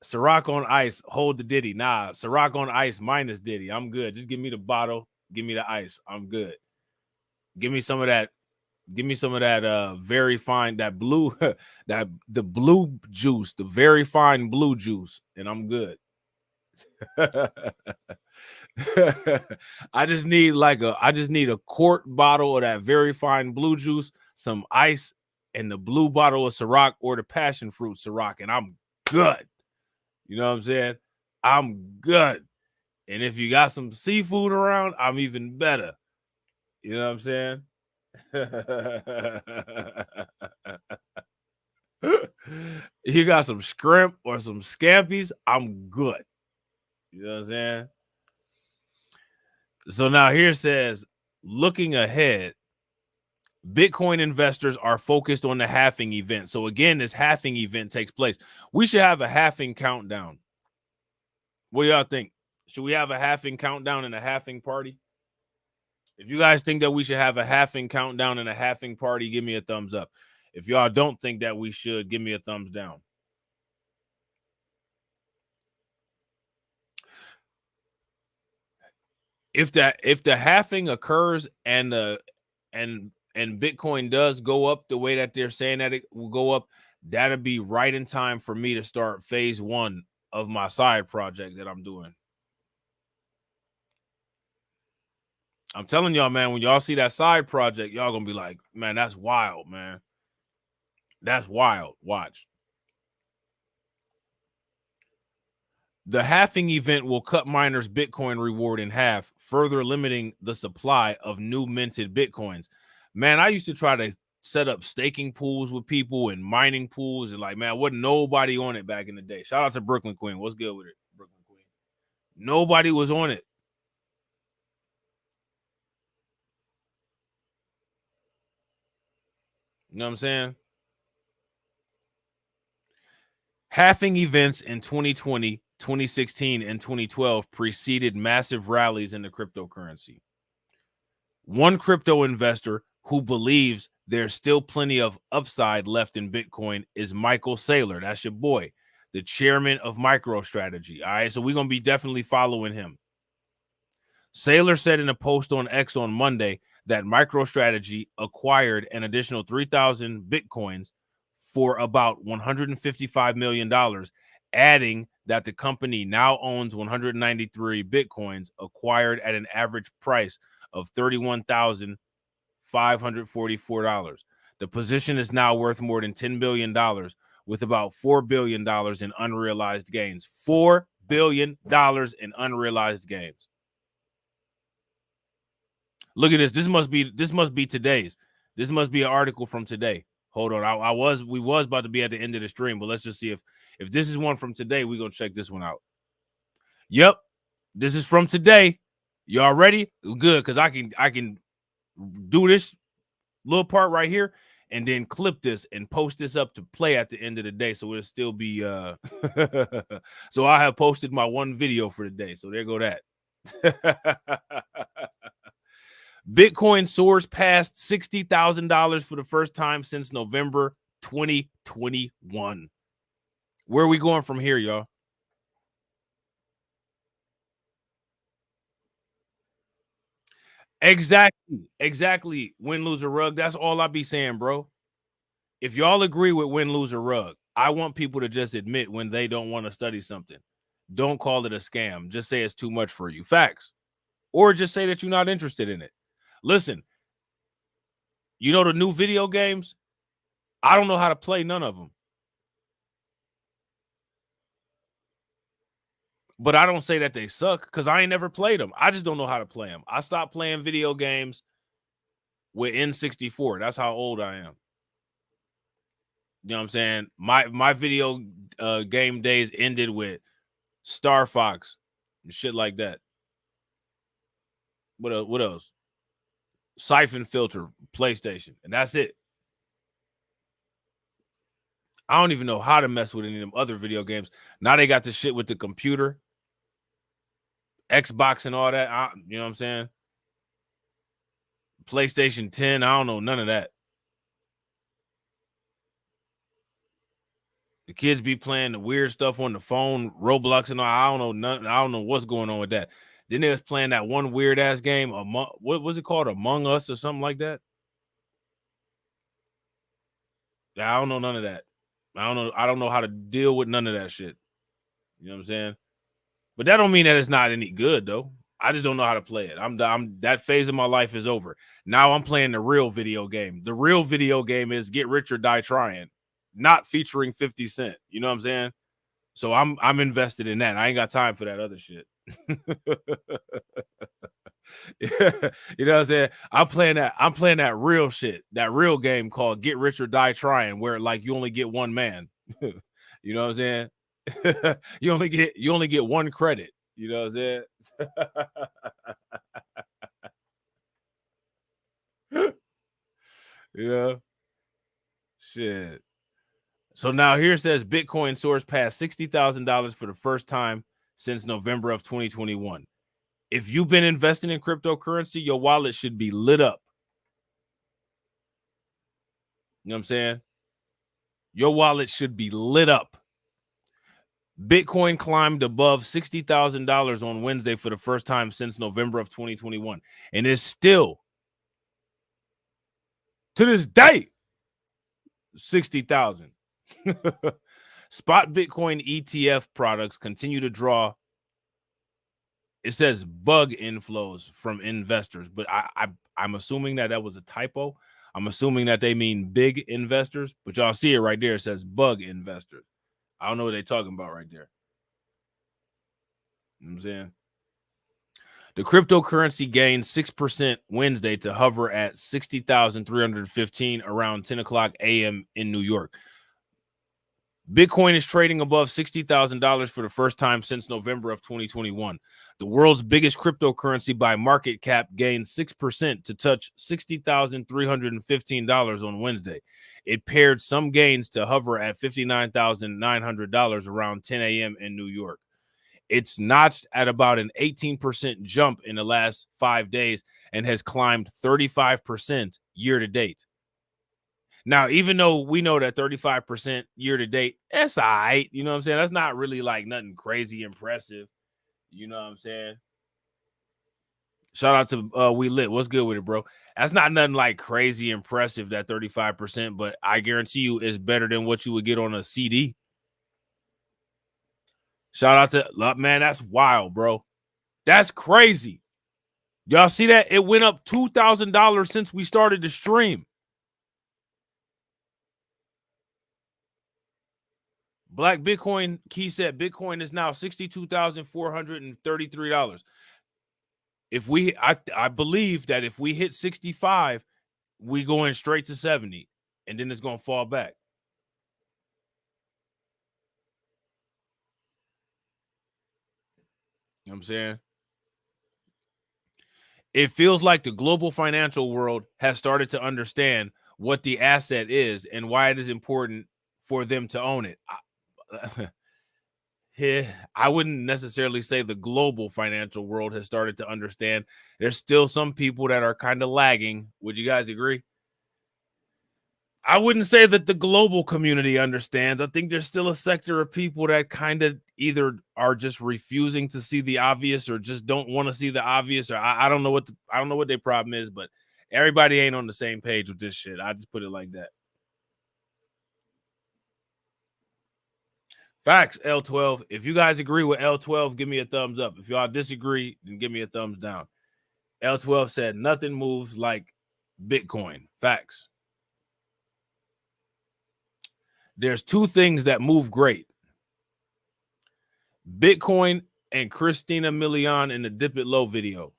Ciroc on ice, hold the Diddy. Nah, Ciroc on ice minus Diddy. I'm good. Just give me the bottle. Give me the ice. I'm good. Give me some of that. Give me some of that very fine, that blue, the blue juice, the very fine blue juice, and I'm good. I just need a quart bottle of that very fine blue juice, some ice, and the blue bottle of Ciroc or the passion fruit Ciroc, and I'm good. You know what I'm saying? I'm good. And if you got some seafood around, I'm even better. You know what I'm saying? You got some shrimp or some scampies, I'm good. You know what I'm saying? So now here says, looking ahead, Bitcoin investors are focused on the halving event. So again, this halving event takes place. We should have a halving countdown. What do y'all think? Should we have a halving countdown and a halving party? If you guys think that we should have a halving countdown and a halving party, give me a thumbs up. If y'all don't think that we should, give me a thumbs down. If the halving occurs and Bitcoin does go up the way that they're saying that it will go up, that'll be right in time for me to start phase 1 of my side project that I'm doing. I'm telling y'all, man, when y'all see that side project, y'all gonna be like, man, that's wild, man. That's wild. Watch. The halving event will cut miners' Bitcoin reward in half, further limiting the supply of new minted Bitcoins. Man, I used to try to set up staking pools with people and mining pools, and like, man, wasn't nobody on it back in the day. Shout out to Brooklyn Queen. What's good with it, Brooklyn Queen? Nobody was on it. You know what I'm saying? Halving events in 2020, 2016, and 2012 preceded massive rallies in the cryptocurrency. One crypto investor who believes there's still plenty of upside left in Bitcoin is Michael Saylor. That's your boy, the chairman of MicroStrategy. All right, so we're going to be definitely following him. Saylor said in a post on X on Monday that MicroStrategy acquired an additional 3,000 Bitcoins for about $155 million, adding that the company now owns 193 Bitcoins acquired at an average price of $31,544. The position is now worth more than $10 billion, with about $4 billion in unrealized gains. $4 billion in unrealized gains. Look at this. This must be today's. This must be an article from today. Hold on. We was about to be at the end of the stream, but let's just see if this is one from today. We're gonna check this one out. Yep, this is from today. Y'all ready? Good, because I can do this little part right here and then clip this and post this up to play at the end of the day, so it'll still be so I have posted my one video for the day. So there go that. Bitcoin soars past $60,000 for the first time since November 2021. Where are we going from here, y'all? Exactly. Win, lose, or rug. That's all I be saying, bro. If y'all agree with win, lose, or rug, I want people to just admit when they don't want to study something. Don't call it a scam. Just say it's too much for you. Facts. Or just say that you're not interested in it. Listen, you know the new video games? I don't know how to play none of them. But I don't say that they suck because I ain't never played them. I just don't know how to play them. I stopped playing video games with N64. That's how old I am. You know what I'm saying? My video game days ended with Star Fox and shit like that. What else? Siphon Filter, PlayStation, and that's it. I don't even know how to mess with any of them other video games. Now they got the shit with the computer, Xbox and all that. You know what I'm saying? PlayStation 10, I don't know none of that. The kids be playing the weird stuff on the phone, Roblox and all. I don't know what's going on with that. Then they was playing that one weird ass game, what was it called? Among Us or something like that. I don't know none of that. I don't know how to deal with none of that shit. You know what I'm saying? But that don't mean that it's not any good though. I just don't know how to play it. I'm that phase of my life is over. Now I'm playing the real video game. The real video game is Get Rich or Die Trying, not featuring 50 Cent. You know what I'm saying? So I'm invested in that. I ain't got time for that other shit. You know what I'm saying? I'm playing that real shit, that real game called Get Rich or Die Trying, where like you only get one man. You know what I'm saying? you only get one credit. You know what I'm saying? You know? Shit. So now here it says Bitcoin source past $60,000 for the first time since November of 2021. If you've been investing in cryptocurrency, your wallet should be lit up. You know what I'm saying? Your wallet should be lit up. Bitcoin climbed above $60,000 on Wednesday for the first time since November of 2021 and is still, to this day, 60,000. Spot Bitcoin ETF products continue to draw, it says bug inflows from investors, but I'm assuming that was a typo. I'm assuming that they mean big investors, but y'all see it right there. It says bug investors. I don't know what they're talking about right there. You know what I'm saying? The cryptocurrency gained 6% Wednesday to hover at 60,315 around 10 o'clock a.m. in New York. Bitcoin is trading above $60,000 for the first time since November of 2021. The world's biggest cryptocurrency by market cap gained 6% to touch $60,315 on Wednesday. It paired some gains to hover at $59,900 around 10 a.m. in New York. It's notched at about an 18% jump in the last 5 days and has climbed 35% year to date. Now, even though we know that 35% year to date, that's all right. You know what I'm saying? That's not really like nothing crazy impressive. You know what I'm saying? Shout out to We Lit. What's good with it, bro? That's not nothing like crazy impressive, that 35%, but I guarantee you it's better than what you would get on a CD. Shout out to, man, that's wild, bro. That's crazy. Y'all see that? It went up $2,000 since we started the stream. Black Bitcoin Key said Bitcoin is now $62,433. If we, I believe that if we hit 65, we going straight to 70, and then it's gonna fall back. You know what I'm saying? It feels like the global financial world has started to understand what the asset is and why it is important for them to own it. I wouldn't necessarily say the global financial world has started to understand. There's still some people that are kind of lagging. Would you guys agree? I wouldn't say that the global community understands. I think there's still a sector of people that kind of either are just refusing to see the obvious or just don't want to see the obvious, or I don't know what I don't know what their problem is, but everybody ain't on the same page with this shit. I just put it like that. Facts, L12. If you guys agree with L12, give me a thumbs up. If y'all disagree, then give me a thumbs down. L12 said nothing moves like Bitcoin. Facts. There's two things that move great: Bitcoin and Christina Milian in the Dip It Low video.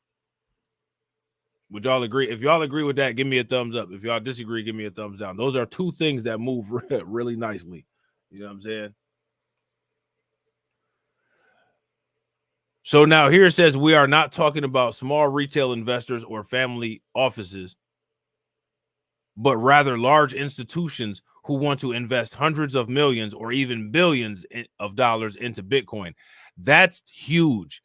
Would y'all agree? If y'all agree with that, give me a thumbs up. If y'all disagree, give me a thumbs down. Those are two things that move really nicely. You know what I'm saying? So now here it says we are not talking about small retail investors or family offices, but rather large institutions who want to invest hundreds of millions or even billions of dollars into Bitcoin. That's huge,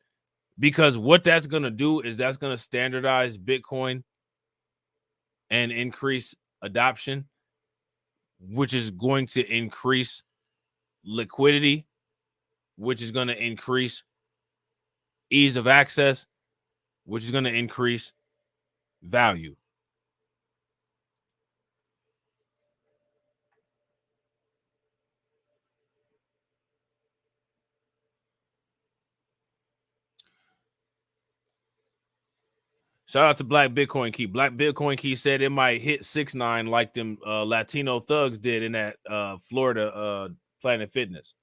because what that's going to do is that's going to standardize Bitcoin and increase adoption, which is going to increase liquidity, which is going to increase ease of access, which is going to increase value. Shout out to Black Bitcoin Key. Black Bitcoin Key said it might hit 6'9" like them Latino thugs did in that Florida Planet Fitness.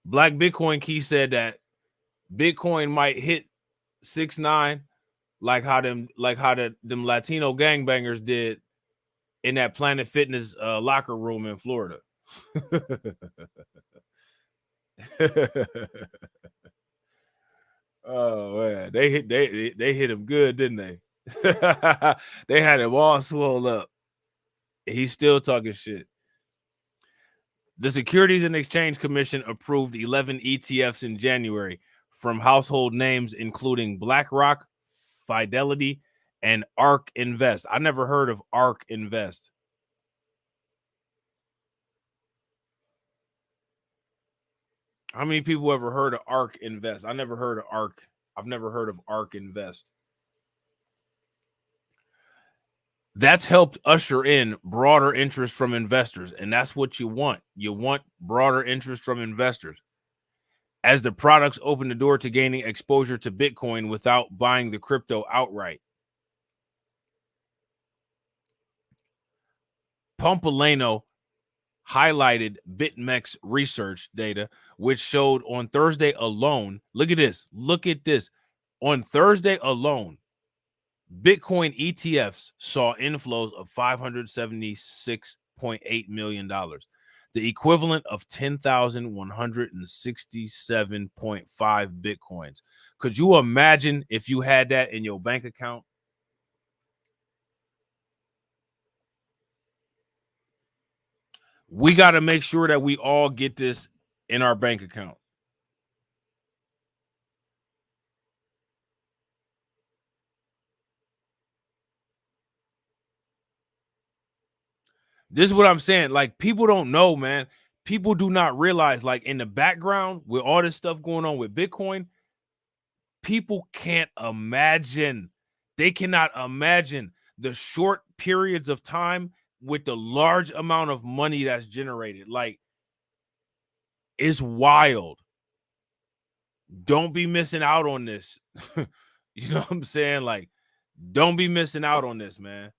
Black Bitcoin Key said that Bitcoin might hit 6'9" like how them Latino gangbangers did in that Planet Fitness locker room in Florida. Oh man, they hit him good, didn't they? They had him all swole up. He's still talking shit. The Securities and Exchange Commission approved 11 ETFs in January from household names including BlackRock, Fidelity, and ARK Invest. I never heard of ARK Invest. How many people ever heard of ARK Invest? I never heard of ARK. I've never heard of ARK Invest. That's helped usher in broader interest from investors, and that's what you want. You want broader interest from investors. As the products open the door to gaining exposure to Bitcoin without buying the crypto outright. Pompilano highlighted BitMEX research data, which showed on Thursday alone, look at this, on Thursday alone, Bitcoin ETFs saw inflows of $576.8 million, the equivalent of 10,167.5 Bitcoins. Could you imagine if you had that in your bank account? We got to make sure that we all get this in our bank account. This is what I'm saying. Like, people don't know, man. People do not realize, like, in the background with all this stuff going on with Bitcoin, people can't imagine. They cannot imagine the short periods of time with the large amount of money that's generated. Like, it's wild. Don't be missing out on this. You know what I'm saying? Like, don't be missing out on this, man.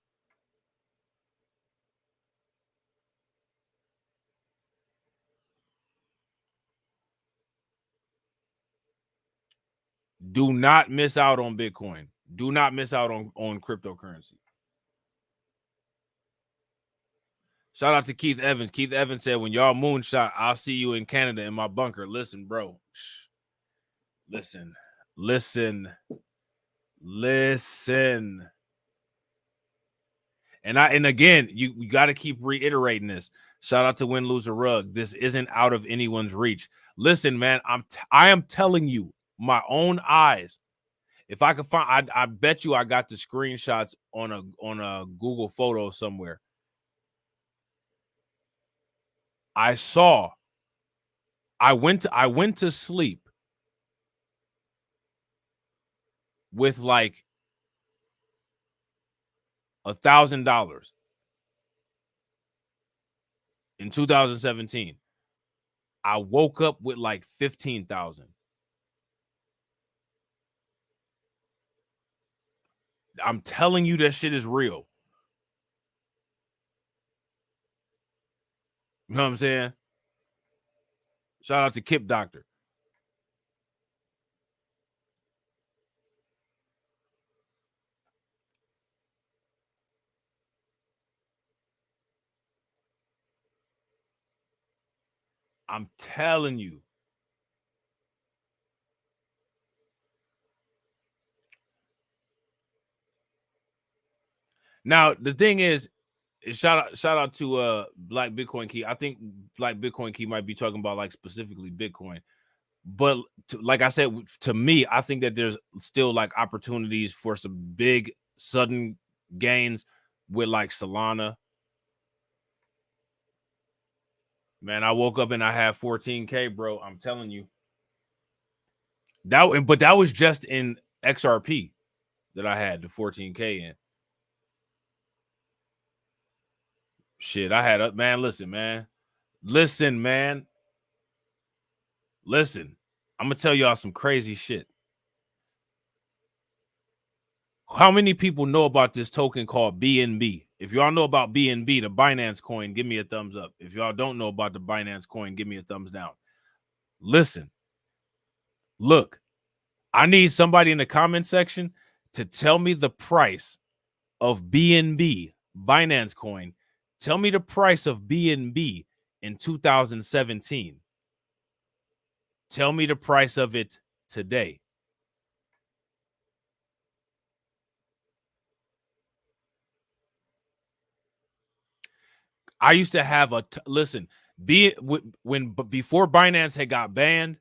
Do not miss out on Bitcoin. Do not miss out on cryptocurrency. Shout out to Keith Evans. Keith Evans said, when y'all moonshot, I'll see you in Canada in my bunker. Listen, bro. Listen. And again, you got to keep reiterating this. Shout out to Win Lose a Rug. This isn't out of anyone's reach. Listen, man, I am telling you, my own eyes. If I could find, I bet you I got the screenshots on a Google photo somewhere. I went to sleep with like $1,000 in 2017. I woke up with like 15,000. I'm telling you, that shit is real. You know what I'm saying? Shout out to Kip Doctor. I'm telling you. Now, the thing is shout out to Black Bitcoin Key. I think Black Bitcoin Key might be talking about like specifically Bitcoin. But like I said, to me, I think that there's still like opportunities for some big sudden gains with like Solana. Man, I woke up and I had 14K, bro. I'm telling you. But that was just in XRP that I had the 14K in. Shit, I had man. Listen, man. Listen. I'm going to tell y'all some crazy shit. How many people know about this token called BNB? If y'all know about BNB, the Binance coin, give me a thumbs up. If y'all don't know about the Binance coin, give me a thumbs down. Listen, look, I need somebody in the comment section to tell me the price of BNB, Binance coin. Tell me the price of BNB in 2017. Tell me the price of it today. I used to have listen, before Binance had got banned,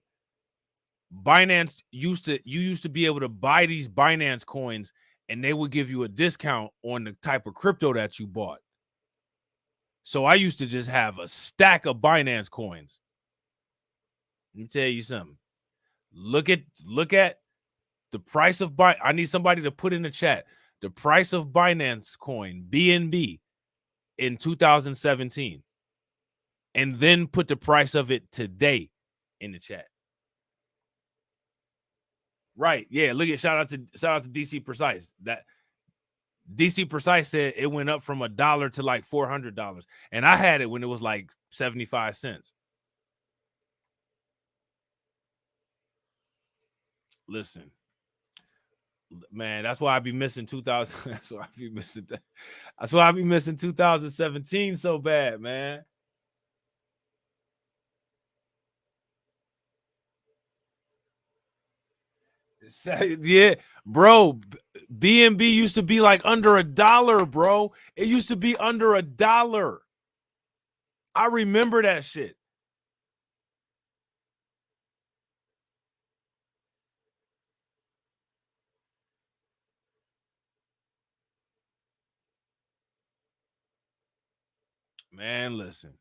you used to be able to buy these Binance coins and they would give you a discount on the type of crypto that you bought. So I used to just have a stack of Binance coins. Let me tell you something. Look at the price of I need somebody to put in the chat the price of Binance coin BNB in 2017, and then put the price of it today in the chat. Right? Yeah. Look at shout out to DC Precise. That DC Precise said it went up from $1 to like $400, and I had it when it was like 75 cents. Listen, man, that's why I be missing 2000. That's why I be missing that. That's why I be missing 2017 so bad, man. Yeah, bro. BNB used to be like under $1, bro. It used to be under $1. I remember that shit. Man, listen.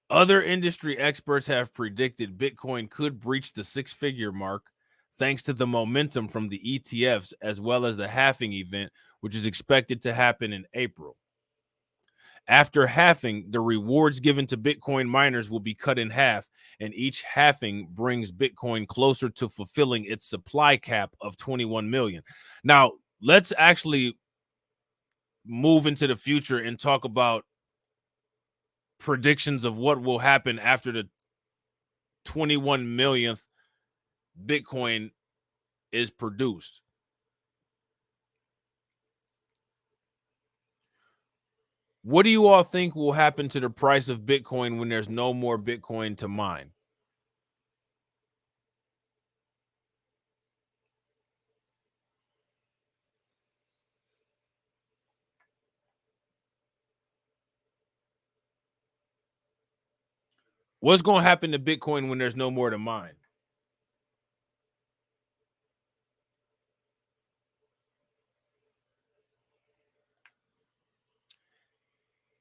Other industry experts have predicted Bitcoin could breach the six-figure mark thanks to the momentum from the ETFs as well as the halving event, which is expected to happen in April. After halving, the rewards given to Bitcoin miners will be cut in half, and each halving brings Bitcoin closer to fulfilling its supply cap of 21 million. Now, let's actually move into the future and talk about predictions of what will happen after the 21 millionth Bitcoin is produced. What do you all think will happen to the price of Bitcoin when there's no more Bitcoin to mine? What's going to happen to Bitcoin when there's no more to mine?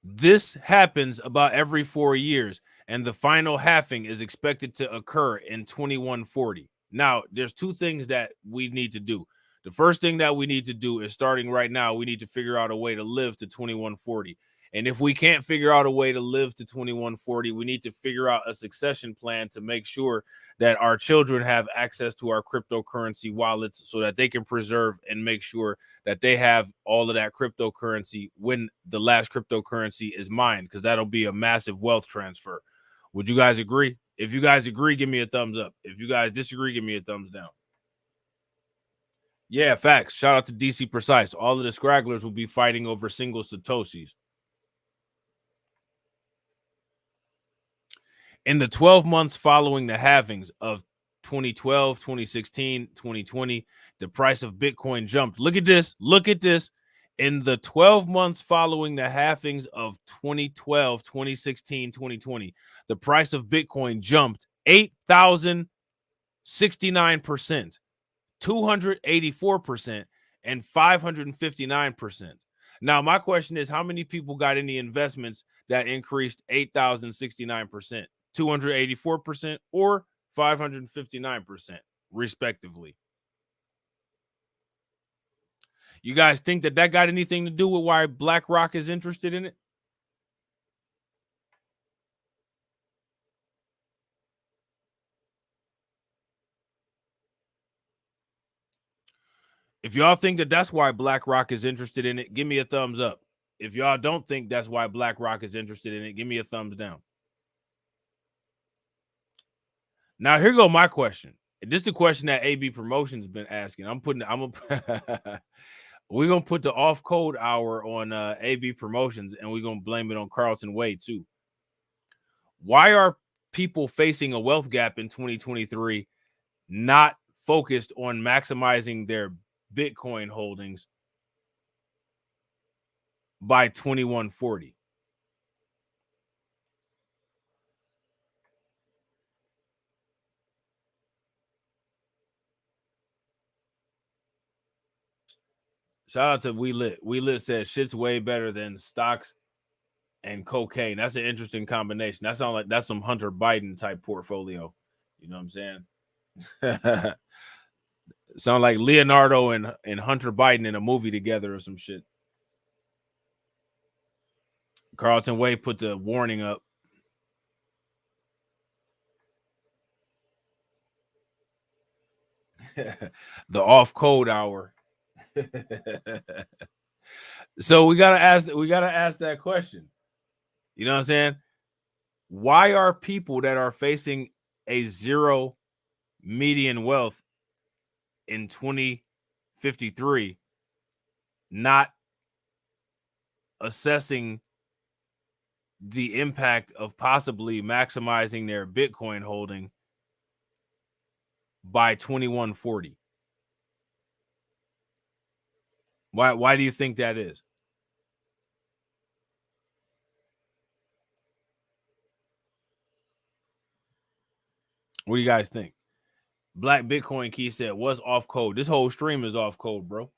This happens about every 4 years, and the final halving is expected to occur in 2140. Now, there's two things that we need to do. The first thing that we need to do is, starting right now, we need to figure out a way to live to 2140. And if we can't figure out a way to live to 2140, we need to figure out a succession plan to make sure that our children have access to our cryptocurrency wallets so that they can preserve and make sure that they have all of that cryptocurrency when the last cryptocurrency is mined, because that'll be a massive wealth transfer. Would you guys agree? If you guys agree, give me a thumbs up. If you guys disagree, give me a thumbs down. Yeah, facts. Shout out to DC Precise. All of the scragglers will be fighting over single Satoshis. In the 12 months following the halvings of 2012, 2016, 2020, the price of Bitcoin jumped. Look at this. Look at this. In the 12 months following the halvings of 2012, 2016, 2020, the price of Bitcoin jumped 8,069%, 284%, and 559%. Now, my question is, how many people got any investments that increased 8,069%, 284%, or 559%, respectively? You guys think that got anything to do with why BlackRock is interested in it? If y'all think that that's why BlackRock is interested in it, give me a thumbs up. If y'all don't think that's why BlackRock is interested in it, give me a thumbs down. Now, here go my question. This is the question that AB Promotions been asking. We're gonna put the off code hour on AB Promotions, and we're gonna blame it on Carlton Way too. Why are people facing a wealth gap in 2023 not focused on maximizing their Bitcoin holdings by 2140? Shout out to We Lit. We Lit says shit's way better than stocks and cocaine. That's an interesting combination. That sounds like that's some Hunter Biden type portfolio. You know what I'm saying? Sound like Leonardo and Hunter Biden in a movie together or some shit. Carlton Way put the warning up. The off code hour. So we gotta ask that question. You know what I'm saying? Why are people that are facing a zero median wealth in 2053 not assessing the impact of possibly maximizing their Bitcoin holding by 2140? Why do you think that is? What do you guys think? Black Bitcoin Key said, what's off code? This whole stream is off code, bro.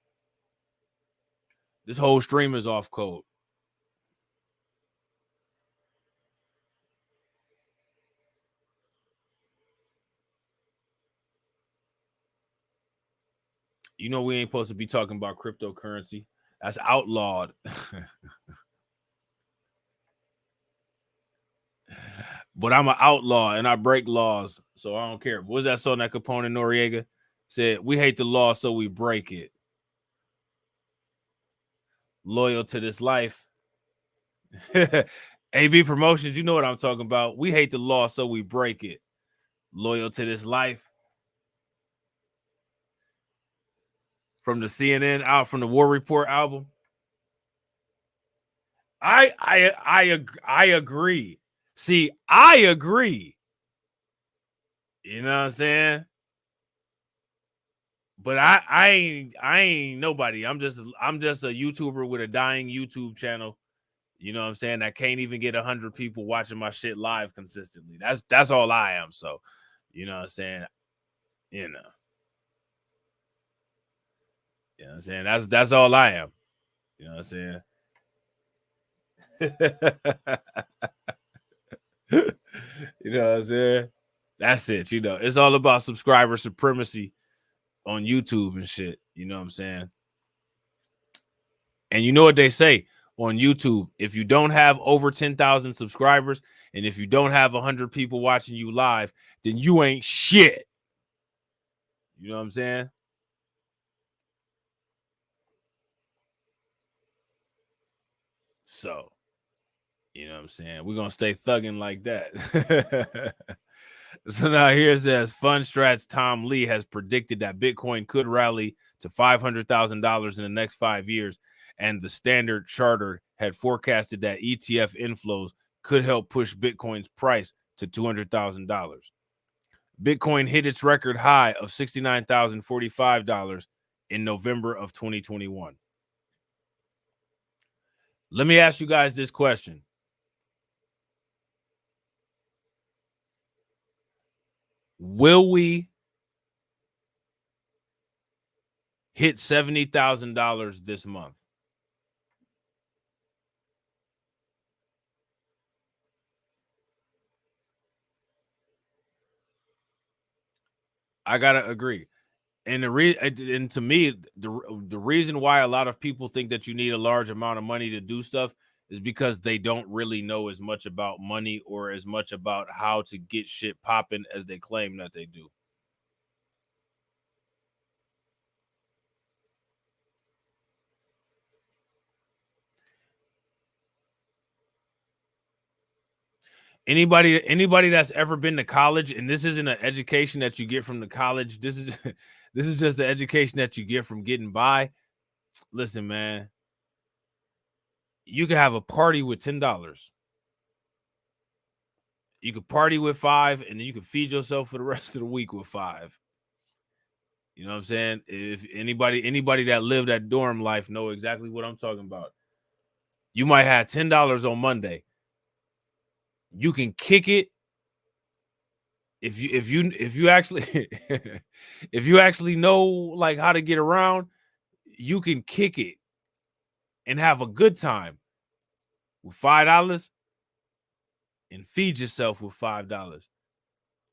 This whole stream is off code. You know we ain't supposed to be talking about cryptocurrency. That's outlawed. But I'm an outlaw and I break laws, so I don't care. What was that song that Capone and Noriega said? We hate the law, so we break it. Loyal to this life. AB Promotions, you know what I'm talking about. We hate the law, so we break it. Loyal to this life. From the CNN out from the War Report album. I agree. See, I agree. You know what I'm saying? But I ain't nobody. I'm just a YouTuber with a dying YouTube channel. You know what I'm saying? I can't even get 100 people watching my shit live consistently. That's all I am. So, you know what I'm saying? You know. You know what I'm saying? That's all I am. You know what I'm saying? You know what I'm saying? That's it. You know, it's all about subscriber supremacy on YouTube and shit. You know what I'm saying? And you know what they say on YouTube? If you don't have over 10,000 subscribers and if you don't have 100 people watching you live, then you ain't shit. You know what I'm saying? So, you know what I'm saying? We're going to stay thugging like that. So now here it says, FundStrat's Tom Lee has predicted that Bitcoin could rally to $500,000 in the next 5 years. And the Standard Chartered had forecasted that ETF inflows could help push Bitcoin's price to $200,000. Bitcoin hit its record high of $69,045 in November of 2021. Let me ask you guys this question. Will we hit $70,000 this month? I gotta agree. And to me, the reason why a lot of people think that you need a large amount of money to do stuff is because they don't really know as much about money or as much about how to get shit popping as they claim that they do. Anybody that's ever been to college, and this isn't an education that you get from the college. This is just the education that you get from getting by. Listen, man, you can have a party with $10. You could party with $5, and then you can feed yourself for the rest of the week with $5. You know what I'm saying? If anybody that lived that dorm life know exactly what I'm talking about. You might have $10 on Monday. You can kick it if you actually if you actually know like how to get around. You can kick it and have a good time with $5 and feed yourself with $5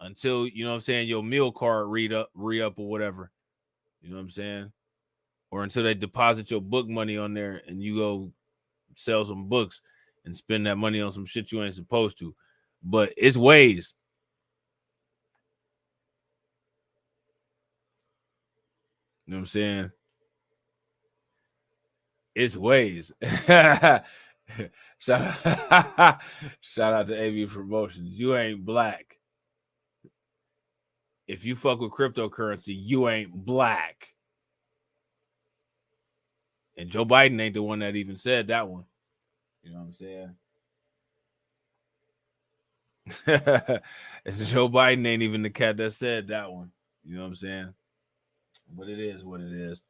until, you know what I'm saying, your meal card re-up or whatever. You know what I'm saying? Or until they deposit your book money on there and you go sell some books and spend that money on some shit you ain't supposed to. But it's ways. You know what I'm saying? It's ways. Shout out to AV Promotions. You ain't black. If you fuck with cryptocurrency, you ain't black. And Joe Biden ain't the one that even said that one. You know what I'm saying? Joe Biden ain't even the cat that said that one. You know what I'm saying? But it is what it is.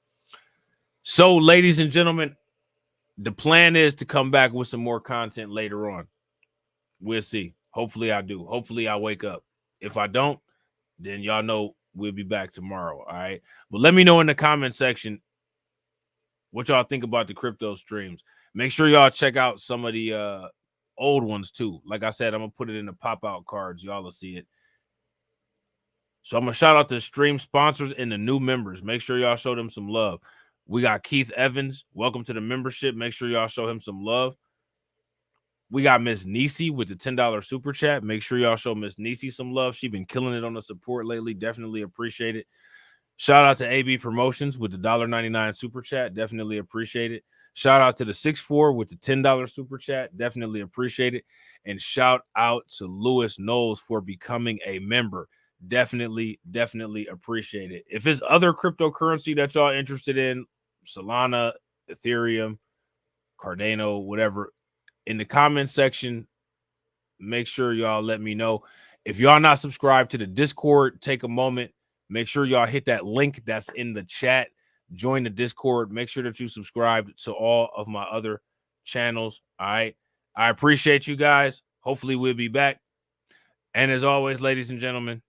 So, ladies and gentlemen, the plan is to come back with some more content later on. We'll see. Hopefully I do. Hopefully I wake up. If I don't, then y'all know we'll be back tomorrow. All right. But let me know in the comment section what y'all think about the crypto streams. Make sure y'all check out some of the old ones too. Like I said, I'm going to put it in the pop-out cards. Y'all will see it. So I'm going to shout out the stream sponsors and the new members. Make sure y'all show them some love. We got Keith Evans. Welcome to the membership. Make sure y'all show him some love. We got Miss Nisi with the $10 super chat. Make sure y'all show Miss Nisi some love. She's been killing it on the support lately. Definitely appreciate it. Shout out to AB Promotions with the $1.99 super chat. Definitely appreciate it. Shout out to the 6'4" with the $10 super chat. Definitely appreciate it. And shout out to Lewis Knowles for becoming a member. Definitely appreciate it. If it's other cryptocurrency that y'all interested in, Solana, Ethereum, Cardano, whatever, in the comment section, make sure y'all let me know. If y'all not subscribed to the Discord, take a moment. Make sure y'all hit that link that's in the chat. Join the Discord. Make sure that you subscribe to all of my other channels. All right. I appreciate you guys. Hopefully we'll be back. And as always, ladies and gentlemen,